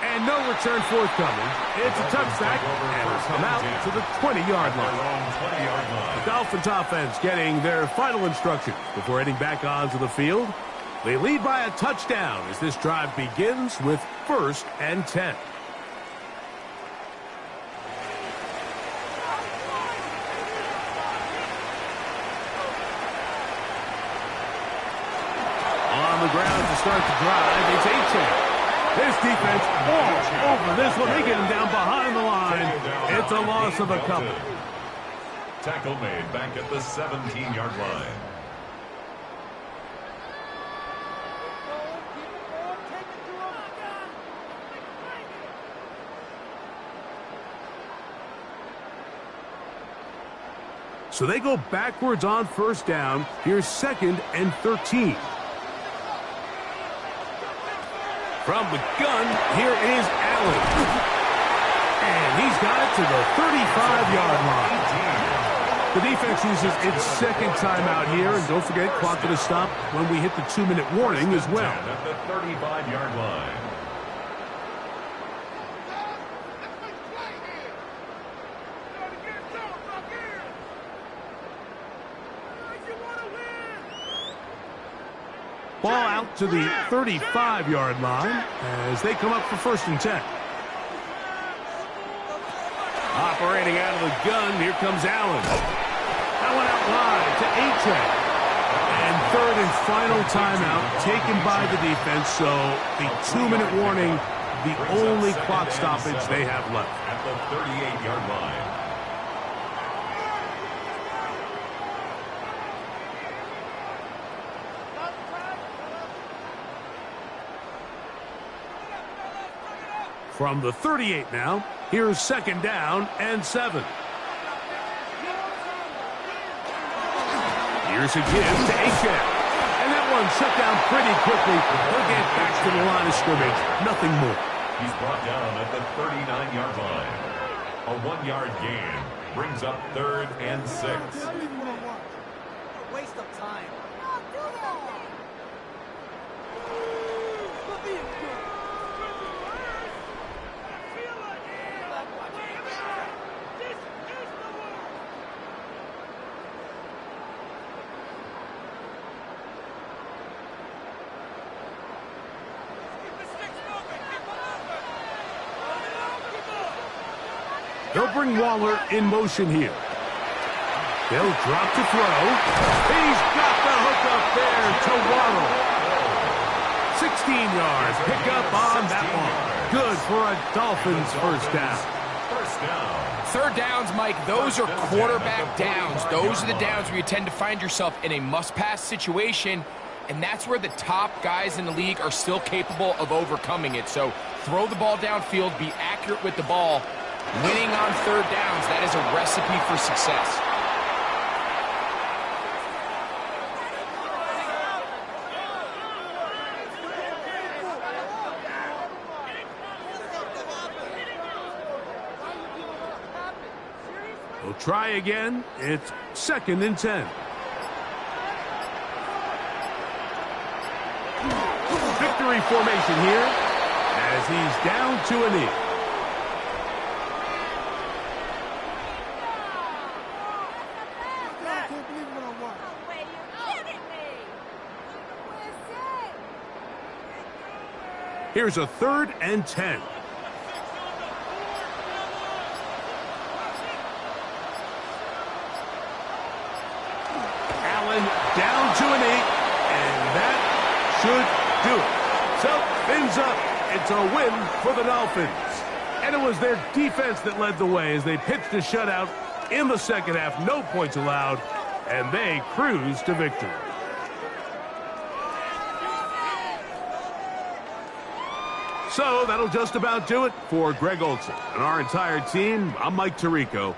[SPEAKER 5] And no return forthcoming. It's a touchback, and it'll come out to the 20-yard line. The Dolphins offense getting their final instructions before heading back onto the field. They lead by a touchdown as this drive begins with 1st and 10. On the ground to start the drive, it's Achane. This defense all over this one. They get him down behind the line. It's a loss of a couple.
[SPEAKER 3] Tackle made back at the 17-yard line.
[SPEAKER 5] So they go backwards on 1st down. Here's 2nd and 13. From the gun, here is Allen. And he's got it to the 35-yard line. The defense uses its 2nd timeout here. And don't forget, clock going to stop when we hit the 2-minute warning as well.
[SPEAKER 3] At the 35-yard line.
[SPEAKER 5] Ball out to the 35-yard line as they come up for 1st and 10. Operating out of the gun, here comes Allen. That one out wide to Achane. And 3rd and final timeout taken by the defense, so the 2-minute warning, the only clock stoppage they have left.
[SPEAKER 3] At the 38-yard line.
[SPEAKER 5] From the 38 now, here's 2nd down and 7. Here's a give to Achane. And that one shut down pretty quickly. They'll get back to the line of scrimmage. Nothing more.
[SPEAKER 3] He's brought down at the 39-yard line. A 1-yard gain brings up 3rd and 6.
[SPEAKER 4] A waste of time.
[SPEAKER 5] They'll bring Waller in motion here. They'll drop to throw. He's got the hook up there to Waddle. 16 yards. Pick up on that one. Good for a Dolphins first down.
[SPEAKER 3] First down.
[SPEAKER 6] 3rd downs, Mike, those are quarterback downs. Those are the downs where you tend to find yourself in a must-pass situation, and that's where the top guys in the league are still capable of overcoming it. So throw the ball downfield, be accurate with the ball. Winning on 3rd downs, that is a recipe for success.
[SPEAKER 5] We'll try again. It's 2nd and 10. Victory formation here as he's down to a knee. Here's a 3rd and 10. Allen down to a knee, and that should do it. So, fins up. It's a win for the Dolphins. And it was their defense that led the way as they pitched a shutout in the 2nd half. No points allowed, and they cruised to victory. So that'll just about do it for Greg Olsen and our entire team. I'm Mike Tirico.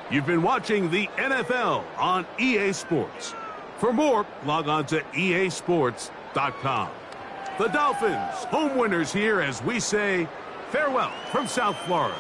[SPEAKER 5] You've been watching the NFL on EA Sports. For more, log on to easports.com. The Dolphins, home winners here as we say farewell from South Florida.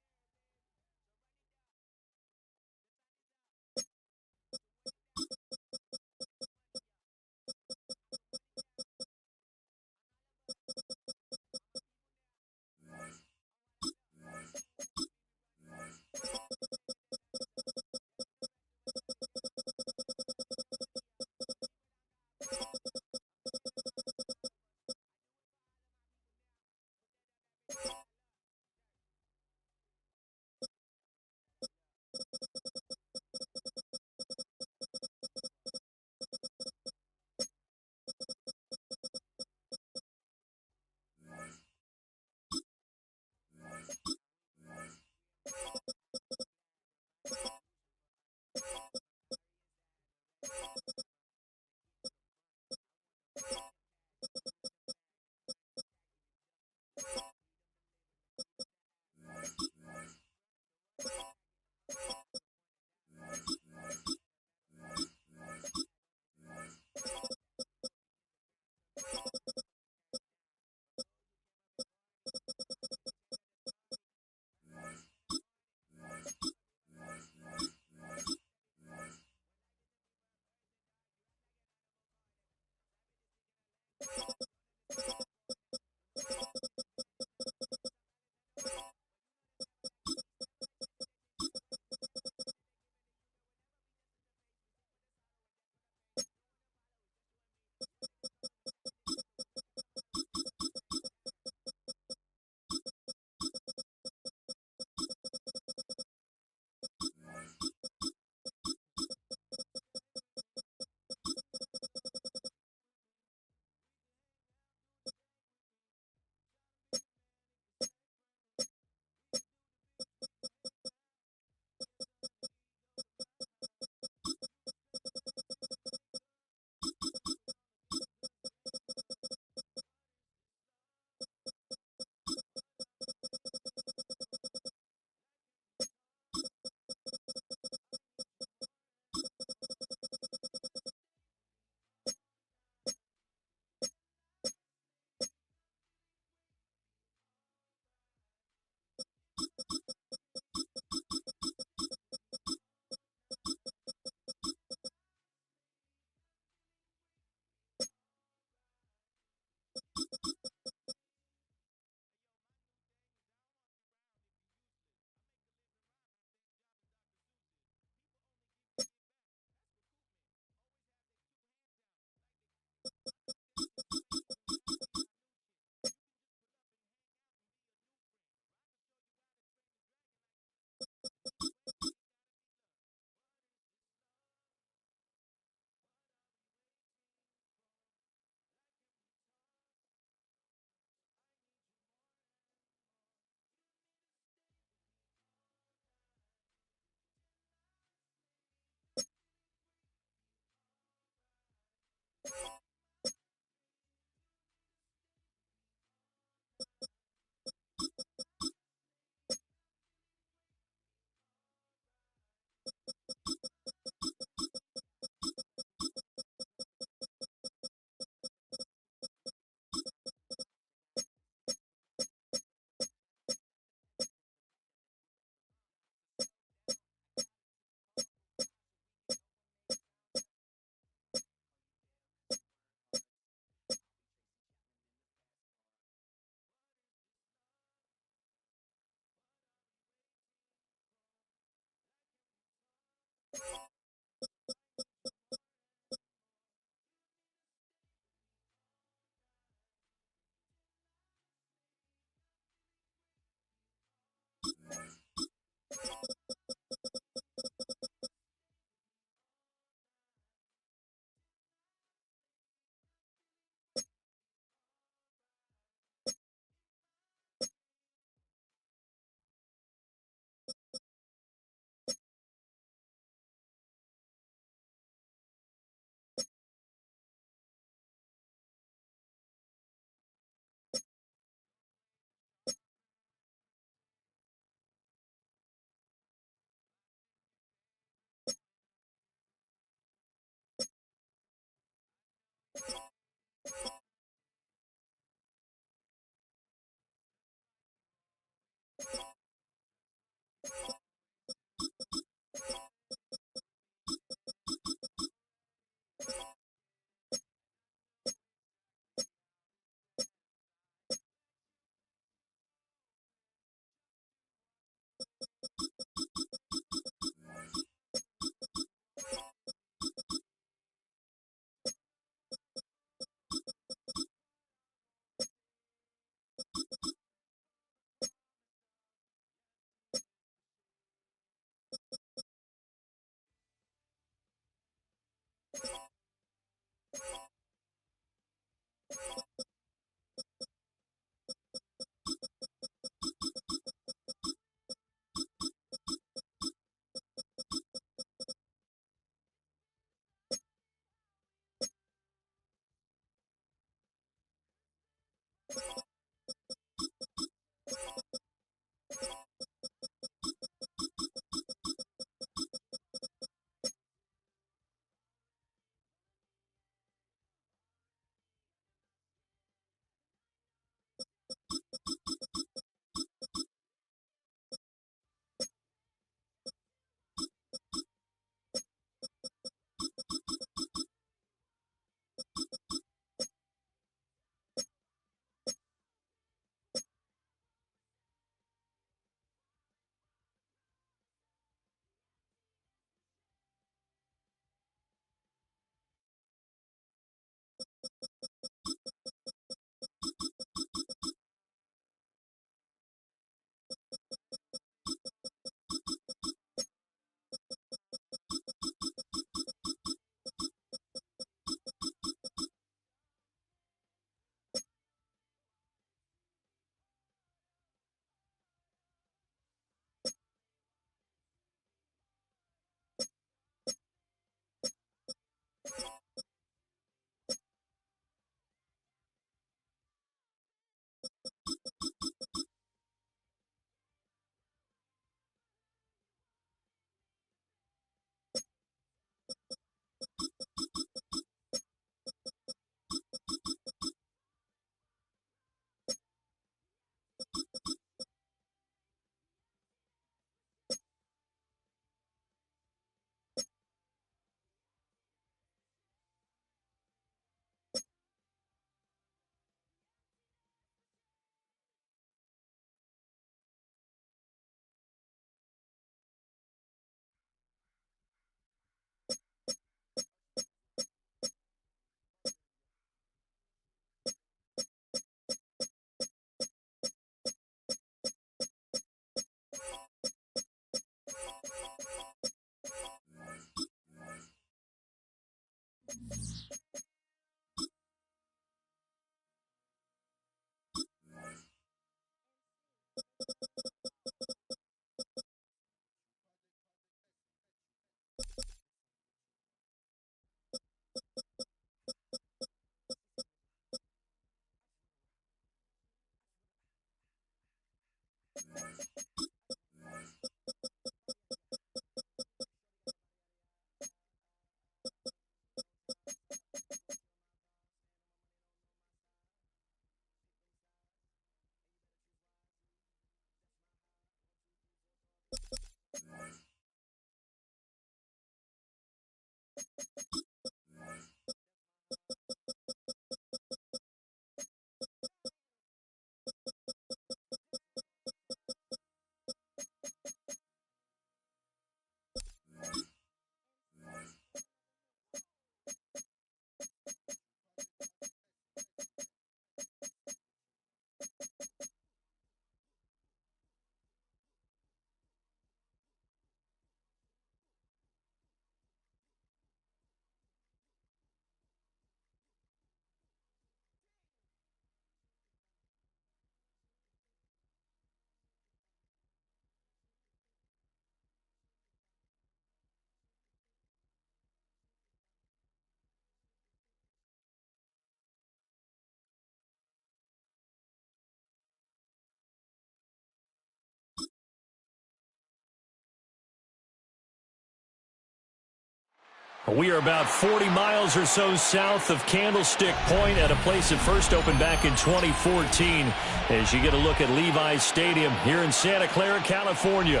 [SPEAKER 7] We are about 40 miles or so south of Candlestick Point at a place that first opened back in 2014 as you get a look at Levi's Stadium here in Santa Clara, California.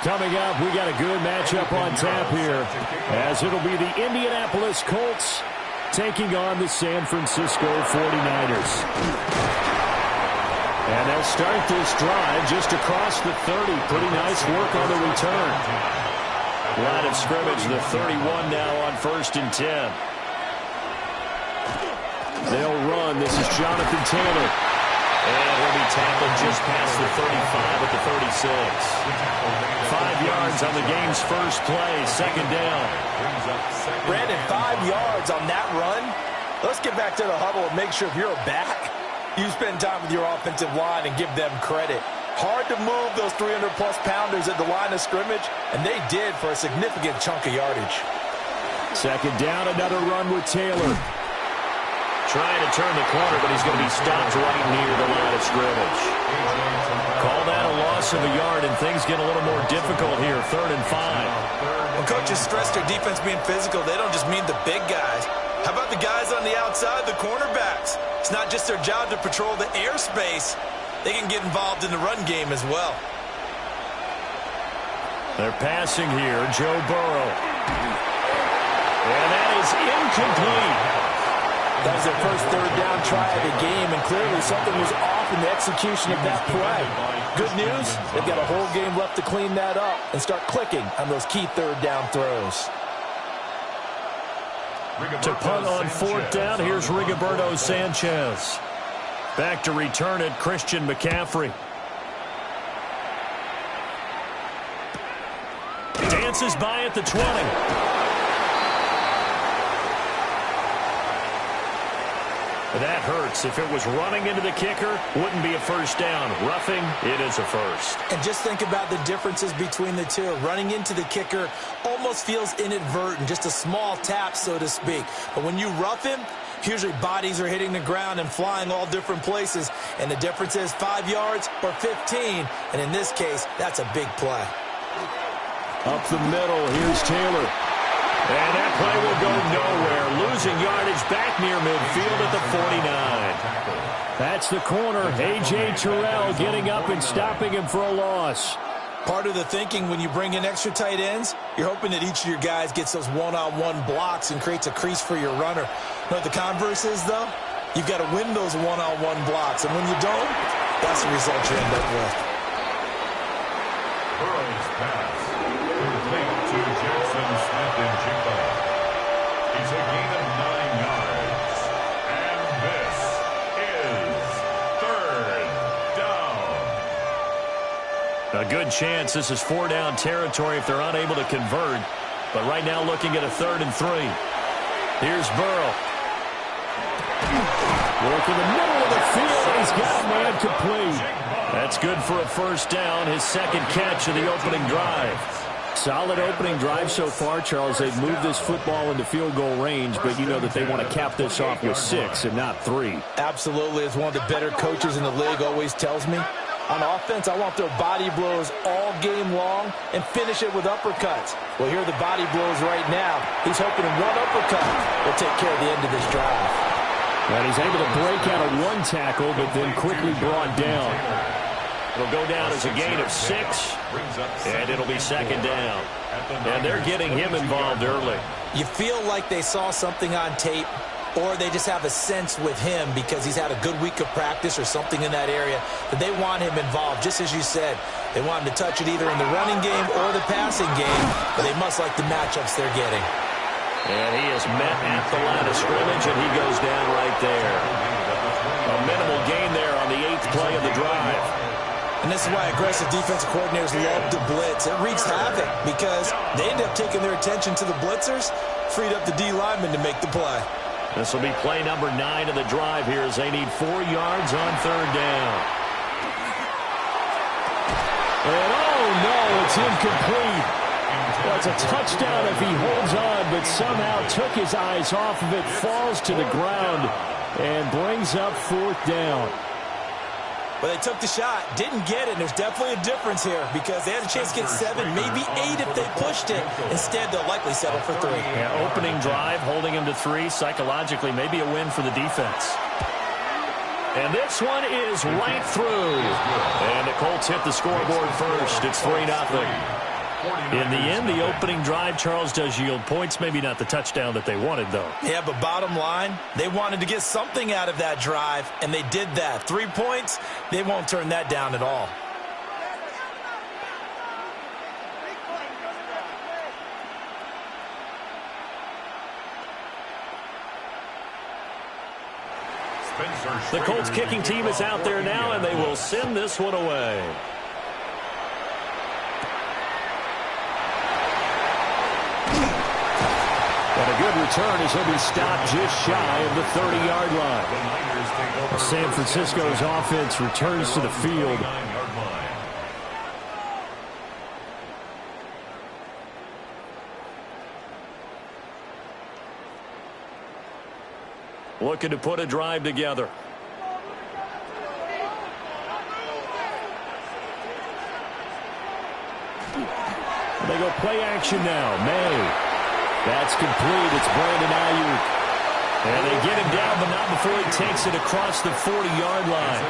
[SPEAKER 7] Coming up, we got a good matchup on tap here as it'll be the Indianapolis Colts taking on the San Francisco 49ers. And they'll start this drive just across the 30. Pretty nice work on the return. Line of scrimmage, the 31 now on 1st and 10. They'll run. This is Jonathan Taylor. And he'll be tackled just past the 35 at the 36. 5 yards on the game's first play, 2nd down.
[SPEAKER 8] Brandon, 5 yards on that run. Let's get back to the huddle and make sure if you're back, you spend time with your offensive line and give them credit. Hard to move those 300-plus pounders at the line of scrimmage, and they did for a significant chunk of yardage.
[SPEAKER 7] 2nd down, another run with Taylor. Trying to turn the corner, but he's going to be stopped right near the line of scrimmage. Call that a loss of a yard, and things get a little more difficult here, 3rd and 5.
[SPEAKER 8] When coaches stress their defense being physical, they don't just mean the big guys. How about the guys on the outside, the cornerbacks? It's not just their job to patrol the airspace. They can get involved in the run game as well.
[SPEAKER 7] They're passing here, Joe Burrow. And that is incomplete.
[SPEAKER 8] That was their first 3rd down try of the game, and clearly something was off in the execution of that play. Good news, they've got a whole game left to clean that up and start clicking on those key 3rd down throws.
[SPEAKER 7] To punt on 4th down, here's Rigoberto Sanchez. Back to return it, Christian McCaffrey. Dances by at the 20. That hurts. If it was running into the kicker, wouldn't be a 1st down. Roughing, it is a 1st.
[SPEAKER 8] And just think about the differences between the two. Running into the kicker almost feels inadvertent, just a small tap, so to speak. But when you rough him, usually bodies are hitting the ground and flying all different places. And the difference is 5 yards or 15. And in this case, that's a big play.
[SPEAKER 7] Up the middle, here's Taylor. And that play will go nowhere. Losing yardage back near midfield at the 49. That's the corner. A.J. Terrell getting up and stopping him for a loss.
[SPEAKER 8] Part of the thinking when you bring in extra tight ends, you're hoping that each of your guys gets those one-on-one blocks and creates a crease for your runner. You know what the converse is, though? You've got to win those one-on-one blocks. And when you don't, that's the result you end up with.
[SPEAKER 3] Burrow's pass. Complete to Jackson Smith-Njigba. He's a gain of 9 yards. And this is 3rd down.
[SPEAKER 7] A good chance this is 4-down territory if they're unable to convert. But right now looking at a 3rd and 3. Here's Burrow. Work in the middle of the field. He's got a man complete. That's good for a 1st down, his 2nd catch of the opening drive. Solid opening drive so far, Charles. They've moved this football into field goal range, but you know that they want to cap this off with 6 and not 3.
[SPEAKER 8] Absolutely. As one of the better coaches in the league always tells me, on offense, I want their body blows all game long and finish it with uppercuts. Well, here are the body blows right now. He's hoping in one uppercut will take care of the end of this drive.
[SPEAKER 7] And he's able to break out of 1 tackle, but then quickly brought down. It'll go down as a gain of 6, and it'll be 2nd down. And they're getting him involved early.
[SPEAKER 8] You feel like they saw something on tape, or they just have a sense with him because he's had a good week of practice or something in that area that they want him involved. Just as you said, they want him to touch it either in the running game or the passing game, but they must like the matchups they're getting.
[SPEAKER 7] And he is met at the line of scrimmage, and he goes down right there. A minimal gain there on the 8th play of the drive.
[SPEAKER 8] And this is why aggressive defensive coordinators love to blitz. It wreaks havoc because they end up taking their attention to the blitzers, freed up the D lineman to make the play.
[SPEAKER 7] This will be play number 9 of the drive here as they need 4 yards on 3rd down. And oh no, it's incomplete. Well, it's a touchdown if he holds on, but somehow took his eyes off of it, falls to the ground, and brings up 4th down.
[SPEAKER 8] But they took the shot, didn't get it, and there's definitely a difference here because they had a chance to get 7, maybe 8 if they pushed it. Instead, they'll likely settle for 3.
[SPEAKER 7] Yeah, opening drive, holding him to 3, psychologically, maybe a win for the defense. And this one is right through. And the Colts hit the scoreboard first. It's 3-0. In the end, the opening drive, Charles, does yield points. Maybe not the touchdown that they wanted, though.
[SPEAKER 8] Yeah, but bottom line, they wanted to get something out of that drive, and they did that. 3 points, they won't turn that down at all.
[SPEAKER 7] The Colts kicking team is out there now, and they will send this one away. And a good return as he'll be stopped just shy of the 30-yard line. San Francisco's offense returns to the field. Looking to put a drive together. They go play action now. May. That's complete. It's Brandon Ayuk. And they get him down, but not before he takes it across the 40-yard line.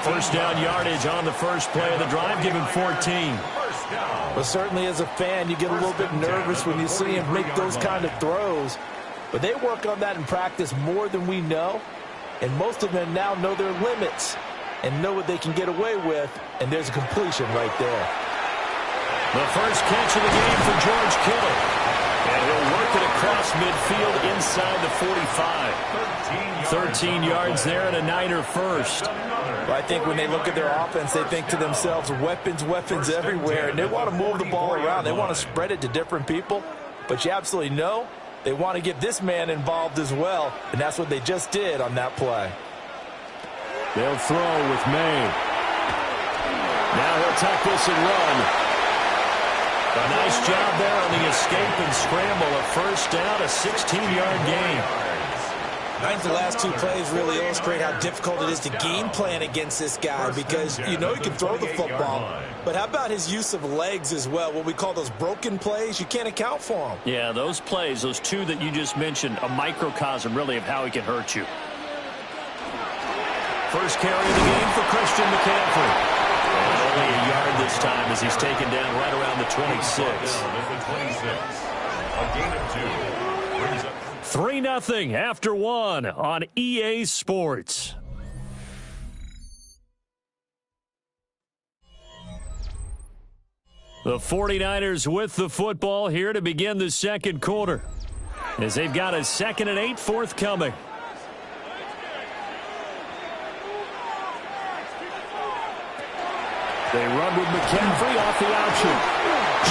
[SPEAKER 7] First down yardage on the first play of the drive. Give him 14.
[SPEAKER 8] Well, certainly as a fan, you get a little bit nervous when you see him make those kind of throws. But they work on that in practice more than we know. And most of them now know their limits and know what they can get away with. And there's a completion right there.
[SPEAKER 7] The first catch of the game for George Kittle. And he'll work it across midfield inside the 45. 13 yards there and a Niner first.
[SPEAKER 8] Well, I think when they look at their offense, they think to themselves, weapons, weapons everywhere. And they want to move the ball around. They want to spread it to different people. But you absolutely know they want to get this man involved as well. And that's what they just did on that play.
[SPEAKER 7] They'll throw with May. Now he'll tuck this and run. A nice job there on the escape and scramble. A first down, a 16-yard gain.
[SPEAKER 8] I think the last 2 plays really illustrate how difficult it is to game plan against this guy because you know he can throw the football. But how about his use of legs as well? What we call those broken plays, you can't account for them.
[SPEAKER 7] Yeah, those plays, those 2 that you just mentioned, a microcosm really of how he can hurt you. First carry of the game for Christian McCaffrey. Only a yard this time as he's taken down right around the 26.
[SPEAKER 3] A gain of 2 brings up
[SPEAKER 7] 3-0 after 1 on EA Sports. The 49ers with the football here to begin the second quarter as they've got a 2nd and 8 forthcoming. They run with McCaffrey off the option.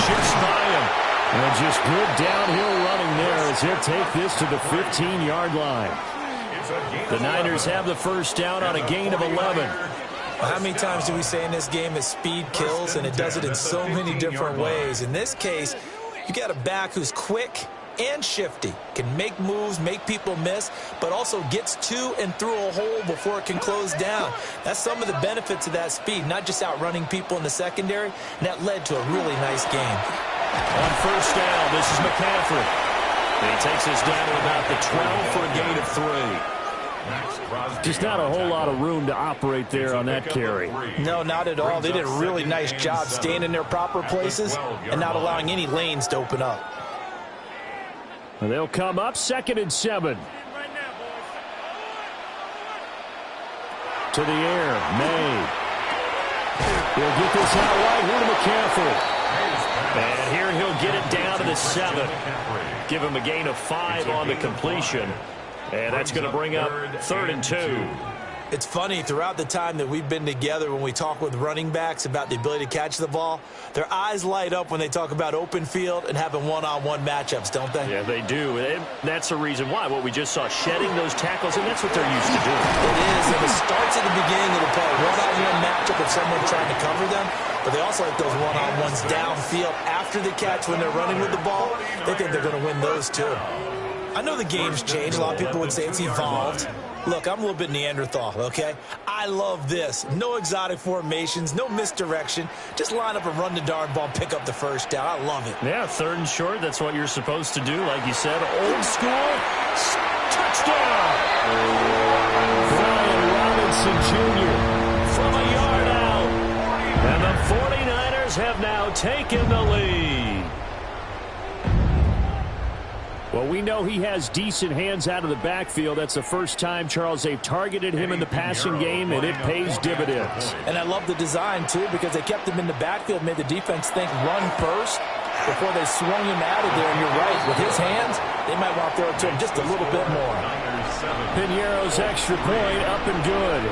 [SPEAKER 7] Shifts by him. And just good downhill running there as he'll take this to the 15-yard line. The Niners have the first down on a gain of 11.
[SPEAKER 8] How many times do we say in this game that speed kills, and it does it in so many different ways? In this case, you got a back who's quick and shifty, can make moves, make people miss, but also gets to and through a hole before it can close down. That's some of the benefits of that speed, not just outrunning people in the secondary, and that led to a really nice game.
[SPEAKER 7] On first down, this is McCaffrey. He takes us down to about the 12 for a gain of 3. Just not a whole lot of room to operate there on that carry.
[SPEAKER 8] No, not at all. They did a really nice job staying in their proper places and not allowing any lanes to open up.
[SPEAKER 7] And they'll come up 2nd and 7. To the air, May. He'll get this out wide here to McCaffrey. And here he'll get it down to the 7. Give him a gain of 5 on the completion. And that's going to bring up 3rd and 2.
[SPEAKER 8] It's funny, throughout the time that we've been together, when we talk with running backs about the ability to catch the ball, their eyes light up when they talk about open field and having one-on-one matchups, don't they?
[SPEAKER 7] Yeah, they do. And that's the reason why. What we just saw, shedding those tackles, and that's what they're used to doing.
[SPEAKER 8] It is, and it starts at the beginning of the play. One-on-one matchup with someone trying to cover them, but they also like those one-on-ones downfield after the catch when they're running with the ball. They think they're going to win those, too. I know the game's changed. A lot of people would say it's evolved. Look, I'm a little bit Neanderthal, okay? I love this. No exotic formations, no misdirection. Just line up and run the darn ball, pick up the first down. I love it.
[SPEAKER 7] Yeah, 3rd and short. That's what you're supposed to do. Like you said, old school. Touchdown! Brian Robinson Jr. from a yard out. And the 49ers have now taken the lead. Well, we know he has decent hands out of the backfield. That's the first time, Charles, they've targeted him in the passing game, and it pays dividends.
[SPEAKER 8] And I love the design, too, because they kept him in the backfield, made the defense think run first before they swung him out of there. And you're right, with his hands, they might want to throw it to him just a little bit more.
[SPEAKER 7] Piñeiro's extra point up and good.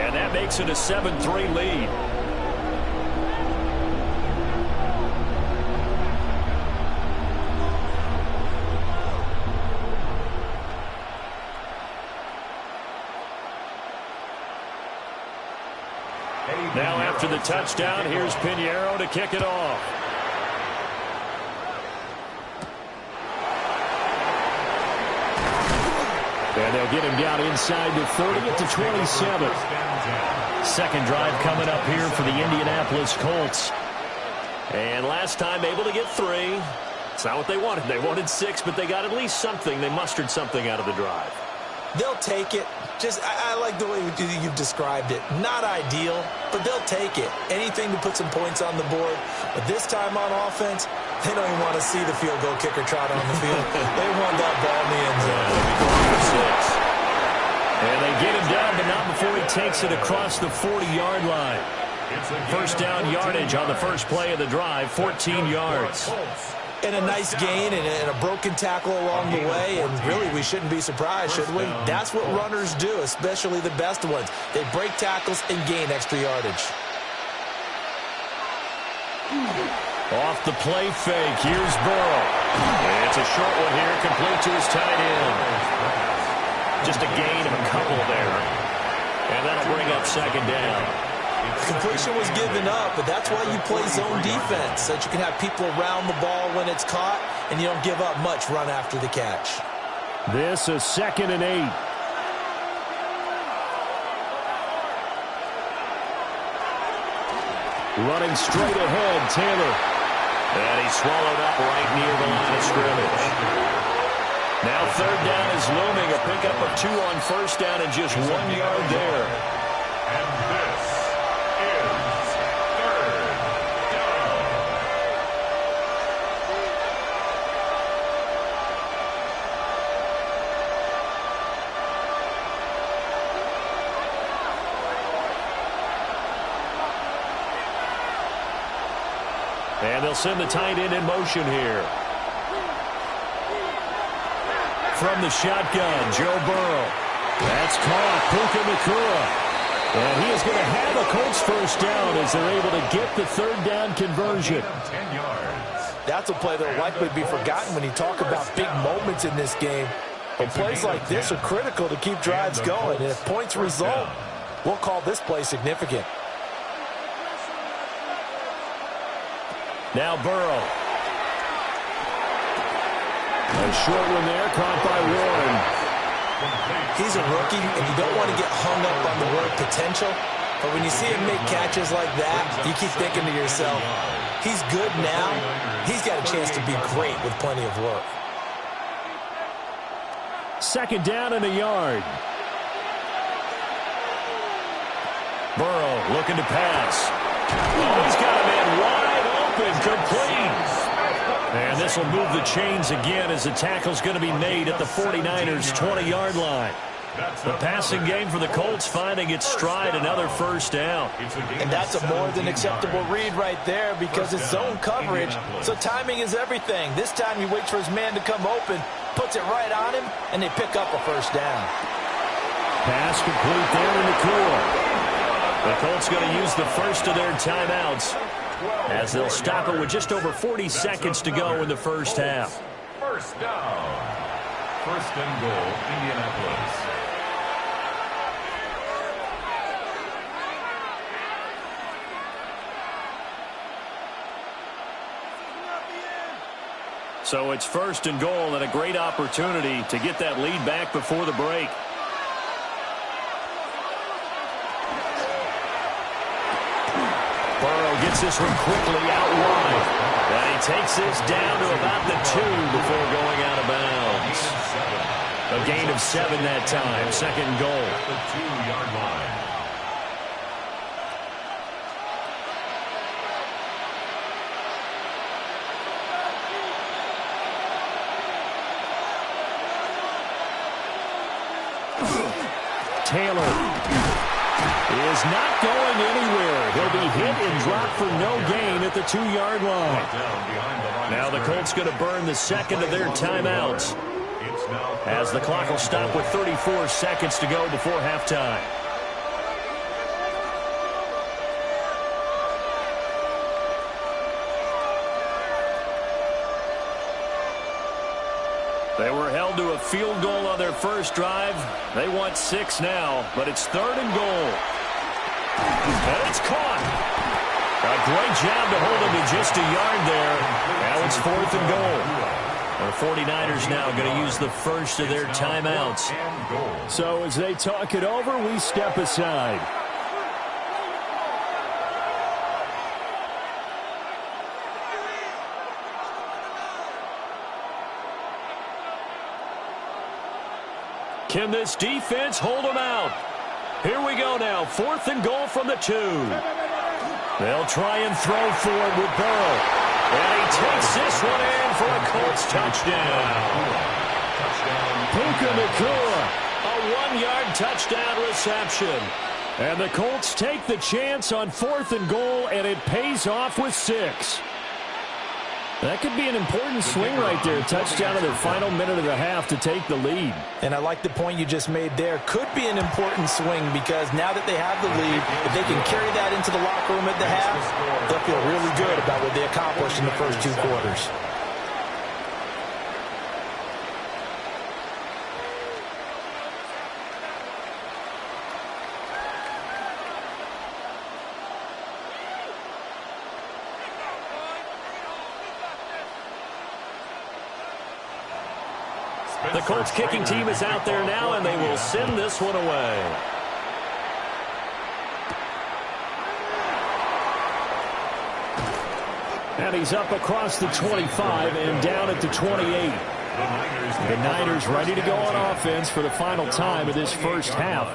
[SPEAKER 7] And that makes it a 7-3 lead. Now after the touchdown, here's Piñeiro to kick it off. And they'll get him down inside the 30 at the 27. Second drive coming up here for the Indianapolis Colts. And last time able to get 3. It's not what they wanted. They wanted 6, but they got at least something. They mustered something out of the drive.
[SPEAKER 8] They'll take it. I like the way you've described it. Not ideal, but they'll take it. Anything to put some points on the board. But this time on offense, they don't even want to see the field goal kicker trot on the field. They want that ball in the end zone.
[SPEAKER 7] And they get him down, but not before he takes it across the 40-yard line. First down yardage on the first play of the drive, 14 yards.
[SPEAKER 8] And a nice gain and a broken tackle along the way, and really we shouldn't be surprised, should we? That's what runners do, especially the best ones. They break tackles and gain extra yardage.
[SPEAKER 7] Off the play fake, here's Burrow. And it's a short one here, complete to his tight end. Just a gain of a couple there. And that'll bring up 2nd down.
[SPEAKER 8] Completion was given up, but that's why you play zone defense, so that you can have people around the ball when it's caught, and you don't give up much run after the catch.
[SPEAKER 7] This is 2nd and 8. Running straight ahead, Taylor. And he's swallowed up right near the line of scrimmage. Now 3rd down is looming, a pickup of 2 on 1st down and just 1 yard there.
[SPEAKER 3] And this is 3rd down.
[SPEAKER 7] And they'll send the tight end in motion here. From the shotgun, Joe Burrow. That's caught, Puka Nacua. And he is going to have a Colts first down as they're able to get the 3rd down conversion.
[SPEAKER 3] 10 yards.
[SPEAKER 8] That's a play that will likely be forgotten when you talk about big moments in this game. But plays like this are critical to keep drives going. And if points result, we'll call this play significant.
[SPEAKER 7] Now Burrow. A short one there, caught by Warren.
[SPEAKER 8] He's a rookie, and you don't want to get hung up on the word potential. But when you see him make catches like that, you keep thinking to yourself, he's good now. He's got a chance to be great with plenty of work.
[SPEAKER 7] 2nd down and a yard. Burrow looking to pass. Oh, he's got a man wide open, complete. And this will move the chains again as the tackle's going to be made at the 49ers' 20-yard line. The passing game for the Colts finding its stride, another first down.
[SPEAKER 8] And that's a more than acceptable read right there because it's zone coverage, so timing is everything. This time he waits for his man to come open, puts it right on him, and they pick up a first down.
[SPEAKER 7] Pass complete there in the cool. The Colts going to use the first of their timeouts as they'll stop it with just over 40 seconds to go in the first half.
[SPEAKER 3] First down. First and goal, Indianapolis.
[SPEAKER 7] So it's first and goal and a great opportunity to get that lead back before the break. Burrow gets this one quickly out wide. And he takes this down to about the 2 before going out of bounds. A gain of 7 that time. Second and goal.
[SPEAKER 3] At the 2-yard line.
[SPEAKER 7] Taylor is not going anywhere. He'll be hit and dropped for no gain at the 2-yard line. Now the Colts going to burn the second of their timeouts as the clock will stop with 34 seconds to go before halftime. They were held to a field goal on their first drive. They want 6 now, but it's third and goal. And it's caught. A great job to hold him to just a yard there. Now it's fourth and goal. The 49ers now going to use the first of their timeouts. So as they talk it over, we step aside. Can this defense hold them out? Here we go now. Fourth and goal from the 2. They'll try and throw for it with Burrow. And he takes this one in for a Colts touchdown. Puka Nacua, a 1-yard touchdown reception. And the Colts take the chance on fourth and goal, and it pays off with 6. That could be an important swing right there. Touchdown in the final minute of the half to take the lead.
[SPEAKER 8] And I like the point you just made there. Could be an important swing because now that they have the lead, if they can carry that into the locker room at the half, they'll feel really good about what they accomplished in the first 2 quarters.
[SPEAKER 7] The Colts kicking team is out there now, and they will send this one away. And he's up across the 25 and down at the 28. The Niners ready to go on offense for the final time of this first half.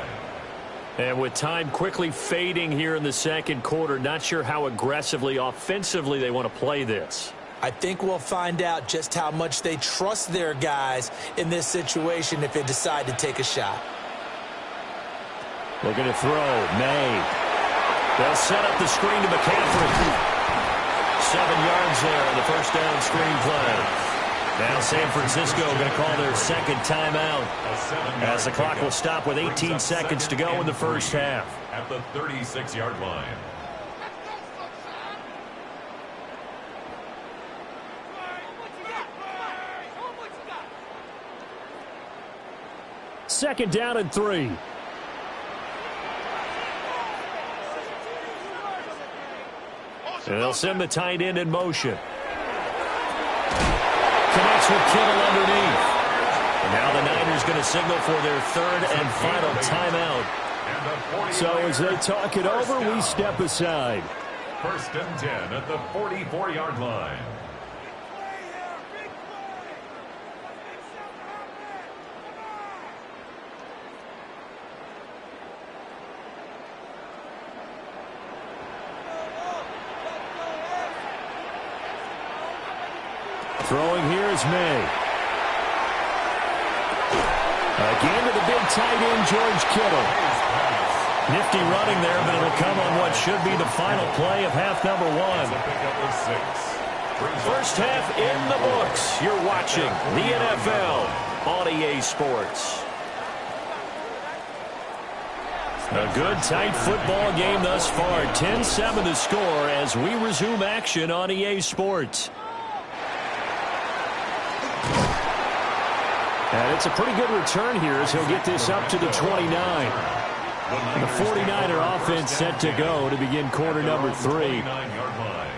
[SPEAKER 7] And with time quickly fading here in the second quarter, not sure how aggressively, offensively they want to play this.
[SPEAKER 8] I think we'll find out just how much they trust their guys in this situation if they decide to take a shot.
[SPEAKER 7] Looking to throw. May. They'll set up the screen to McCaffrey. 7 yards there on the first down screen play. Now San Francisco going to call their second timeout as the clock will stop with 18 seconds to go in the first half.
[SPEAKER 3] At the 36-yard line.
[SPEAKER 7] Second down and 3. And they'll send the tight end in motion. Connects with Kittle underneath. And now the Niners going to signal for their third and final timeout. So as they talk it over, we step aside.
[SPEAKER 3] First and 10 at the 44-yard line.
[SPEAKER 7] Throwing here is May. Again to the big tight end, George Kittle. Nifty running there, but it'll come on what should be the final play of half number 1. First half in the books. You're watching the NFL on EA Sports. A good, tight football game thus far. 10-7 the score as we resume action on EA Sports. And it's a pretty good return here as he'll get this up to the 29. The 49er offense set to go to begin quarter number 3.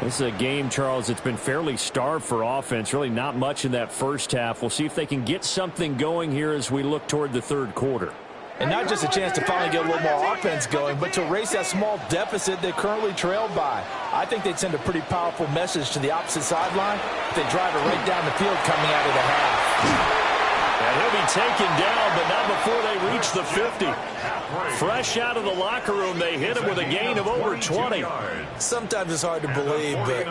[SPEAKER 7] This is a game, Charles, it's been fairly starved for offense. Really not much in that first half. We'll see if they can get something going here as we look toward the third quarter.
[SPEAKER 8] And not just a chance to finally get a little more offense going, but to erase that small deficit they currently trailed by. I think they'd send a pretty powerful message to the opposite sideline if they drive it right down the field coming out of the half.
[SPEAKER 7] And he'll be taken down, but not before they reach the 50. Fresh out of the locker room, they hit him with a gain of over 20.
[SPEAKER 8] Sometimes it's hard to believe, but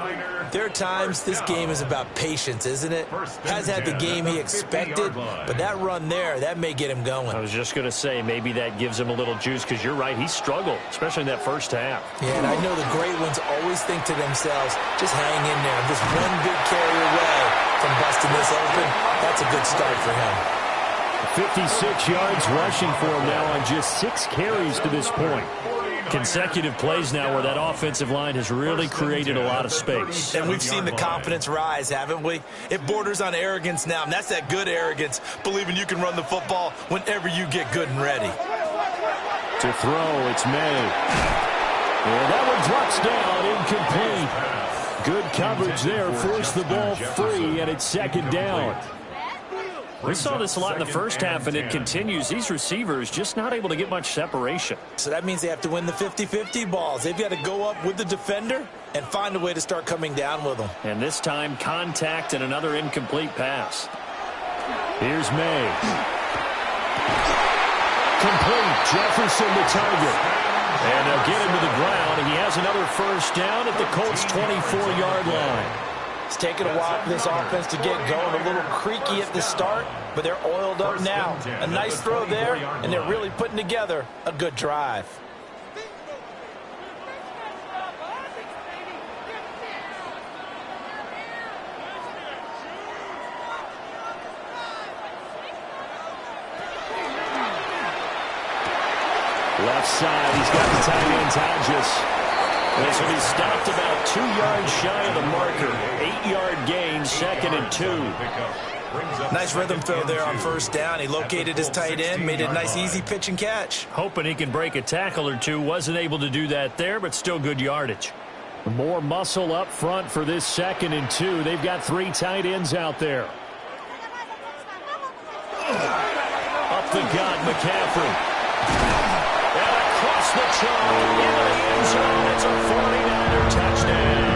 [SPEAKER 8] there are times this game is about patience, isn't it? Has had the game he expected, but that run there, that may get him going.
[SPEAKER 7] I was just going to say, maybe that gives him a little juice, because you're right, he struggled, especially in that first half.
[SPEAKER 8] Yeah, and I know the great ones always think to themselves, just hang in there. Just one big carry away from busting this open. That's a good start for him.
[SPEAKER 7] 56 yards rushing for him now on just 6 carries to this point. Consecutive plays now where that offensive line has really created a lot of space.
[SPEAKER 8] And we've seen the confidence rise, haven't we? It borders on arrogance now, and that's that good arrogance, believing you can run the football whenever you get good and ready.
[SPEAKER 7] To throw, it's May. And that one drops down, incomplete. Good coverage there, forced the ball free, and it's second down. We saw this a lot in the first half, and it continues. These receivers just not able to get much separation.
[SPEAKER 8] So that means they have to win the 50-50 balls. They've got to go up with the defender and find a way to start coming down with them.
[SPEAKER 7] And this time, contact and another incomplete pass. Here's May. Complete. Jefferson the target. And they'll get him to the ground, and he has another first down at the Colts' 24-yard line.
[SPEAKER 8] It's taken a while for this offense to get going. A little creaky at the start, but they're oiled up now. A nice throw there, and they're really putting together a good drive.
[SPEAKER 7] Left side, he's got the tight end, Hodges. This will be stopped about 2 yards shy of the marker. 8-yard gain, 2nd and 2.
[SPEAKER 8] Nice rhythm throw there on first down. He located his tight end, made it a nice easy pitch and catch.
[SPEAKER 7] Hoping he can break a tackle or two. Wasn't able to do that there, but still good yardage. More muscle up front for this 2nd and 2. They've got 3 tight ends out there. Up the gut, McCaffrey. Across the chalk into the end zone. It's a 49er touchdown.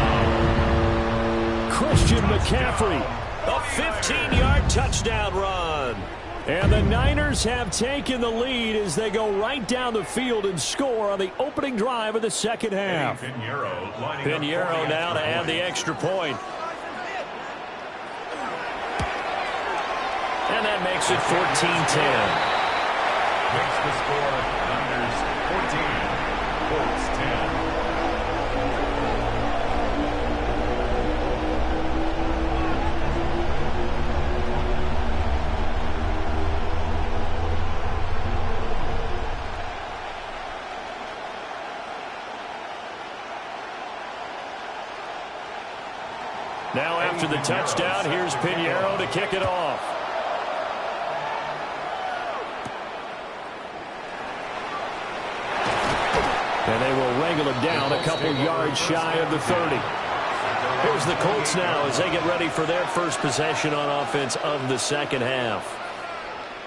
[SPEAKER 7] Christian McCaffrey, a 15-yard touchdown run. And the Niners have taken the lead as they go right down the field and score on the opening drive of the second half. Pinheiro now to add the extra point. And that makes it 14-10.
[SPEAKER 3] Makes the score Niners 14, Colts 10.
[SPEAKER 7] Now after the touchdown, here's Pinheiro to kick it off. And they will wrangle him down a couple yards shy of the 30. Here's the Colts now as they get ready for their first possession on offense of the second half.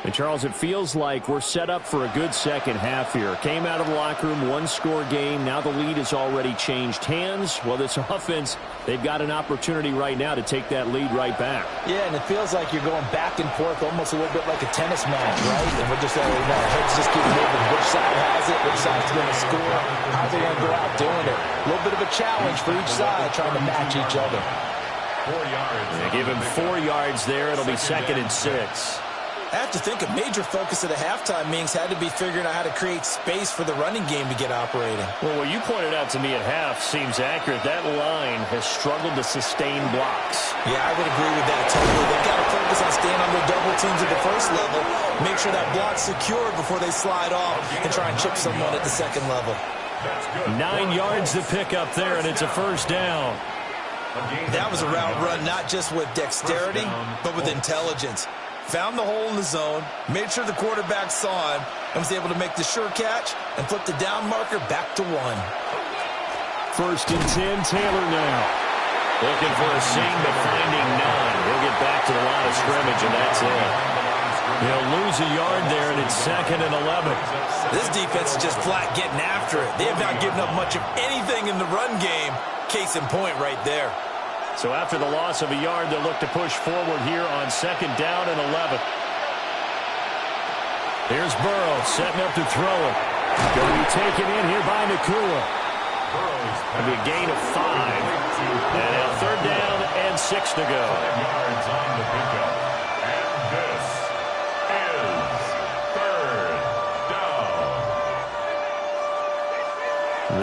[SPEAKER 7] And, Charles, it feels like we're set up for a good second half here. Came out of the locker room, one-score game. Now the lead has already changed hands. Well, this offense, they've got an opportunity right now to take that lead right back.
[SPEAKER 8] Yeah, and it feels like you're going back and forth almost a little bit like a tennis match, right? And we're just heads just keep moving. Which side has it? Which side's going to score? How are they going to go out doing it? A little bit of a challenge for each side trying to match each other.
[SPEAKER 3] 4 yards.
[SPEAKER 7] They give him 4 yards there. It'll be 2nd and 6.
[SPEAKER 8] I have to think a major focus at a halftime meetings had to be figuring out how to create space for the running game to get operating.
[SPEAKER 7] Well, what you pointed out to me at half seems accurate. That line has struggled to sustain blocks.
[SPEAKER 8] Yeah, I would agree with that totally. They've got to focus on staying on their double teams at the first level, make sure that block's secured before they slide off and try and chip someone at the second level.
[SPEAKER 7] 9 yards to pick up there, and it's a first down.
[SPEAKER 8] That was a route run not just with dexterity, but with intelligence. Found the hole in the zone, made sure the quarterback saw him, and was able to make the sure catch and flip the down marker back to 1.
[SPEAKER 7] 1st and 10, Taylor now. Looking for a seam, but finding none. He'll get back to the line of scrimmage, and that's it. He'll lose a yard there, and it's 2nd and 11.
[SPEAKER 8] This defense is just flat getting after it. They have not given up much of anything in the run game. Case in point right there.
[SPEAKER 7] So after the loss of a yard, they'll look to push forward here on 2nd down and 11. Here's Burrow setting up to throw it. Going to be taken in here by Nacua. It'll be a gain of 5. And now 3rd down and 6 to go.
[SPEAKER 3] Yards on the pickup. And this is 3rd down.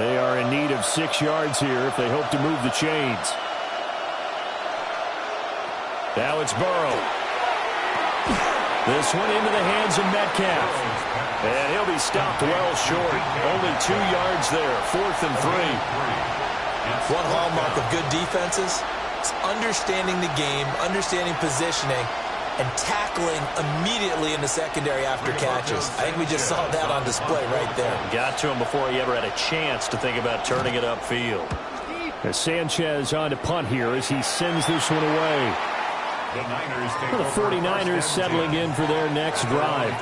[SPEAKER 7] They are in need of 6 yards here if they hope to move the chains. Now it's Burrow. This one into the hands of Metcalf. And he'll be stopped well short. Only 2 yards there. 4th and 3.
[SPEAKER 8] One hallmark of good defenses is understanding the game, understanding positioning, and tackling immediately in the secondary after catches. I think we just saw that on display right there.
[SPEAKER 7] Got to him before he ever had a chance to think about turning it upfield. As Sanchez on to punt here as he sends this one away. The 49ers settling in for their next drive.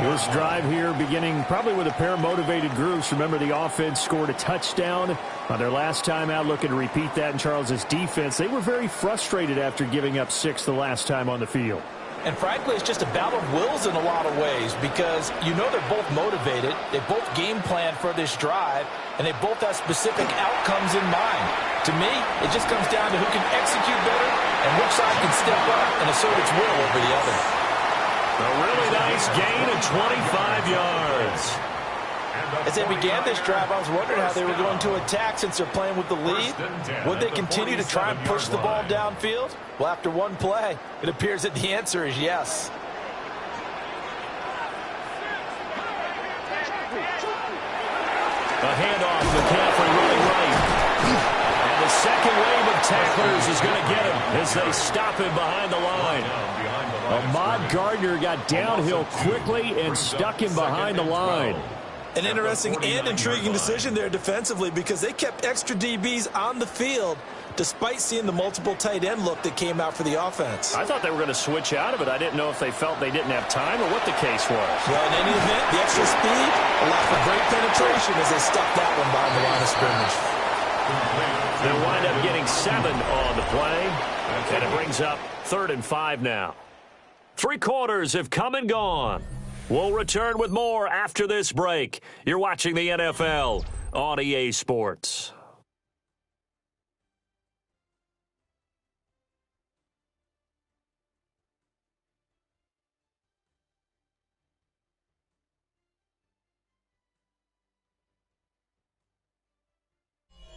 [SPEAKER 7] This drive here beginning probably with a pair of motivated groups. Remember, the offense scored a touchdown on their last time out. Looking to repeat that in Charles's defense. They were very frustrated after giving up 6 the last time on the field.
[SPEAKER 8] And frankly, it's just a battle of wills in a lot of ways because you know they're both motivated. They both game plan for this drive, and they both have specific outcomes in mind. To me, it just comes down to who can execute better and which side can step up and assert its will over the other.
[SPEAKER 7] A really nice gain of 25 yards.
[SPEAKER 8] As they began this drive, I was wondering how they were going to attack since they're playing with the lead. Would they continue to try and push the ball downfield? Well, after one play, it appears that the answer is yes.
[SPEAKER 7] A handoff, McCaffrey running right. And the second wave of tacklers is going to get him as they stop him behind the line. Ahmad Gardner got downhill quickly and stuck him behind the line.
[SPEAKER 8] An interesting and intriguing decision there defensively because they kept extra DBs on the field despite seeing the multiple tight end look that came out for the offense.
[SPEAKER 7] I thought they were going to switch out of it. I didn't know if they felt they didn't have time or what the case was.
[SPEAKER 8] Well, in any event, the extra speed allowed for great penetration as they stuck that one behind the line of scrimmage.
[SPEAKER 7] They'll wind up getting 7 on the play, and it brings up 3rd and 5 now. 3 quarters have come and gone. We'll return with more after this break. You're watching the NFL on EA Sports.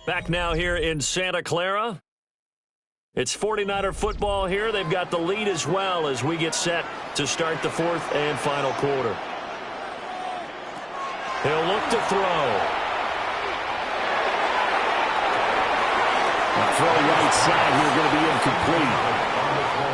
[SPEAKER 7] Back now here in Santa Clara. It's 49er football here. They've got the lead as well as we get set to start the 4th and final quarter. He'll look to throw. The throw right side here going to be incomplete.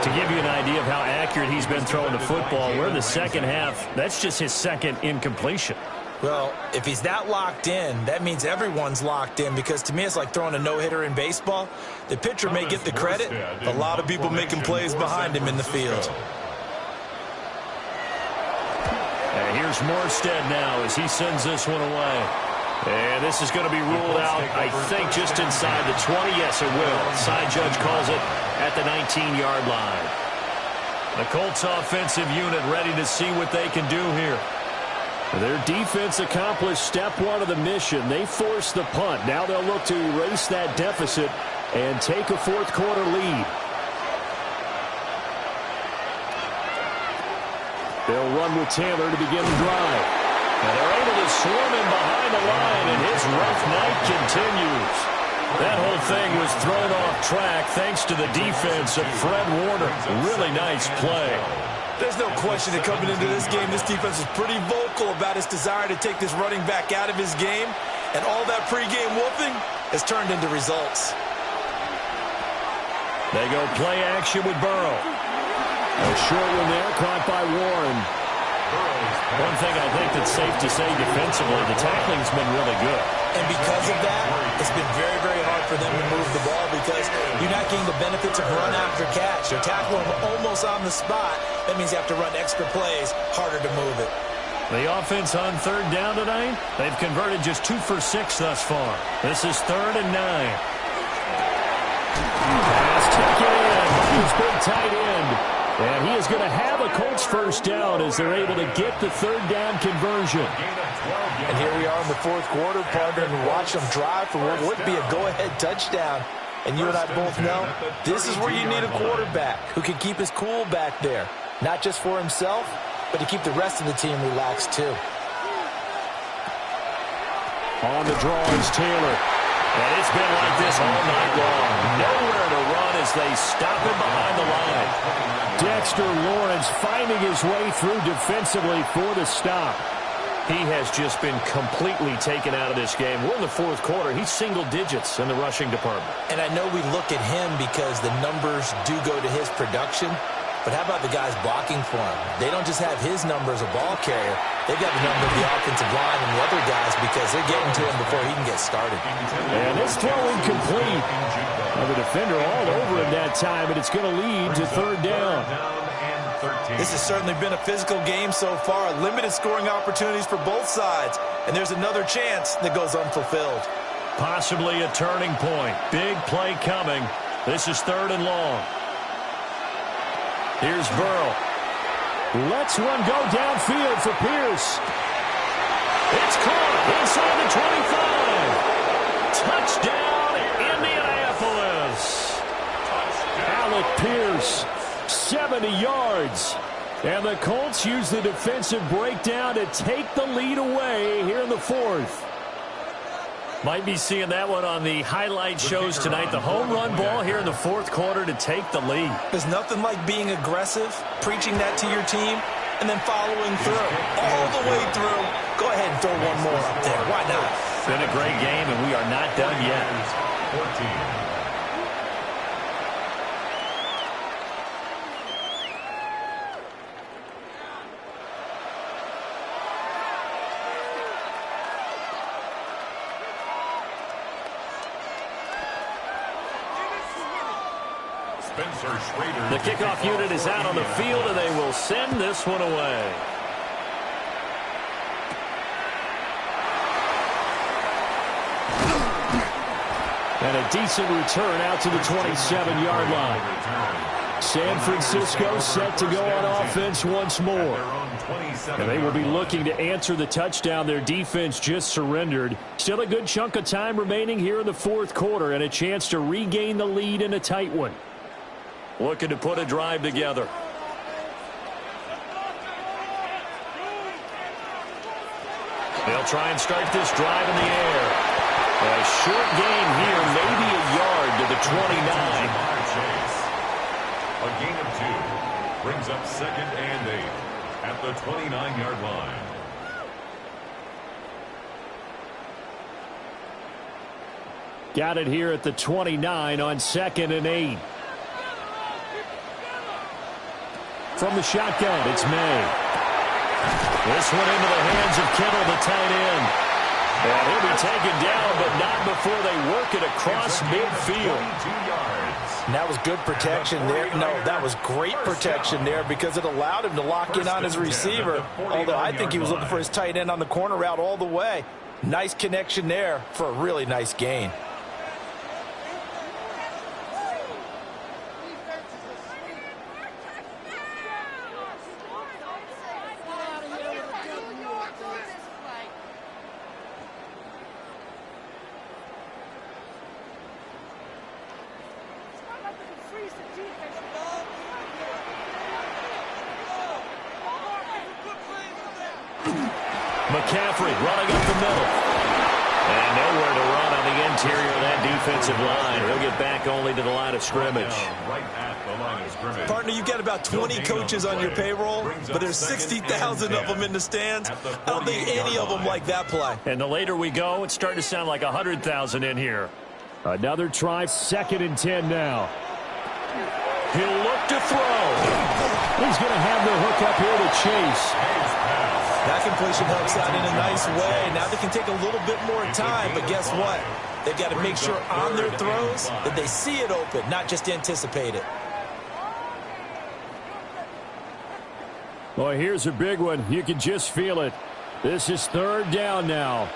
[SPEAKER 7] To give you an idea of how accurate he's been throwing the football, we're in the second half. That's just his 2nd incompletion.
[SPEAKER 8] Well, if he's that locked in, that means everyone's locked in because to me it's like throwing a no-hitter in baseball. The pitcher may get the credit, a lot of people making plays behind him in the field.
[SPEAKER 7] And here's Morstead now as he sends this one away. And this is going to be ruled out, I think, just inside the 20. Yes, it will. Side judge calls it at the 19-yard line. The Colts offensive unit ready to see what they can do here. Their defense accomplished step 1 of the mission. They forced the punt. Now they'll look to erase that deficit and take a 4th quarter lead. They'll run with Taylor to begin the drive. And they're able to swarm him behind the line, and his rough night continues. That whole thing was thrown off track thanks to the defense of Fred Warner. Really nice play.
[SPEAKER 8] There's no question that coming into this game, this defense is pretty vocal about its desire to take this running back out of his game. And all that pregame whooping has turned into results.
[SPEAKER 7] They go play action with Burrow. A short one there, caught by Warren. One thing I think that's safe to say defensively, the tackling's been really good.
[SPEAKER 8] And because of that, it's been very, very hard for them to move the ball because you're not getting the benefits of run after catch. They're tackling them almost on the spot. That means you have to run extra plays, harder to move it.
[SPEAKER 7] The offense on third down tonight, they've converted just 2 for 6 thus far. This is 3rd and 9. Pass taken in. He's big tight end. And he is going to have a Colts first down as they're able to get the third down conversion.
[SPEAKER 8] And here we are in the fourth quarter, partner, and watch them drive for what would be a go-ahead touchdown. And you and I both know this is where you need a quarterback who can keep his cool back there. Not just for himself, but to keep the rest of the team relaxed too.
[SPEAKER 7] On the draw is Taylor. And it's been like this all night long. Nowhere to run as they stop him behind the line. Dexter Lawrence finding his way through defensively for the stop. He has just been completely taken out of this game. We're in the fourth quarter. He's single digits in the rushing department.
[SPEAKER 8] And I know we look at him because the numbers do go to his production. But how about the guys blocking for him? They don't just have his number as a ball carrier. They've got the number of the offensive line and the other guys because they're getting to him before he can get started.
[SPEAKER 7] And this throw incomplete. The defender all over him that time, and it's going to lead to third down.
[SPEAKER 8] This has certainly been a physical game so far. Limited scoring opportunities for both sides. And there's another chance that goes unfulfilled.
[SPEAKER 7] Possibly a turning point. Big play coming. This is 3rd and long. Here's Burrow. Let's one go downfield for Pierce. It's caught inside the 25. Touchdown, Indianapolis. Alec Pierce, 70 yards. And the Colts use the defensive breakdown to take the lead away here in the fourth. Might be seeing that one on the highlight shows tonight. The home run ball here in the fourth quarter to take the lead.
[SPEAKER 8] There's nothing like being aggressive, preaching that to your team, and then following through. All the way through. Go ahead and throw one more up there. Why not?
[SPEAKER 7] Been a great game, and we are not done yet.
[SPEAKER 3] 14.
[SPEAKER 7] The kickoff unit is out on the field, and they will send this one away. And a decent return out to the 27-yard line. San Francisco set to go on offense once more. And they will be looking to answer the touchdown their defense just surrendered. Still a good chunk of time remaining here in the fourth quarter and a chance to regain the lead in a tight one. Looking to put a drive together. They'll try and start this drive in the air. A short gain here, maybe a yard to the 29.
[SPEAKER 3] A gain of 2 brings up 2nd and 8 at the 29-yard line.
[SPEAKER 7] Got it here at the 29 on 2nd and 8. From the shotgun, it's May. This one into the hands of Kittle, the tight end. And he'll be taken down, but not before they work it across midfield.
[SPEAKER 8] And that was good protection there. No, that was great protection there because it allowed him to lock in on his receiver. Although I think he was looking for his tight end on the corner route all the way. Nice connection there for a really nice gain.
[SPEAKER 7] McCaffrey running up the middle. And nowhere to run on the interior of that defensive line. He'll get back only to the line of scrimmage.
[SPEAKER 3] Right at the line of scrimmage.
[SPEAKER 8] Partner, you've got about 20 coaches on your payroll, but there's 60,000 of them in the stands. I don't think any of them like that play.
[SPEAKER 7] And the later we go, it's starting to sound like 100,000 in here.
[SPEAKER 5] Another try, 2nd and 10 now.
[SPEAKER 7] He'll look to throw.
[SPEAKER 5] He's going to have the hook up here to Chase.
[SPEAKER 8] That completion helps out in a nice way. Now they can take a little bit more time, but guess what? They've got to make sure on their throws that they see it open, not just anticipate it.
[SPEAKER 5] Well, here's a big one. You can just feel it. This is 3rd down now.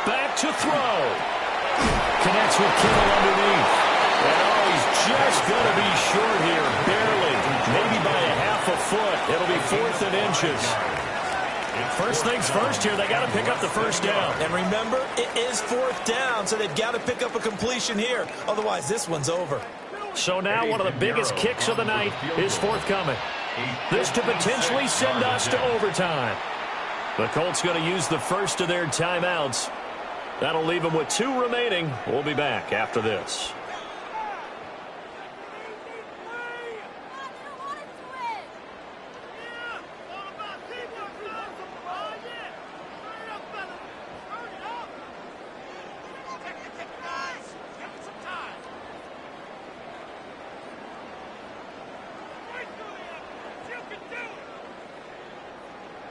[SPEAKER 7] Back to throw. Connects with Kittle underneath. And oh, he's just going to be short here, barely. Maybe by a half a foot. It'll be 4th and inches. First things first here, they got to pick up the first down.
[SPEAKER 8] And remember, it is 4th down, so they've got to pick up a completion here. Otherwise, this one's over.
[SPEAKER 7] So now one of the biggest kicks of the night is forthcoming. This to potentially send us to overtime. The Colts going to use the first of their timeouts. That'll leave them with 2 remaining. We'll be back after this.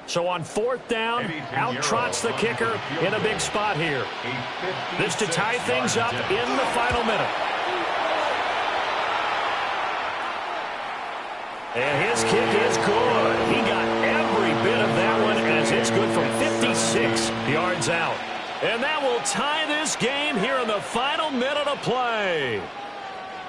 [SPEAKER 7] So on 4th down, out trots the kicker in a big spot here. This to tie things up in the final minute. And his kick is good. He got every bit of that one as it's good from 56 yards out. And that will tie this game here in the final minute of play.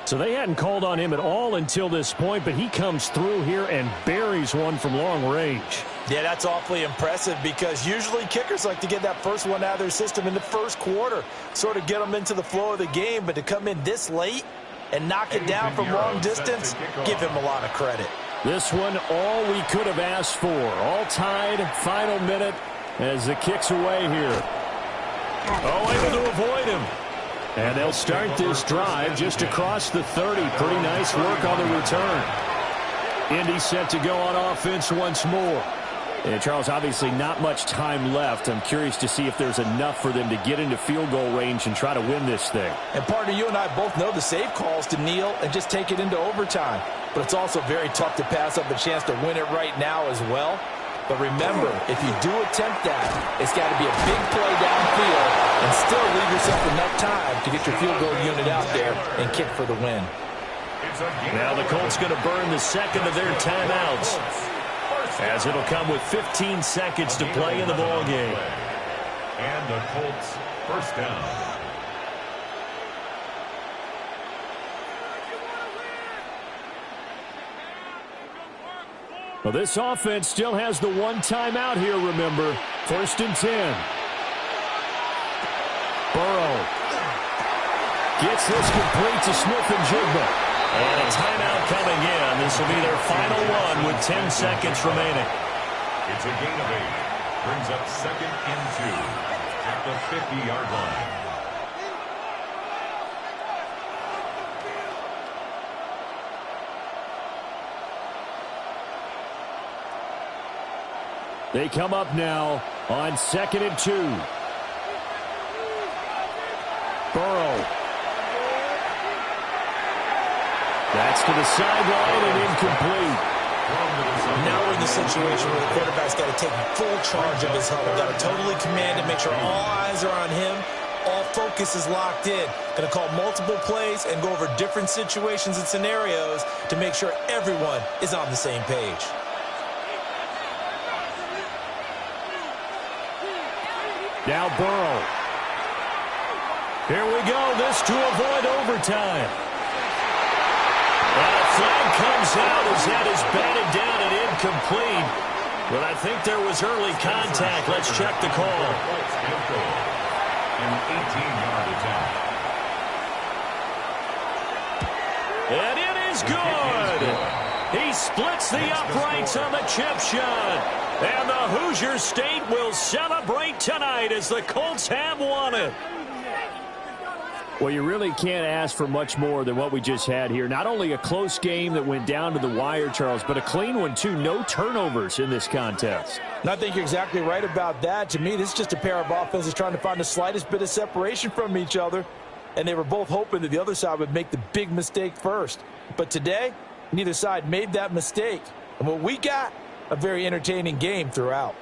[SPEAKER 5] So they hadn't called on him at all until this point, but he comes through here and buries one from long range.
[SPEAKER 8] Yeah, that's awfully impressive because usually kickers like to get that first one out of their system in the first quarter, sort of get them into the flow of the game, but to come in this late and knock it down from long distance, give him a lot of credit.
[SPEAKER 5] This one, all we could have asked for. All tied, final minute as the kick's away here.
[SPEAKER 7] Oh, able to avoid him.
[SPEAKER 5] And they'll start this drive just across the 30. Pretty nice work on the return. Indy set to go on offense once more. And Charles, obviously not much time left. I'm curious to see if there's enough for them to get into field goal range and try to win this thing.
[SPEAKER 8] And partner, you and I both know the save calls to kneel and just take it into overtime. But it's also very tough to pass up a chance to win it right now as well. But remember, if you do attempt that, it's got to be a big play downfield and still leave yourself enough time to get your field goal unit out there and kick for the win.
[SPEAKER 7] Now the Colts going to burn the second of their timeouts, as it'll come with 15 seconds to play in the ball game.
[SPEAKER 3] And the Colts first down.
[SPEAKER 5] Well, this offense still has the one timeout here, remember. 1st and 10. Burrow gets this complete to Smith-Njigba.
[SPEAKER 7] And a timeout coming in. This will be their final one with 10 seconds remaining.
[SPEAKER 3] It's a gain of 8. Brings up 2nd and 2 at the 50-yard line.
[SPEAKER 5] They come up now on 2nd and 2. Burrow. That's to the sideline and incomplete.
[SPEAKER 8] Now we're in the situation where the quarterback's got to take full charge of his huddle. Got to totally command it, make sure all eyes are on him. All focus is locked in. Going to call multiple plays and go over different situations and scenarios to make sure everyone is on the same page.
[SPEAKER 5] Now Burrow.
[SPEAKER 7] Here we go. This to avoid overtime. And a flag comes out as that is batted down and incomplete. But I think there was early contact. Let's check the call.
[SPEAKER 3] An 18-yard attack.
[SPEAKER 7] And it is good. He splits the uprights on the chip shot. And the Hoosier State will celebrate tonight as the Colts have won it.
[SPEAKER 9] Well, you really can't ask for much more than what we just had here. Not only a close game that went down to the wire, Charles, but a clean one, too. No turnovers in this contest.
[SPEAKER 8] And I think you're exactly right about that. To me, this is just a pair of offenses trying to find the slightest bit of separation from each other. And they were both hoping that the other side would make the big mistake first. But today, neither side made that mistake. And what we got, a very entertaining game throughout.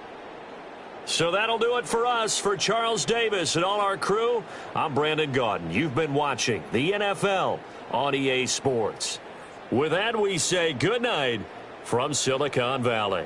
[SPEAKER 7] So that'll do it for us. For Charles Davis and all our crew, I'm Brandon Gaudin. You've been watching the NFL on EA Sports. With that, we say good night from Silicon Valley.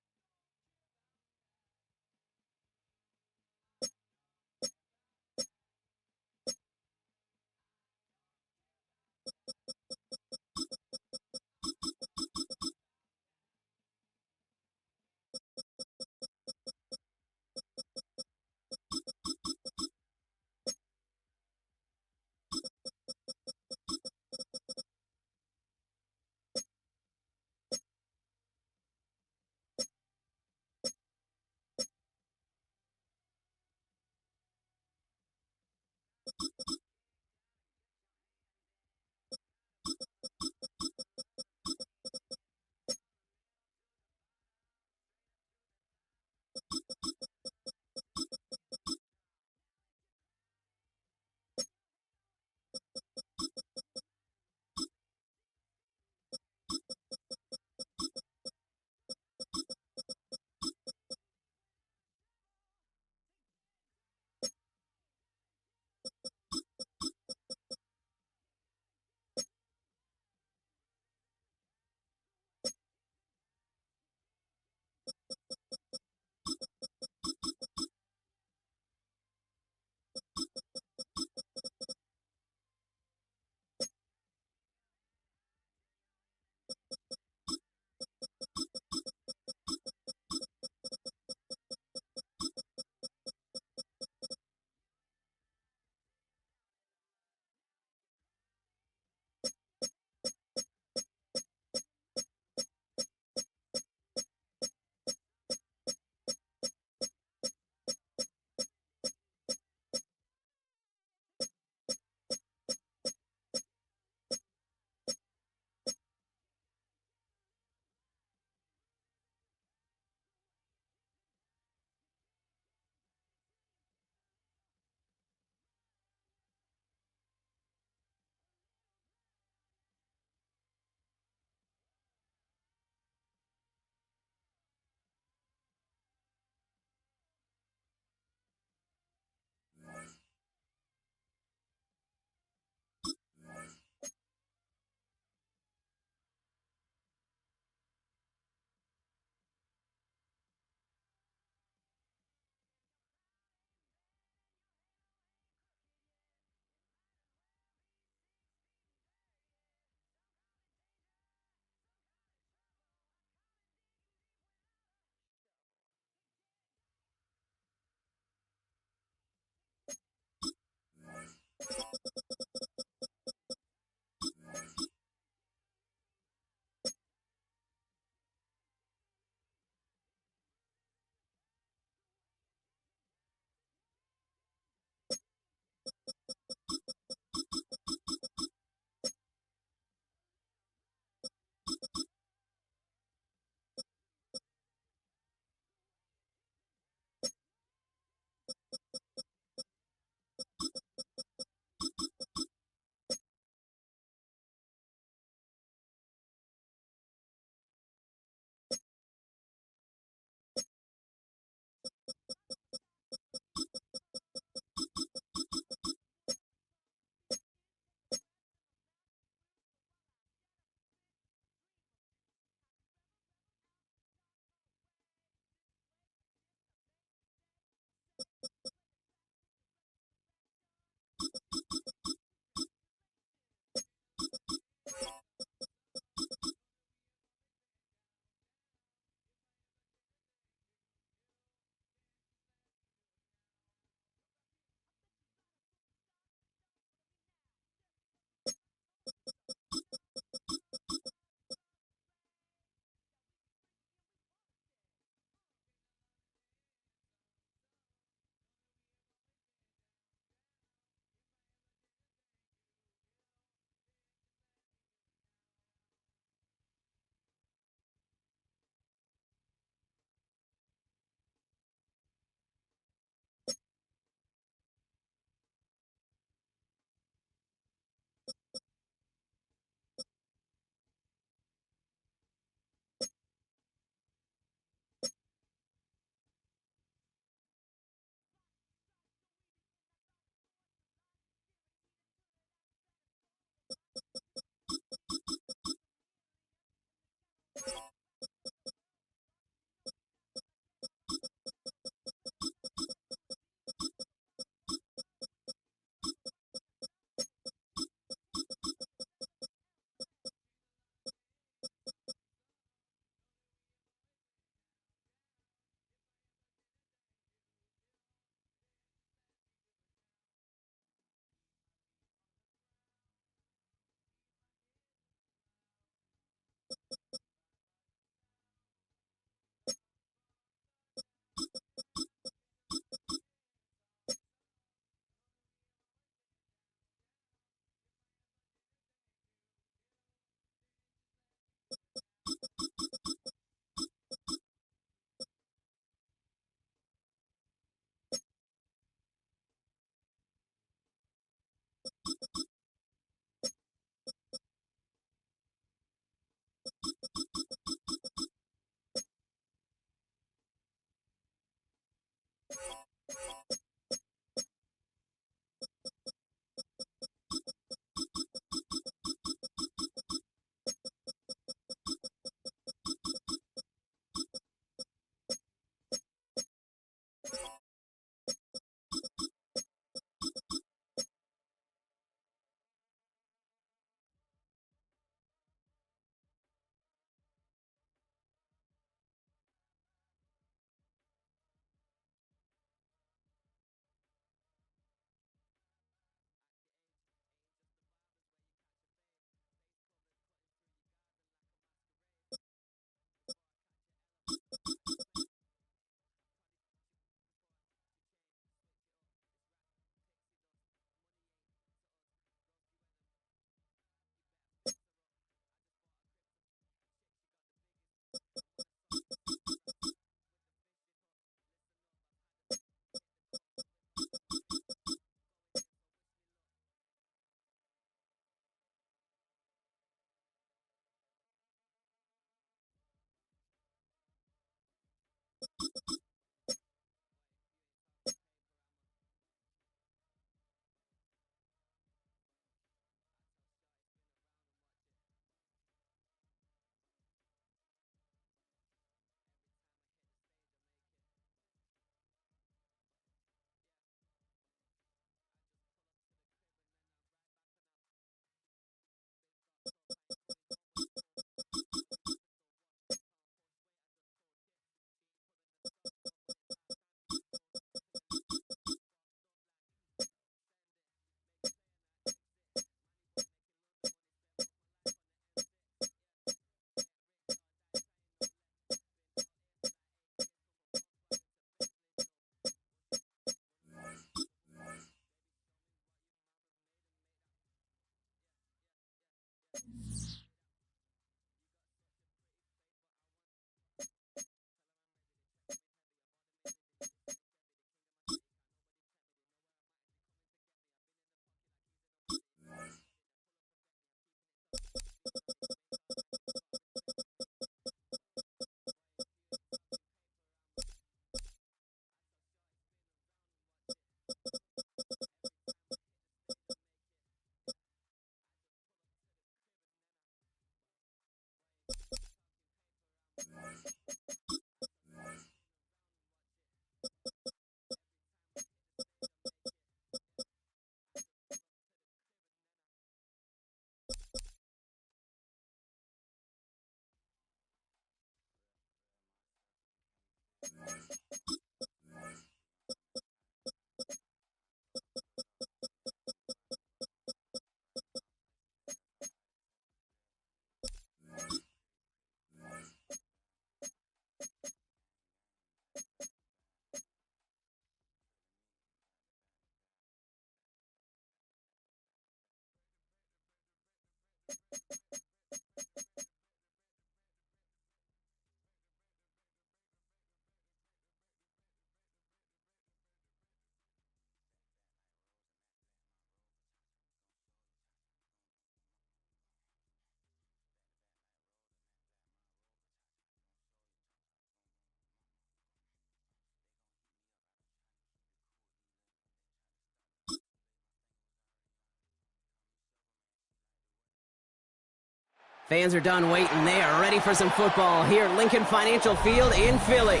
[SPEAKER 1] Fans are done waiting. They are ready for some football here at Lincoln Financial Field in Philly.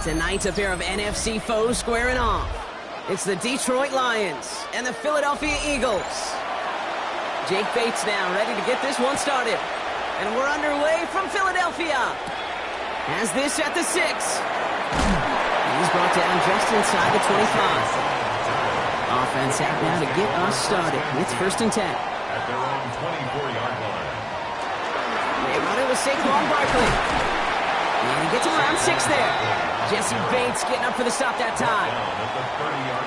[SPEAKER 1] Tonight, a pair of NFC foes squaring off. It's the Detroit Lions and the Philadelphia Eagles. Jake Bates now ready to get this one started. And we're underway from Philadelphia. Has this at the 6. He's brought down just inside the 25. Offense out now to get us started. It's 1st and 10.
[SPEAKER 3] At their own 24-yard line.
[SPEAKER 1] They run it with Saquon Barkley. And he gets him around 6 there. Jesse Bates getting up for the stop that time.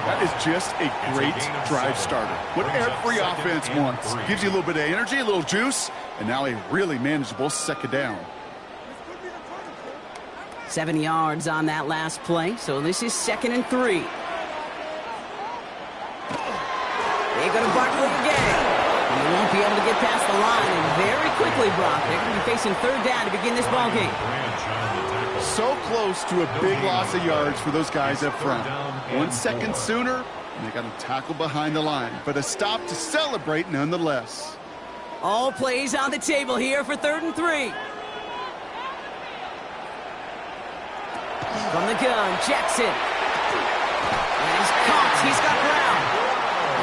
[SPEAKER 2] That is just a great drive starter. What every offense wants. Gives you a little bit of energy, a little juice, and now a really manageable 2nd down.
[SPEAKER 1] 7 yards on that last play, so this is 2nd and 3. They go to Barkley again. And they won't be able to get past the line, and very quickly, Brock, they're going to be facing 3rd down to begin this ballgame.
[SPEAKER 2] So close to a big loss of yards for those guys up front. 1 second sooner, and they got a tackle behind the line. But a stop to celebrate nonetheless.
[SPEAKER 1] All plays on the table here for 3rd and 3. From the gun, Jackson. And he's caught. He's got ground.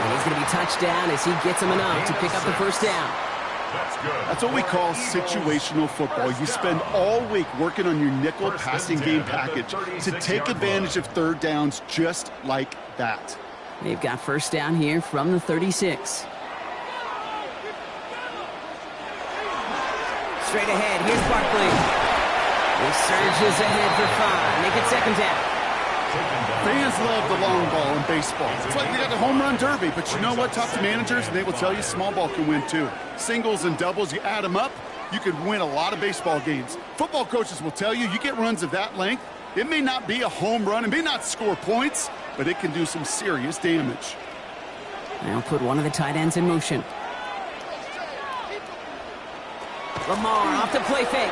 [SPEAKER 1] And he's going to be touched down as he gets him enough to pick up the 1st down.
[SPEAKER 2] That's what we call situational football. You spend all week working on your nickel passing game package to take advantage of 3rd downs just like that.
[SPEAKER 1] They've got 1st down here from the 36. Straight ahead, here's Barkley. He surges ahead for 5. Make it 2nd down.
[SPEAKER 2] Fans love the long ball in baseball. It's like they got the home run derby, but you know what? Talk to managers, and they will tell you small ball can win too. Singles and doubles, you add them up, you could win a lot of baseball games. Football coaches will tell you, you get runs of that length, it may not be a home run, it may not score points, but it can do some serious damage.
[SPEAKER 1] Now put one of the tight ends in motion. Lamar off the play fake.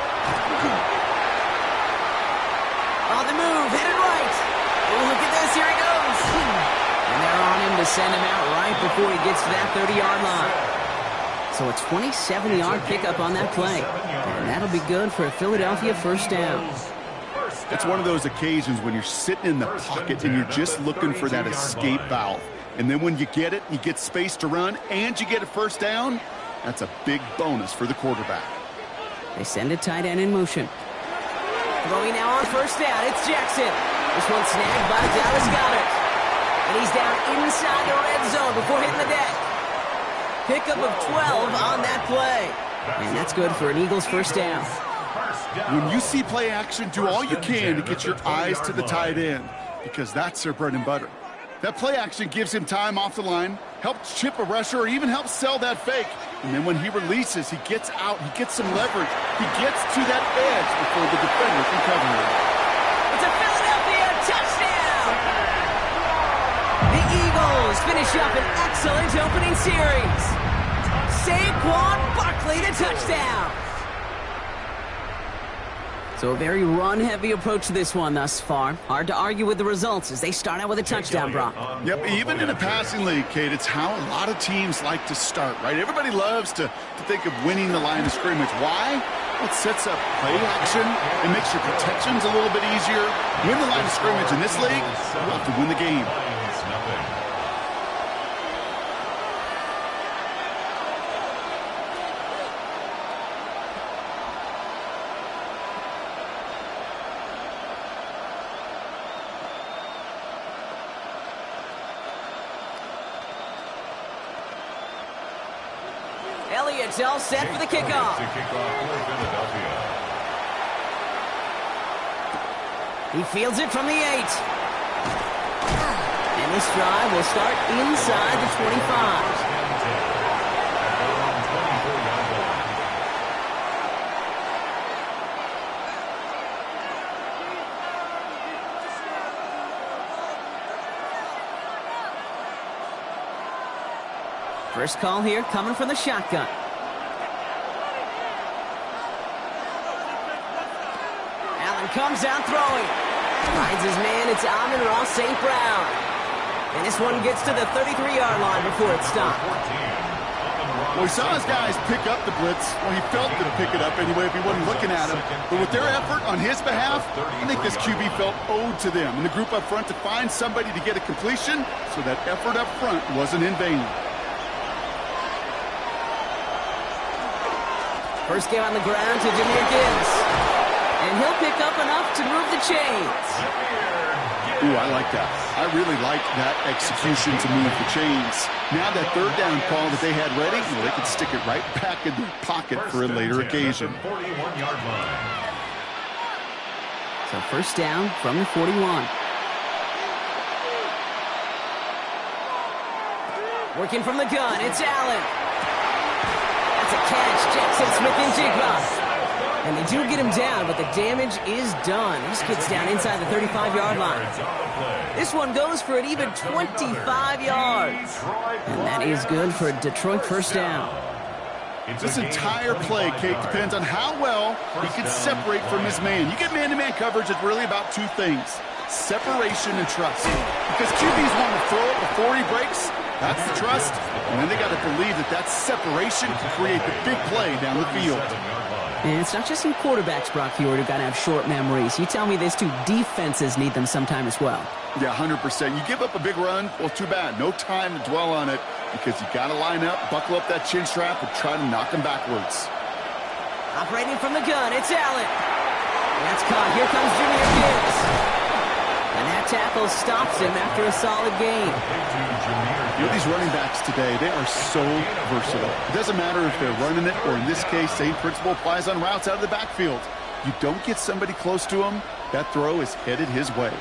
[SPEAKER 1] On the move, headed right. Oh, look at this, here he goes. And they're on him to send him out right before he gets to that 30-yard line. So a 27-yard pickup on that play. And that'll be good for a Philadelphia first down.
[SPEAKER 2] It's one of those occasions when you're sitting in the pocket and you're just looking for that escape valve. And then when you get it, you get space to run, and you get a first down, that's a big bonus for the quarterback.
[SPEAKER 1] They send a tight end in motion. Throwing now on first down, it's Jackson. This one snagged by Dallas Goedert. And he's down inside the red zone before hitting the deck. Pickup of 12 on that play. And that's good for an Eagles first down.
[SPEAKER 2] When you see play action, do all you can to get your eyes to the tight end, because that's their bread and butter. That play action gives him time off the line, helps chip a rusher, or even helps sell that fake. And then when he releases, he gets out, he gets some leverage. He gets to that edge before the defender can cover him.
[SPEAKER 1] It's a Philadelphia touchdown! The Eagles finish up an excellent opening series. Saquon Barkley to touchdown. So a very run-heavy approach to this one thus far. Hard to argue with the results as they start out with a touchdown, Brock.
[SPEAKER 2] Yep, even in a passing league, Kate, it's how a lot of teams like to start, right? Everybody loves to think of winning the line of scrimmage. Why? Well, it sets up play action. It makes your protections a little bit easier. Win the line of scrimmage in this league, you have to win the game.
[SPEAKER 1] Elliott's all set for the kickoff. He fields it from the 8. And this drive will start inside the 25. First call here coming from the shotgun. Allen comes out throwing. Finds his man. It's Amon-Ra St. Brown. And this one gets to the 33-yard line before it's stopped.
[SPEAKER 2] Well, he saw his guys pick up the blitz. Well, he felt to pick it up anyway if he wasn't looking at him. But with their effort on his behalf, I think this QB felt owed to them and the group up front to find somebody to get a completion, so that effort up front wasn't in vain.
[SPEAKER 1] First game on the ground to Jahmyr Gibbs. And he'll pick up enough to move the chains.
[SPEAKER 2] Ooh, I like that. I really like that execution to move the chains. Now that third down call that they had ready, well, they can stick it right back in their pocket for a later occasion.
[SPEAKER 1] So first down from the 41. Working from the gun, it's Allen. That's a catch, Jackson Smith-Njigba. And they do get him down, but the damage is done. This gets down inside the 35-yard line. This one goes for an even 25 yards. And that is good for a Detroit first down.
[SPEAKER 2] This entire play, Kate, depends on how well he can separate from his man. You get man-to-man coverage, it's really about two things: separation and trust. Because QBs want to throw it before he breaks. That's the trust. And then they got to believe that that separation can create the big play down the field.
[SPEAKER 1] And it's not just some quarterbacks, Brock Huard, who got to have short memories. You tell me these two defenses need them sometime as well.
[SPEAKER 2] Yeah, 100%. You give up a big run, well, too bad. No time to dwell on it, because you got to line up, buckle up that chin strap, and try to knock him backwards.
[SPEAKER 1] Operating from the gun, it's Allen. And that's caught. Here comes Jahmyr Gibbs. And that tackle stops him after a solid gain.
[SPEAKER 2] You know, these running backs today, they are so versatile. It doesn't matter if they're running it, or in this case, same principle applies on routes out of the backfield. You don't get somebody close to him, that throw is headed his way.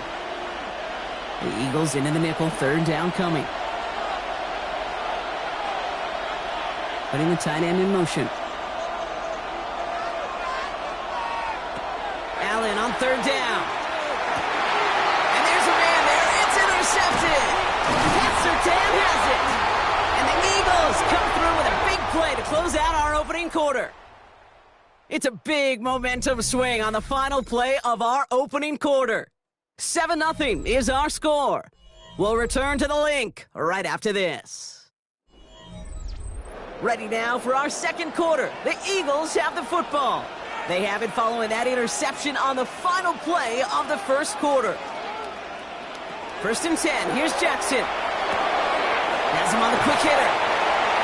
[SPEAKER 1] The Eagles into the nickel, third down coming. Putting the tight end in motion. Allen on third down. And there's a man there. It's intercepted. Pat Surtain has it. And the Eagles come through with a big play to close out our opening quarter. It's a big momentum swing on the final play of our opening quarter. 7-0 is our score. We'll return to the link right after this. Ready now for our second quarter. The Eagles have the football. They have it following that interception on the final play of the first quarter. 1st and 10. Here's Jackson. Has him on the quick hitter.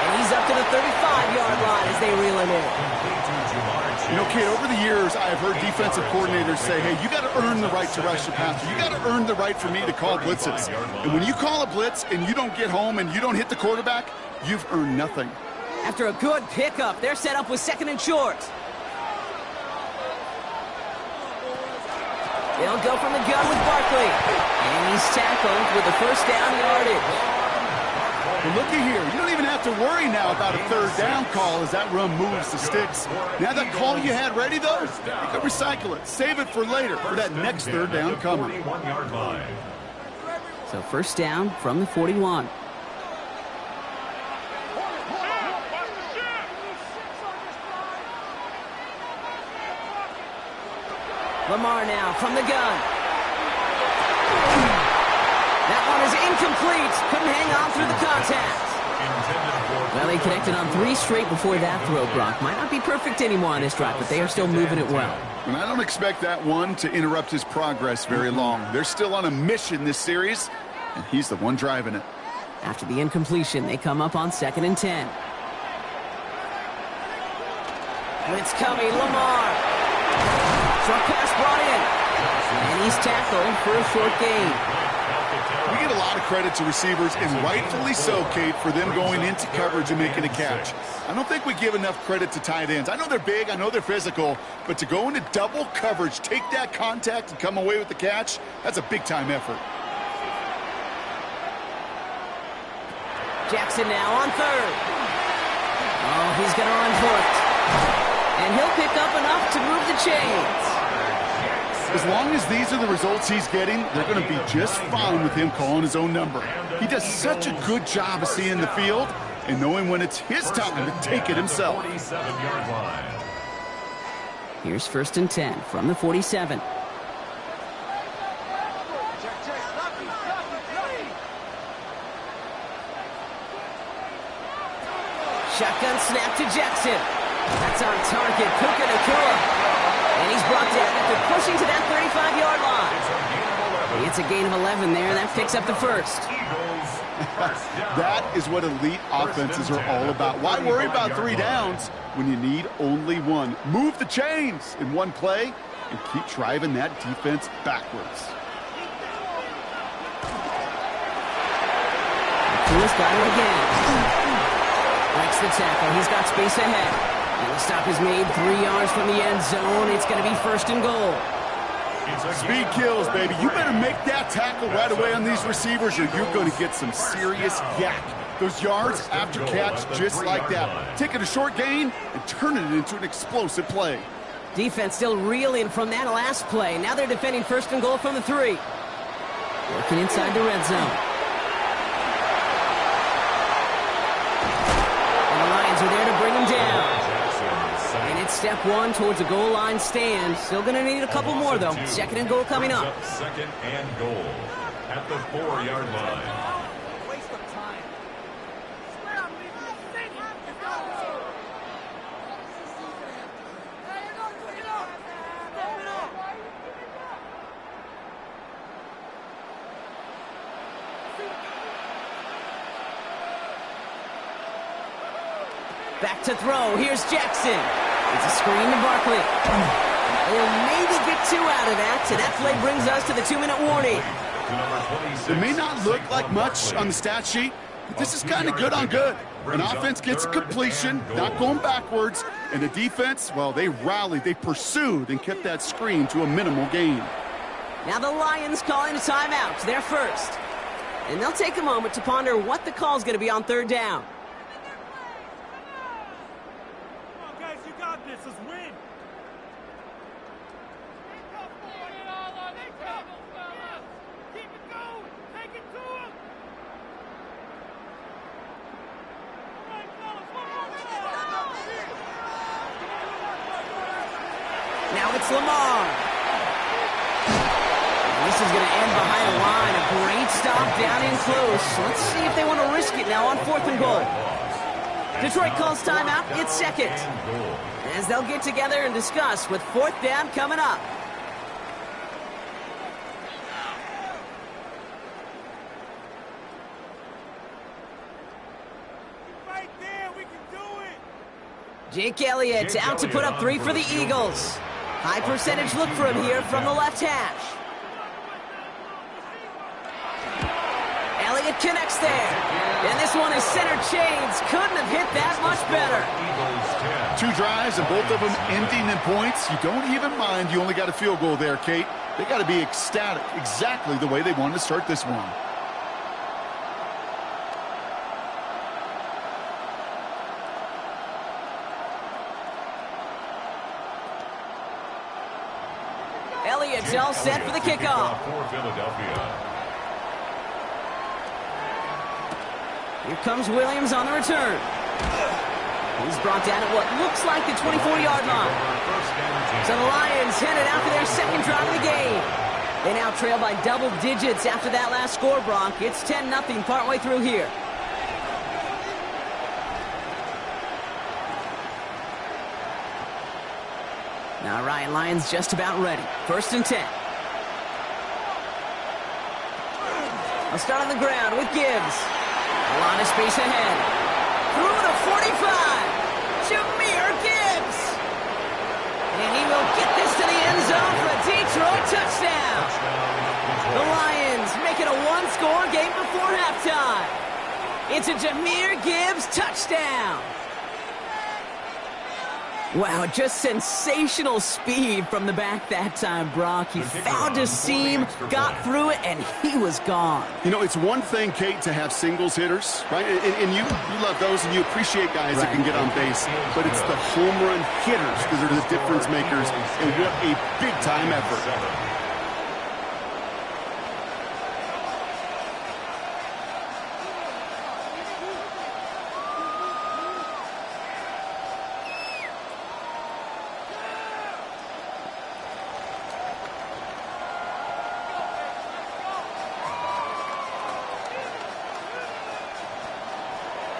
[SPEAKER 1] And he's up to the 35-yard line as they reel him in.
[SPEAKER 2] You know, Kate, over the years, I've heard defensive coordinators say, hey, you got to earn the right to rush the passer. You got to earn the right for me to call blitzes. And when you call a blitz and you don't get home and you don't hit the quarterback, you've earned nothing.
[SPEAKER 1] After a good pickup, they're set up with 2nd and short. They'll go from the gun with Barkley. And he's tackled with the first down yardage.
[SPEAKER 2] Well, looky here. You don't even have to worry now about a third down call as that run moves the sticks. Now that call you had ready, though, you can recycle it. Save it for later for that next third down coming.
[SPEAKER 1] So 1st down from the 41. Lamar now from the gun. That one is incomplete. Couldn't hang on through the contact. Well, they connected on 3 straight before that throw, Brock. Might not be perfect anymore on this drive, but they are still moving it well.
[SPEAKER 2] And I don't expect that one to interrupt his progress very long. They're still on a mission this series, and he's the one driving it.
[SPEAKER 1] After the incompletion, they come up on 2nd and 10. Blitz coming, Lamar. Short pass brought in. And he's tackled for a short gain.
[SPEAKER 2] We get a lot of credit to receivers, and rightfully so, Kate, for them going into coverage and making a catch. I don't think we give enough credit to tight ends. I know they're big, I know they're physical, but to go into double coverage, take that contact, and come away with the catch, that's a big-time effort.
[SPEAKER 1] Jackson now on 3rd. Oh, he's going to run for it. And he'll pick up enough to move the chains.
[SPEAKER 2] As long as these are the results he's getting, they're going to be just fine with him calling his own number. He does such a good job of seeing the field and knowing when it's his time to take it himself.
[SPEAKER 1] Here's 1st and 10 from the 47. Shotgun snap to Jackson. That's on target. Puka Nacua. And he's brought down after pushing to that 35-yard line. It's a gain of 11 there. That picks up the first.
[SPEAKER 2] That is what elite offenses are all about. Why worry about 3 downs when you need only 1? Move the chains in one play and keep driving that defense backwards.
[SPEAKER 1] Nacua's got it again. Breaks the tackle. He's got space ahead. And the stop is made 3 yards from the end zone. It's going to be 1st and goal.
[SPEAKER 2] Speed kills, baby. You better make that tackle right away on these receivers or you're going to get some serious yak. Those yards after catch just like that. Taking a short gain and turning it into an explosive play.
[SPEAKER 1] Defense still reeling from that last play. Now they're defending 1st and goal from the 3. Working inside the red zone. And the Lions are there to bring him down. And it's step 1 towards a goal line stand. Still going to need a couple more, though. 2nd and goal coming up.
[SPEAKER 3] 2nd and goal at the 4-yard line.
[SPEAKER 4] Waste of time. Swear I'm leaving the city. Hey, you're not doing enough. Step it up.
[SPEAKER 1] Back to throw. Here's Jackson. It's a screen to Barkley. They'll maybe get 2 out of that, so that play brings us to the 2-minute warning.
[SPEAKER 2] It may not look like much on the stat sheet, but this is kind of good on good. An offense gets a completion, not going backwards, and the defense, well, they rallied, they pursued, and kept that screen to a minimal gain.
[SPEAKER 1] Now the Lions calling a timeout. They're first. And they'll take a moment to ponder what the call's going to be on 3rd down.
[SPEAKER 4] Come on, guys, you got this. Let's win.
[SPEAKER 1] Now it's Lamar. This is going to end behind a line. A great stop down in close. Let's see if they want to risk it now on 4th and goal. Detroit calls timeout. It's second. As they'll get together and discuss with 4th down coming up.
[SPEAKER 4] Right there, we can do it.
[SPEAKER 1] Jake Elliott out to put up 3 for the Eagles. High percentage look for him here from the left hash. Elliott connects there. And this one is center chains. Couldn't have hit that much better.
[SPEAKER 2] 2 drives and both of them ending in points. You don't even mind you only got a field goal there, Kate. They got to be ecstatic, exactly the way they wanted to start this one.
[SPEAKER 1] Elliott's all set for the kickoff.
[SPEAKER 3] For Philadelphia.
[SPEAKER 1] Here comes Williams on the return. He's brought down at what looks like the 24-yard line. So the Lions headed out for their second drive of the game. They now trail by double digits after that last score, Brock. It's 10-0 partway through here. Now Ryan Lyons just about ready. 1st and 10. I'll start on the ground with Gibbs. A lot of space ahead. Through the 45. Jahmyr Gibbs. And he will get this to the end zone for a Detroit touchdown. The Lions make it a 1-score game before halftime. It's a Jahmyr Gibbs touchdown. Wow, just sensational speed from the back that time, Brock. He found a seam, got through it, and he was gone.
[SPEAKER 2] You know, it's one thing, Kate, to have singles hitters, right? And you love those, and you appreciate guys that can get on base. But it's the home run hitters that are the difference makers, and what a big-time effort.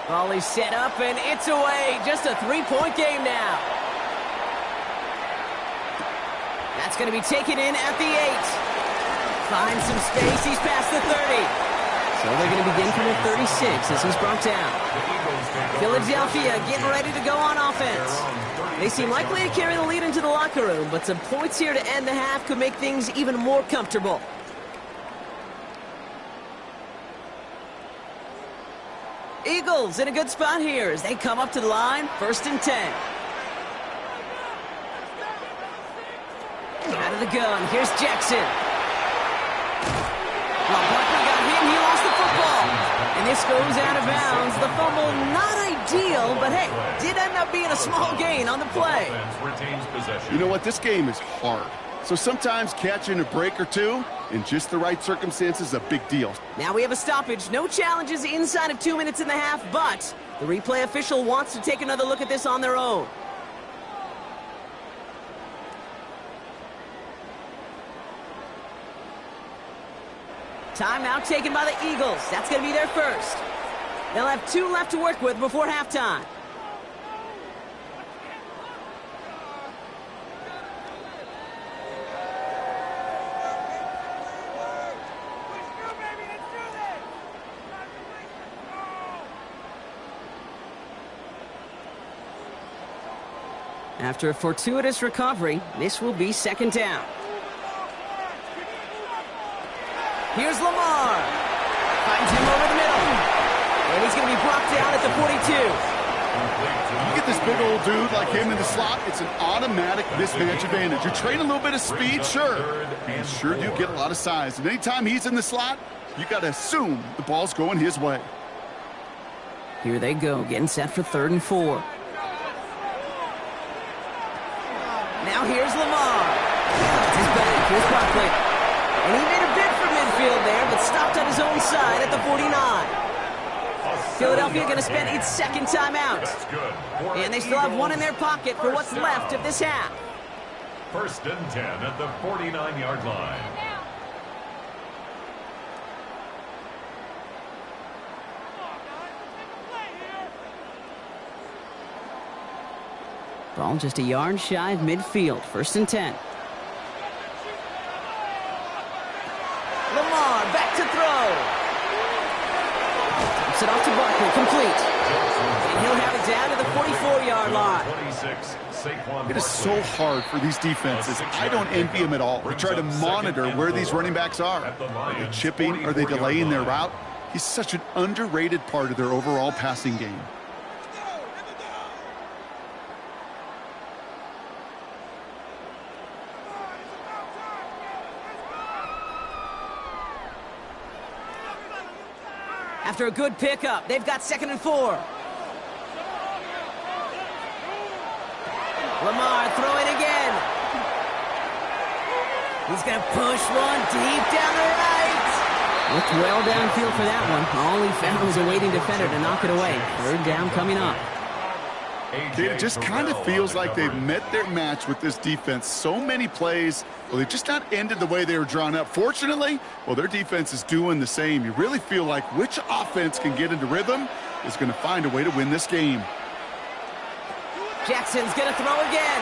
[SPEAKER 1] Volley set up, and it's away. Just a 3-point game now. That's going to be taken in at the 8. Finds some space. He's past the 30. So they're going to begin from the 36 as he's brought down. Philadelphia getting ready to go on offense. They seem likely to carry the lead into the locker room, but some points here to end the half could make things even more comfortable. Eagles in a good spot here as they come up to the line. 1st and 10. Out of the gun. Here's Jackson. Well, Barkley got hit and he lost the football. And this goes out of bounds. The fumble not ideal, but hey, did end up being a small gain on the play.
[SPEAKER 2] You know what? This game is hard. So sometimes catching a break or two in just the right circumstances is a big deal.
[SPEAKER 1] Now we have a stoppage. No challenges inside of 2 minutes and a half, but the replay official wants to take another look at this on their own. Timeout taken by the Eagles. That's going to be their first. They'll have 2 left to work with before halftime. After a fortuitous recovery, this will be 2nd down. Here's Lamar. Finds him over the middle. And he's going to be brought down at the 42.
[SPEAKER 2] You get this big old dude like him in the slot, it's an automatic mismatch advantage. You trade a little bit of speed, sure. You sure do get a lot of size. And anytime he's in the slot, you got to assume the ball's going his way.
[SPEAKER 1] Here they go, getting set for 3rd and 4. Now here's Lamar. He's back. Here's Barkley. And he made a bid for midfield there, but stopped on his own side at the 49. Philadelphia going to spend its 2nd timeout. And they still have 1 in their pocket for what's left of this half.
[SPEAKER 3] First and 10 at the 49-yard line.
[SPEAKER 1] Ball just a yard shy of midfield. First and 10. Lamar back to throw. Taps it off to Barkley. Complete. And he'll have it down to the 44-yard line.
[SPEAKER 2] It is so hard for these defenses. I don't envy them at all. They try to monitor where these running backs are. Are they chipping? Are they delaying their route? He's such an underrated part of their overall passing game.
[SPEAKER 1] After a good pickup, they've got 2nd and 4. Lamar throwing again. He's going to push one deep down the right. Looked well downfield for that one. All he found was a waiting defender to knock it away. 3rd down coming up.
[SPEAKER 2] It just kind of feels like they've met their match with this defense. So many plays, well, they've just not ended the way they were drawn up. Fortunately, well, their defense is doing the same. You really feel like which offense can get into rhythm is going to find a way to win this game.
[SPEAKER 1] Jackson's going to throw again.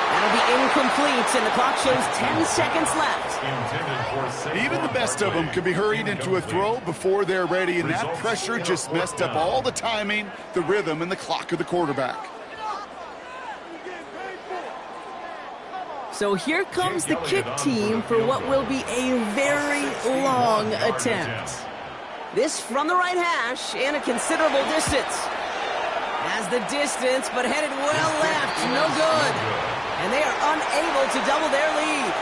[SPEAKER 1] That'll be incomplete, and the clock shows 10 seconds left.
[SPEAKER 2] Even the best of them can be hurried into a throw before they're ready, and that pressure just messed up all the timing, the rhythm, and the clock of the quarterback.
[SPEAKER 1] So here comes the kick team for what will be a very long attempt. This from the right hash and a considerable distance. Has the distance, but headed well left. No good. And they are unable to double their lead.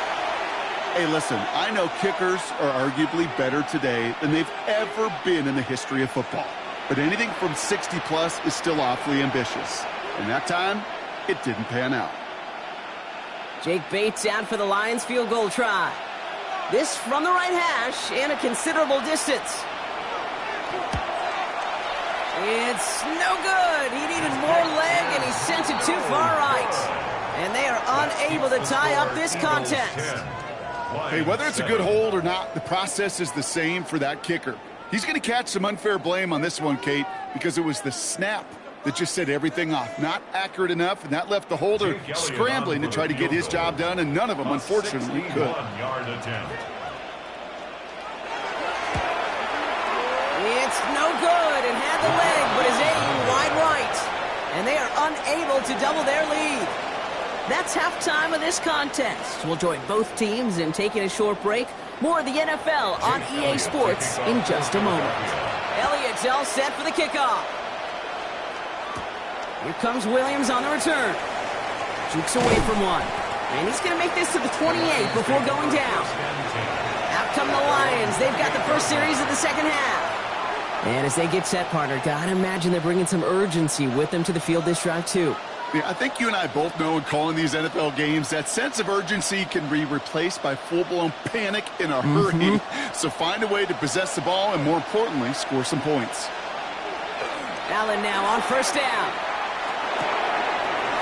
[SPEAKER 2] Hey, listen, I know kickers are arguably better today than they've ever been in the history of football. But anything from 60-plus is still awfully ambitious. And that time, it didn't pan out.
[SPEAKER 1] Jake Bates out for the Lions field goal try. This from the right hash and a considerable distance. It's no good. He needed more leg, and he sent it too far right. And they are unable to tie up this contest.
[SPEAKER 2] Hey, whether it's a good hold or not, the process is the same for that kicker. He's going to catch some unfair blame on this one, Kate, because it was the snap that just set everything off. Not accurate enough, and that left the holder scrambling to try to get his job done, and none of them, unfortunately, could.
[SPEAKER 1] It's no good, and had the leg, but is aim wide right. And they are unable to double their lead. That's halftime of this contest. We'll join both teams in taking a short break. More of the NFL on EA Sports in just a moment. Elliott's all set for the kickoff. Here comes Williams on the return. Jukes away from one. And he's going to make this to the 28 before going down. Out come the Lions. They've got the first series of the second half. And as they get set, partner, gotta imagine they're bringing some urgency with them to the field this drive, too.
[SPEAKER 2] Yeah, I think you and I both know in calling these NFL games that sense of urgency can be replaced by full-blown panic in a hurry. So find a way to possess the ball and, more importantly, score some points.
[SPEAKER 1] Allen now on first down.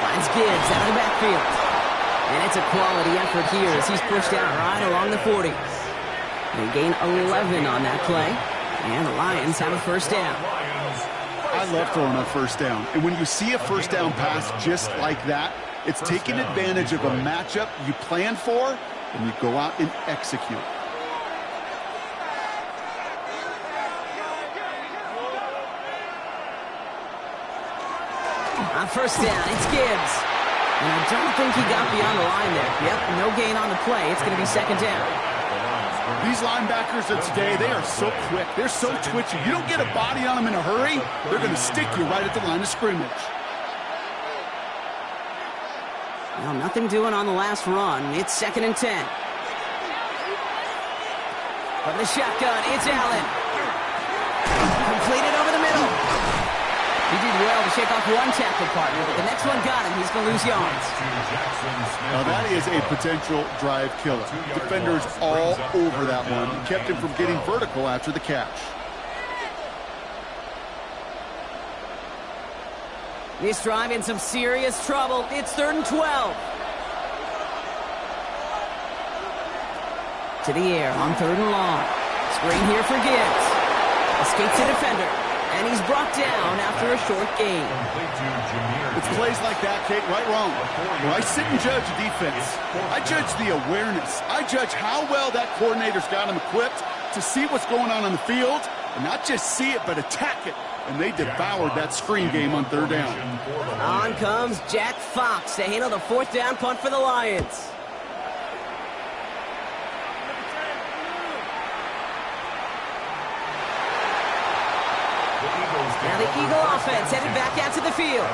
[SPEAKER 1] Finds Gibbs out of the backfield. And it's a quality effort here as he's pushed out right along the 40. They gain 11 on that play. And the Lions have a first down.
[SPEAKER 2] I love throwing a first down. And when you see a first down pass just like that, it's taking advantage of a matchup you plan for, and you go out and execute.
[SPEAKER 1] On first down, it's Gibbs. And I don't think he got beyond the line there. Yep, no gain on the play. It's going to be second down.
[SPEAKER 2] These linebackers of today, they are so quick. They're so twitchy. You don't get a body on them in a hurry, they're going to stick you right at the line of scrimmage.
[SPEAKER 1] Well, nothing doing on the last run. It's 2nd and 10. From the shotgun, it's Allen. Completed over the middle. He did well to shake off one tackle partner, but the next one got him. He's going to lose yards.
[SPEAKER 2] Now that is a potential drive killer. Defenders all over that one. Kept him from getting vertical after the catch.
[SPEAKER 1] This drive in some serious trouble. It's 3rd and 12. To the air on 3rd and long. Screen here for Gibbs. Escapes the defender. And he's brought down after a short gain.
[SPEAKER 2] It's plays like that, Kate, right wrong. When I sit and judge a defense, I judge the awareness. I judge how well that coordinator's got him equipped to see what's going on the field, and not just see it, but attack it. And they devoured that screen game on 3rd down.
[SPEAKER 1] On comes Jack Fox to handle the 4th down punt for the Lions. Now the Eagle offense headed back out to the field.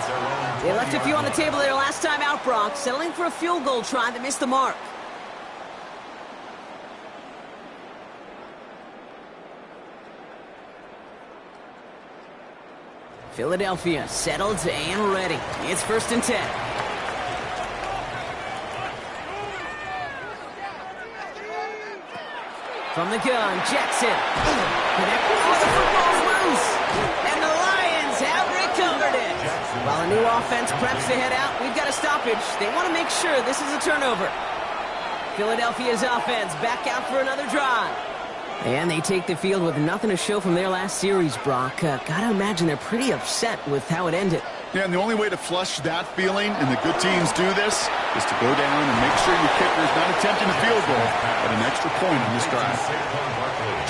[SPEAKER 1] They left a few on the table there last time out, Brock, settling for a field goal try that missed the mark. Philadelphia settled and ready. It's 1st and 10. From the gun, Jackson. Connected. Oh, the football's loose. And the Lions have recovered it. While a new offense preps to head out, we've got a stoppage. They want to make sure this is a turnover. Philadelphia's offense back out for another drive. And they take the field with nothing to show from their last series, Brock. Gotta imagine they're pretty upset with how it ended.
[SPEAKER 2] Yeah, and the only way to flush that feeling, and the good teams do this, is to go down and make sure your kicker is not attempting a field goal, but an extra point on this drive.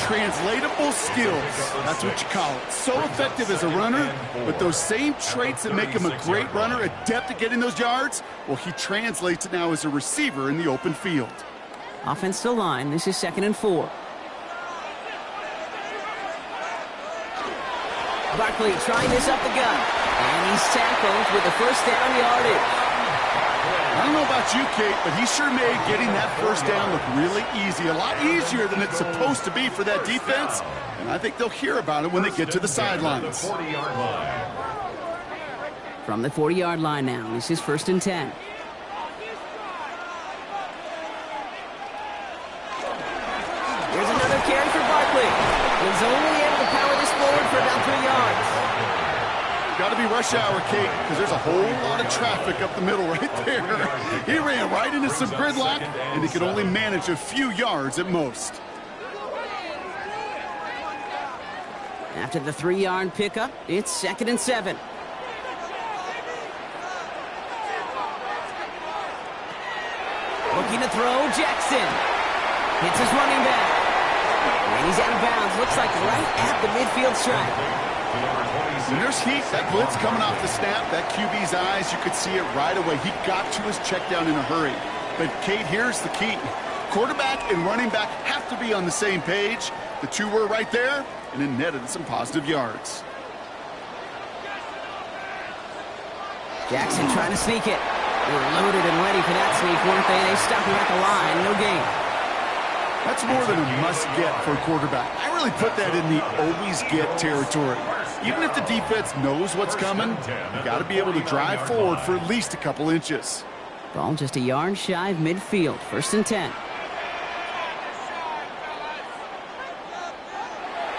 [SPEAKER 2] Translatable skills, that's what you call it. So effective as a runner, but those same traits that make him a great runner, adept at getting those yards, well, he translates it now as a receiver in the open field.
[SPEAKER 1] Offense to line. This is 2nd and 4. Barkley trying this up the gut. And he's tackled with the 1st down yardage.
[SPEAKER 2] I don't know about you, Kate, but he sure made getting that 1st down look really easy. A lot easier than it's supposed to be for that defense. And I think they'll hear about it when they get to the sidelines.
[SPEAKER 1] From the 40-yard line now, this is 1st and 10. Here's another carry for Barkley. He's only able to power this forward for about 3 yards.
[SPEAKER 2] Got to be rush hour, Kate, because there's a whole lot of traffic up the middle right there. He ran right into some gridlock, and he could only manage a few yards at most.
[SPEAKER 1] After the 3-yard pickup, it's 2nd and 7. Looking to throw, Jackson. Hits his running back. And he's out of bounds. Looks like right at the midfield stripe.
[SPEAKER 2] When there's heat, that blitz coming off the snap, that QB's eyes, you could see it right away. He got to his check down in a hurry. But, Kate, here's the key. Quarterback and running back have to be on the same page. The two were right there, and it netted some positive yards.
[SPEAKER 1] Jackson trying to sneak it. They were loaded and ready for that sneak, weren't they? They stopped him at the line. No gain.
[SPEAKER 2] That's more than a must-get for a quarterback. I really put that in the always-get territory. Even if the defense knows what's coming, you got to be able to drive forward for at least a couple inches.
[SPEAKER 1] Ball just a yard shy of midfield. 1st and 10.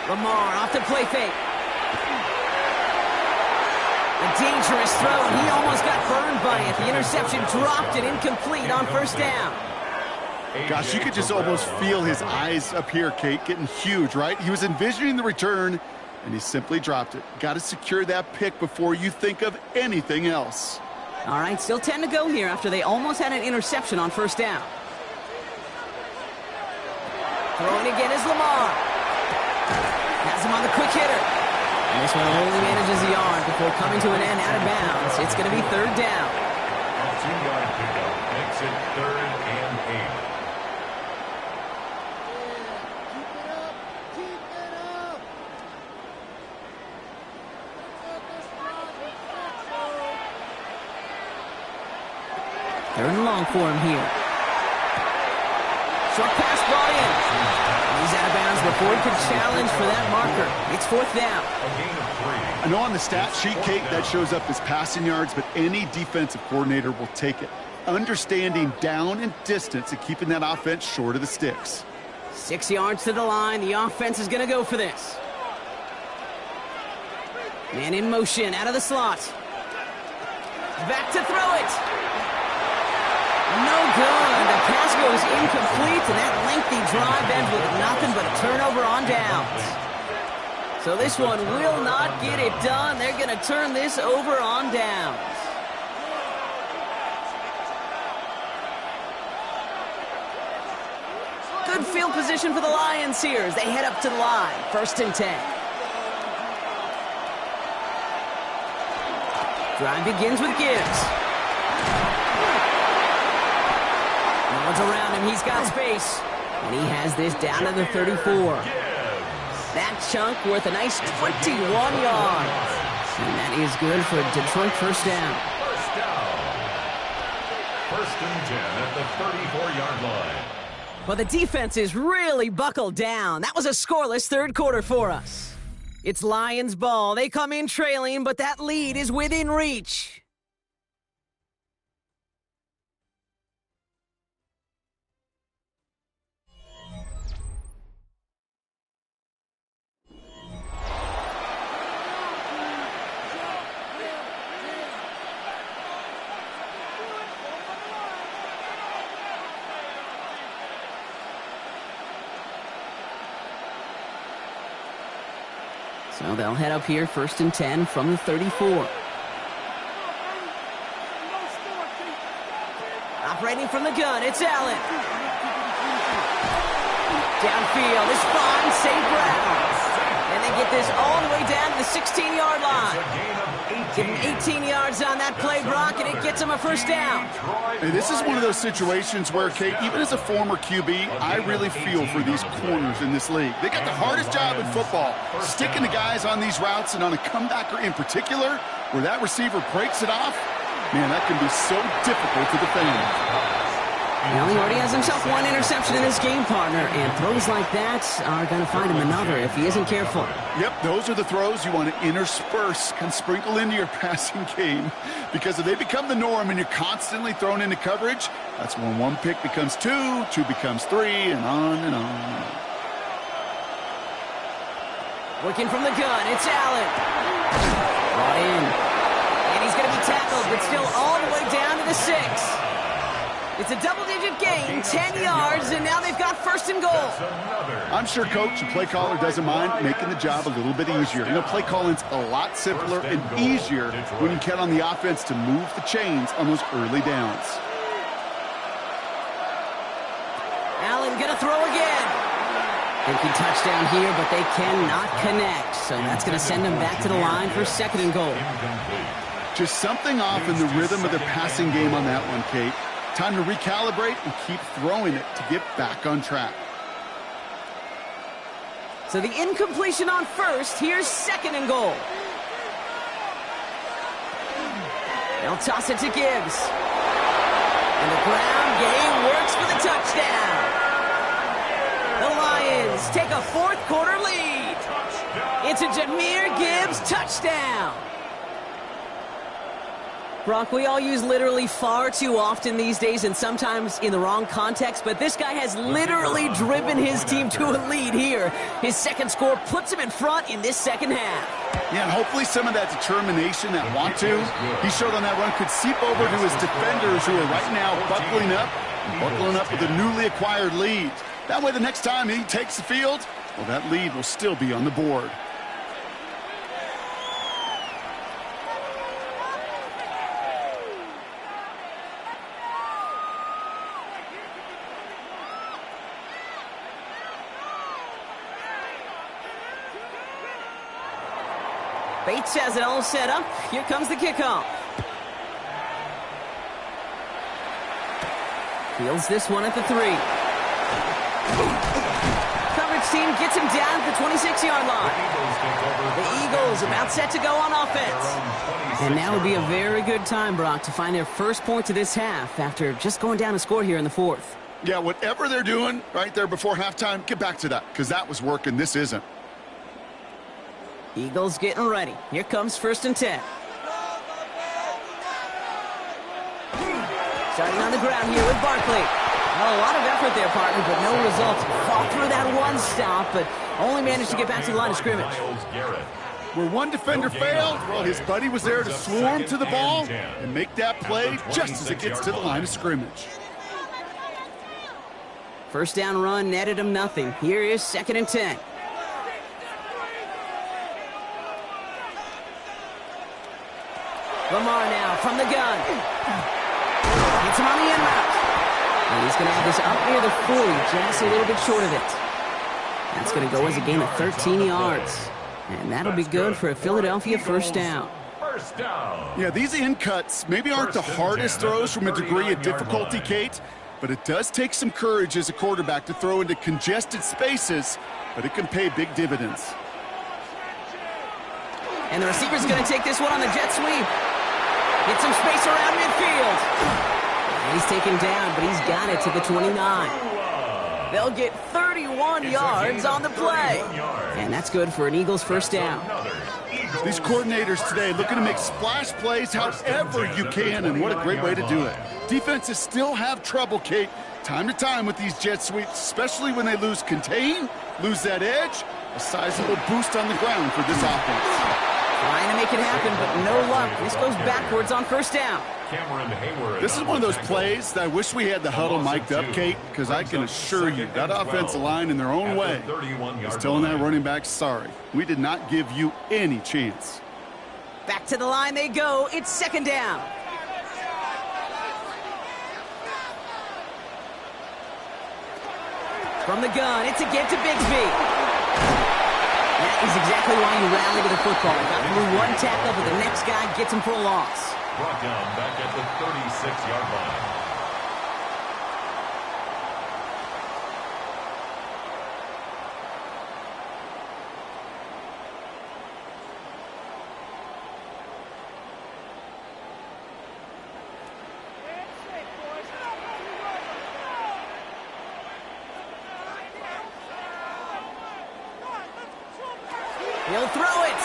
[SPEAKER 1] Lamar off the play fake. A dangerous throw, and he almost got burned by it. The interception dropped and incomplete on 1st down.
[SPEAKER 2] Gosh, you could just almost feel his eyes up here, Kate, getting huge, right? He was envisioning the return, and he simply dropped it. Got to secure that pick before you think of anything else.
[SPEAKER 1] All right, still 10 to go here after they almost had an interception on 1st down. Throwing again is Lamar. Has him on the quick hitter. And this one only manages a yard before coming to an end out of bounds. It's going to be 3rd down.
[SPEAKER 3] A 2-yard pickup makes it 3rd and 8.
[SPEAKER 1] Third and long for him here. Short pass brought in. He's out of bounds before he could challenge for that marker. It's 4th down.
[SPEAKER 2] I know on the stat sheet, Kate, that shows up as passing yards, but any defensive coordinator will take it. Understanding down and distance and keeping that offense short of the sticks.
[SPEAKER 1] 6 yards to the line. The offense is going to go for this. Man in motion out of the slot. Back to throw it. No good. The pass goes incomplete, and that lengthy drive ends with nothing but a turnover on downs. So this one will not get it done. They're going to turn this over on downs. Good field position for the Lions here as they head up to the line. 1st and 10. Drive begins with Gibbs. No one's around him. He's got space. And he has this down to the 34. That chunk worth a nice 21 yards. And that is good for Detroit. 1st down.
[SPEAKER 3] 1st and 10 at the 34-yard line.
[SPEAKER 1] Well, the defense is really buckled down. That was a scoreless 3rd quarter for us. It's Lions ball. They come in trailing, but that lead is within reach. So they'll head up here, 1st and 10 from the 34. Operating from the gun, it's Allen. Downfield is fine, save Brown. And they get this all the way down to the 16-yard line. Give him 18 yards on that play, Brock, and it gets him a 1st down.
[SPEAKER 2] Hey, this is one of those situations where, Kate, even as a former QB, I really feel for these corners in this league. They got the hardest job in football, sticking the guys on these routes and on a comebacker in particular, where that receiver breaks it off. Man, that can be so difficult to defend.
[SPEAKER 1] Well, he already has himself 1 interception in this game, partner, and throws like that are going to find him another if he isn't careful.
[SPEAKER 2] Yep, those are the throws you want to intersperse, kind of sprinkle into your passing game, because if they become the norm and you're constantly thrown into coverage, that's when 1 pick becomes 2, 2 becomes 3, and on and on.
[SPEAKER 1] Working from the gun, it's Allen. Brought in. And he's going to be tackled, but still all the way down to the 6. It's a double-digit gain, 10 yards, and now they've got 1st and goal.
[SPEAKER 2] I'm sure coach and play caller doesn't mind making the job a little bit easier. You know, play calling's a lot simpler and easier when you count on the offense to move the chains on those early downs.
[SPEAKER 1] Allen gonna throw again. Thinking touchdown here, but they cannot connect. So that's gonna send them back to the line for 2nd and goal.
[SPEAKER 2] Just something off in the rhythm of their passing game on that one, Kate. Time to recalibrate and keep throwing it to get back on track.
[SPEAKER 1] So the incompletion on 1st. Here's 2nd and goal. They'll toss it to Gibbs. And the ground game works for the touchdown. The Lions take a 4th quarter lead. It's a Jahmyr Gibbs touchdown. Brock, we all use literally far too often these days, and sometimes in the wrong context, but this guy has literally driven his team to a lead here. His 2nd score puts him in front in this 2nd half.
[SPEAKER 2] Yeah, and hopefully some of that determination, that want to, he showed on that run could seep over to his defenders who are right now buckling up with a newly acquired lead. That way the next time he takes the field, well, that lead will still be on the board.
[SPEAKER 1] Bates has it all set up. Here comes the kickoff. Fields this one at the 3. Coverage team gets him down at the 26-yard line. The Eagles about set to go on offense. And now would be a very good time, Brock, to find their 1st points of this half after just going down a score here in the 4th.
[SPEAKER 2] Yeah, whatever they're doing right there before halftime, get back to that, because that was working. This isn't.
[SPEAKER 1] Eagles getting ready. Here comes 1st and 10. Starting on the ground here with Barkley. Well, a lot of effort there, partner, but no results. Fought through that 1 stop, but only managed to get back to the line of scrimmage.
[SPEAKER 2] Where one defender failed, well, his buddy was there to swarm to the ball and make that play just as it gets to the line of scrimmage.
[SPEAKER 1] First down run netted him nothing. Here is 2nd and 10. Lamar now from the gun. Hits him on the end route. And he's going to have this up near the 40, just a little bit short of it. That's going to go as a gain of 13 yards. And that'll be good for a Philadelphia first down.
[SPEAKER 2] Yeah, these in cuts maybe aren't the hardest throws from a degree of difficulty, Kate, but it does take some courage as a quarterback to throw into congested spaces, but it can pay big dividends.
[SPEAKER 1] And the receiver's going to take this one on the jet sweep. Get some space around midfield. And he's taken down, but he's got it to the 29. They'll get 31 yards on the play. And that's good for an Eagles first down.
[SPEAKER 2] These coordinators today looking to make splash plays however you can, and what a great way to do it. Defenses still have trouble, Kate, time to time with these jet sweeps, especially when they lose contain, lose that edge, a sizable boost on the ground for this offense.
[SPEAKER 1] Trying to make it happen, but no luck. This goes backwards on first down.
[SPEAKER 2] This is one of those plays that I wish we had the huddle mic'd up, Kate, because I can assure you that offensive line in their own way is telling that running back, sorry, we did not give you any chance.
[SPEAKER 1] Back to the line they go. It's 2nd down. From the gun, it's a get to Bigsby. That is exactly why you rally to the football. Got through one tackle, but the next guy gets him for a loss.
[SPEAKER 3] Brought down back at the 36-yard line.
[SPEAKER 1] He'll throw it.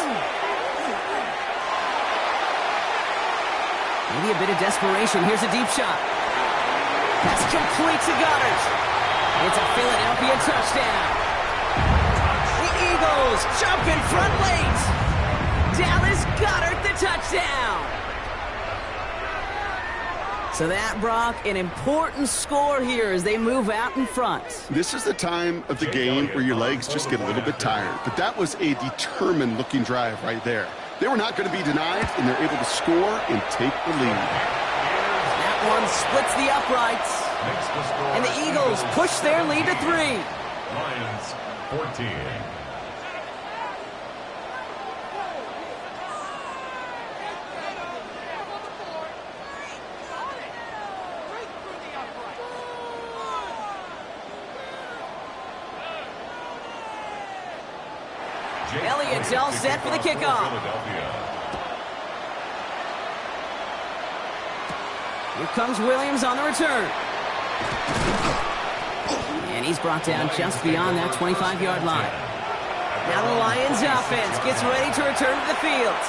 [SPEAKER 1] Maybe a bit of desperation. Here's a deep shot. Pass complete to Goddard. It's a Philadelphia touchdown. The Eagles jump in front late. Dallas Goedert the touchdown. So that, Brock, an important score here as they move out in front.
[SPEAKER 2] This is the time of the game where your legs just get a little bit tired. But that was a determined-looking drive right there. They were not going to be denied, and they're able to score and take the lead.
[SPEAKER 1] That one splits the uprights. And the Eagles push their lead to 3.
[SPEAKER 3] Lions 14.
[SPEAKER 1] Elliott's all set for the kickoff. Here comes Williams on the return. And he's brought down just beyond that 25-yard line. Now the Lions offense gets ready to return to the field.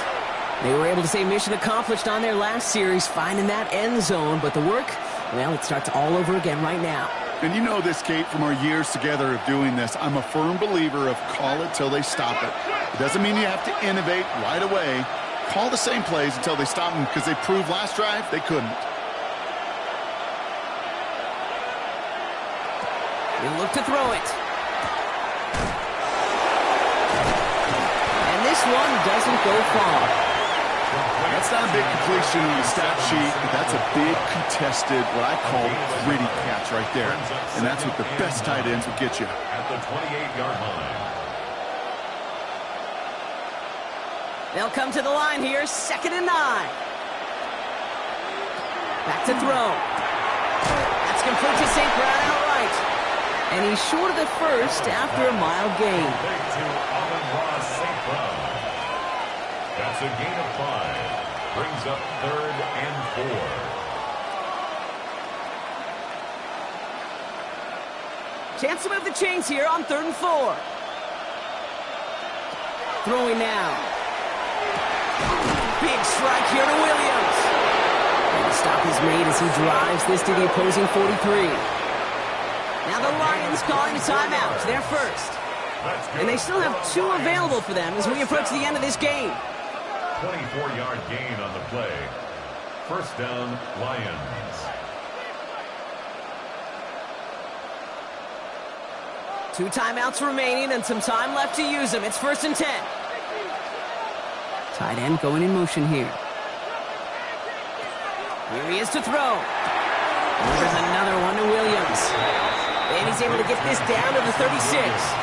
[SPEAKER 1] They were able to say mission accomplished on their last series, finding that end zone. But the work, well, it starts all over again right now.
[SPEAKER 2] And you know this, Kate, from our years together of doing this. I'm a firm believer of call it till they stop it. It doesn't mean you have to innovate right away. Call the same plays until they stop them, because they proved last drive they couldn't.
[SPEAKER 1] They look to throw it. And this one doesn't go far.
[SPEAKER 2] That's not a big completion on the stat sheet, but that's a big contested, what I call gritty catch right there. And that's what the best tight ends will get you.
[SPEAKER 3] At the 28-yard line.
[SPEAKER 1] They'll come to the line here, 2nd and 9. Back to throw. That's complete to St. Brown outright. And he's short of the first after a mild gain.
[SPEAKER 3] That's a gain of 5. Brings up 3rd and 4.
[SPEAKER 1] Chance to move the chains here on 3rd and 4. Throwing now. Big strike here to Williams. And the stop is made as he drives this to the opposing 43. Now the Lions calling a timeout. They're first. And they still have 2 available for them as we approach the end of this game.
[SPEAKER 3] 24-yard gain on the play. First down, Lions.
[SPEAKER 1] 2 timeouts remaining and some time left to use them. It's 1st and 10. Tight end going in motion here. Here he is to throw. There's another one to Williams. And he's able to get this down to the 36.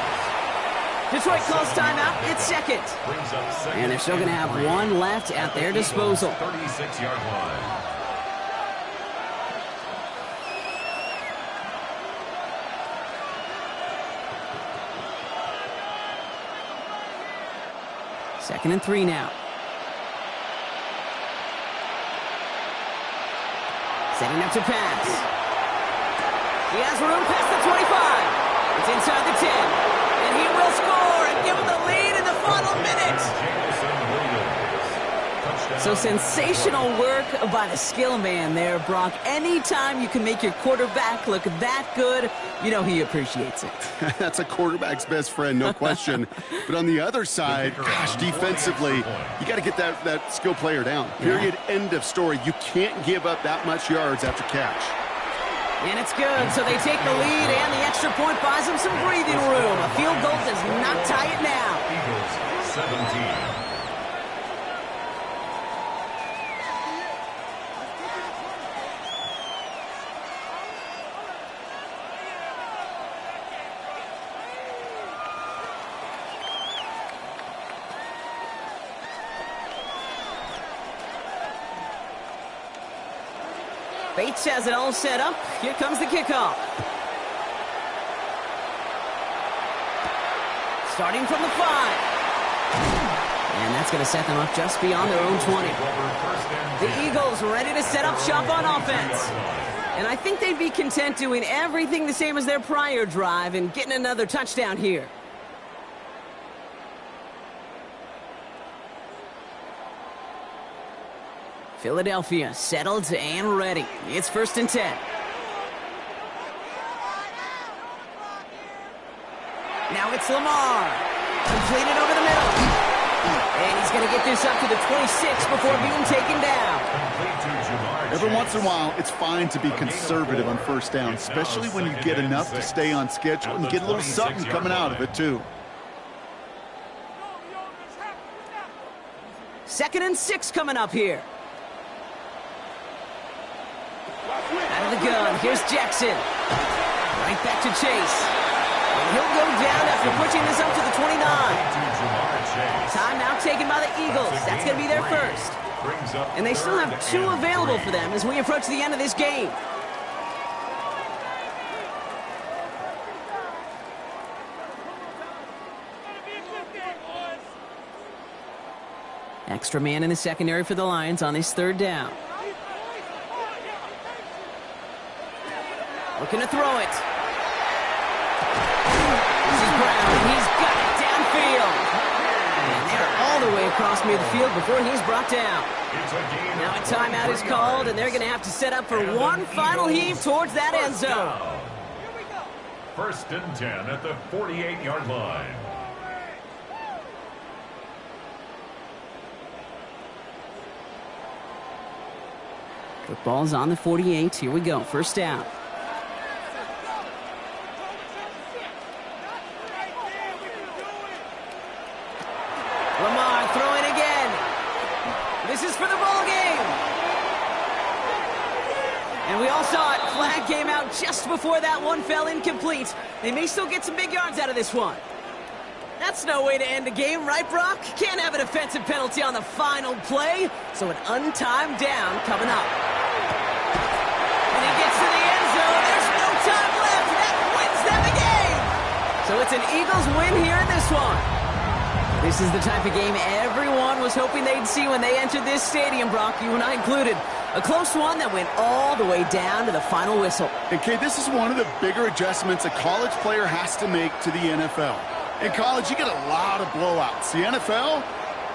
[SPEAKER 1] Detroit calls timeout. It's 2nd. And they're still going to have 1 left at their disposal.
[SPEAKER 3] 36-yard line.
[SPEAKER 1] Second and 3 now. Setting up to pass. He has room past the 25. It's inside the 10. And he will score and give him the lead in the final minute. So sensational work by the skill man there, Brock. Anytime you can make your quarterback look that good, you know he appreciates it.
[SPEAKER 2] That's a quarterback's best friend, no question. But on the other side, gosh, defensively, you got to get that skill player down. Period, end of story. You can't give up that much yards after catch.
[SPEAKER 1] And it's good, so they take the lead, and the extra point buys them some breathing room. A field goal does not tie it now.
[SPEAKER 3] Eagles, 17.
[SPEAKER 1] Bates has it all set up. Here comes the kickoff. Starting from the 5. And that's going to set them up just beyond their own 20. The Eagles ready to set up shop on offense. And I think they'd be content doing everything the same as their prior drive and getting another touchdown here. Philadelphia settled and ready. It's 1st and 10. Now it's Lamar. Completed over the middle. And he's going to get this up to the 26 before being taken down.
[SPEAKER 2] Every once in a while, it's fine to be conservative on 1st down, especially when you get enough to stay on schedule and get a little something coming out of it, too.
[SPEAKER 1] 2nd and 6 coming up here. Out of the gun, here's Jackson. Right back to Chase. And he'll go down after pushing this up to the 29. Timeout taken by the Eagles. That's going to be their first. And they still have 2 available for them as we approach the end of this game. Extra man in the secondary for the Lions on this 3rd down. Looking to throw it. This is Brown, and he's got it downfield. And they're all the way across midfield before he's brought down. Now a timeout is called, and they're going to have to set up for one final heave towards that end zone.
[SPEAKER 3] 1st and 10 at the 48-yard line.
[SPEAKER 1] Football's on the 48. Here we go. 1st down. Lamar throwing again. This is for the ball game. And we all saw it. Flag came out just before that one fell incomplete. They may still get some big yards out of this one. That's no way to end a game, right, Brock? Can't have an offensive penalty on the final play, so an untimed down coming up. And he gets to the end zone. There's no time left. That wins them the game. So it's an Eagles win here in this one. This is the type of game everyone was hoping they'd see when they entered this stadium, Brock, you and I included. A close one that went all the way down to the final whistle.
[SPEAKER 2] And, Kay, this is one of the bigger adjustments a college player has to make to the NFL. In college, you get a lot of blowouts. The NFL,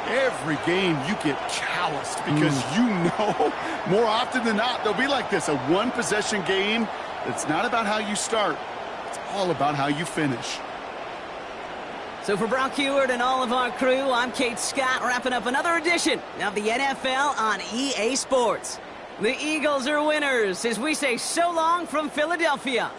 [SPEAKER 2] every game you get calloused because you know more often than not they'll be like this, a one-possession game. It's not about how you start. It's all about how you finish.
[SPEAKER 1] So for Brock Heward and all of our crew, I'm Kate Scott, wrapping up another edition of the NFL on EA Sports. The Eagles are winners as we say so long from Philadelphia.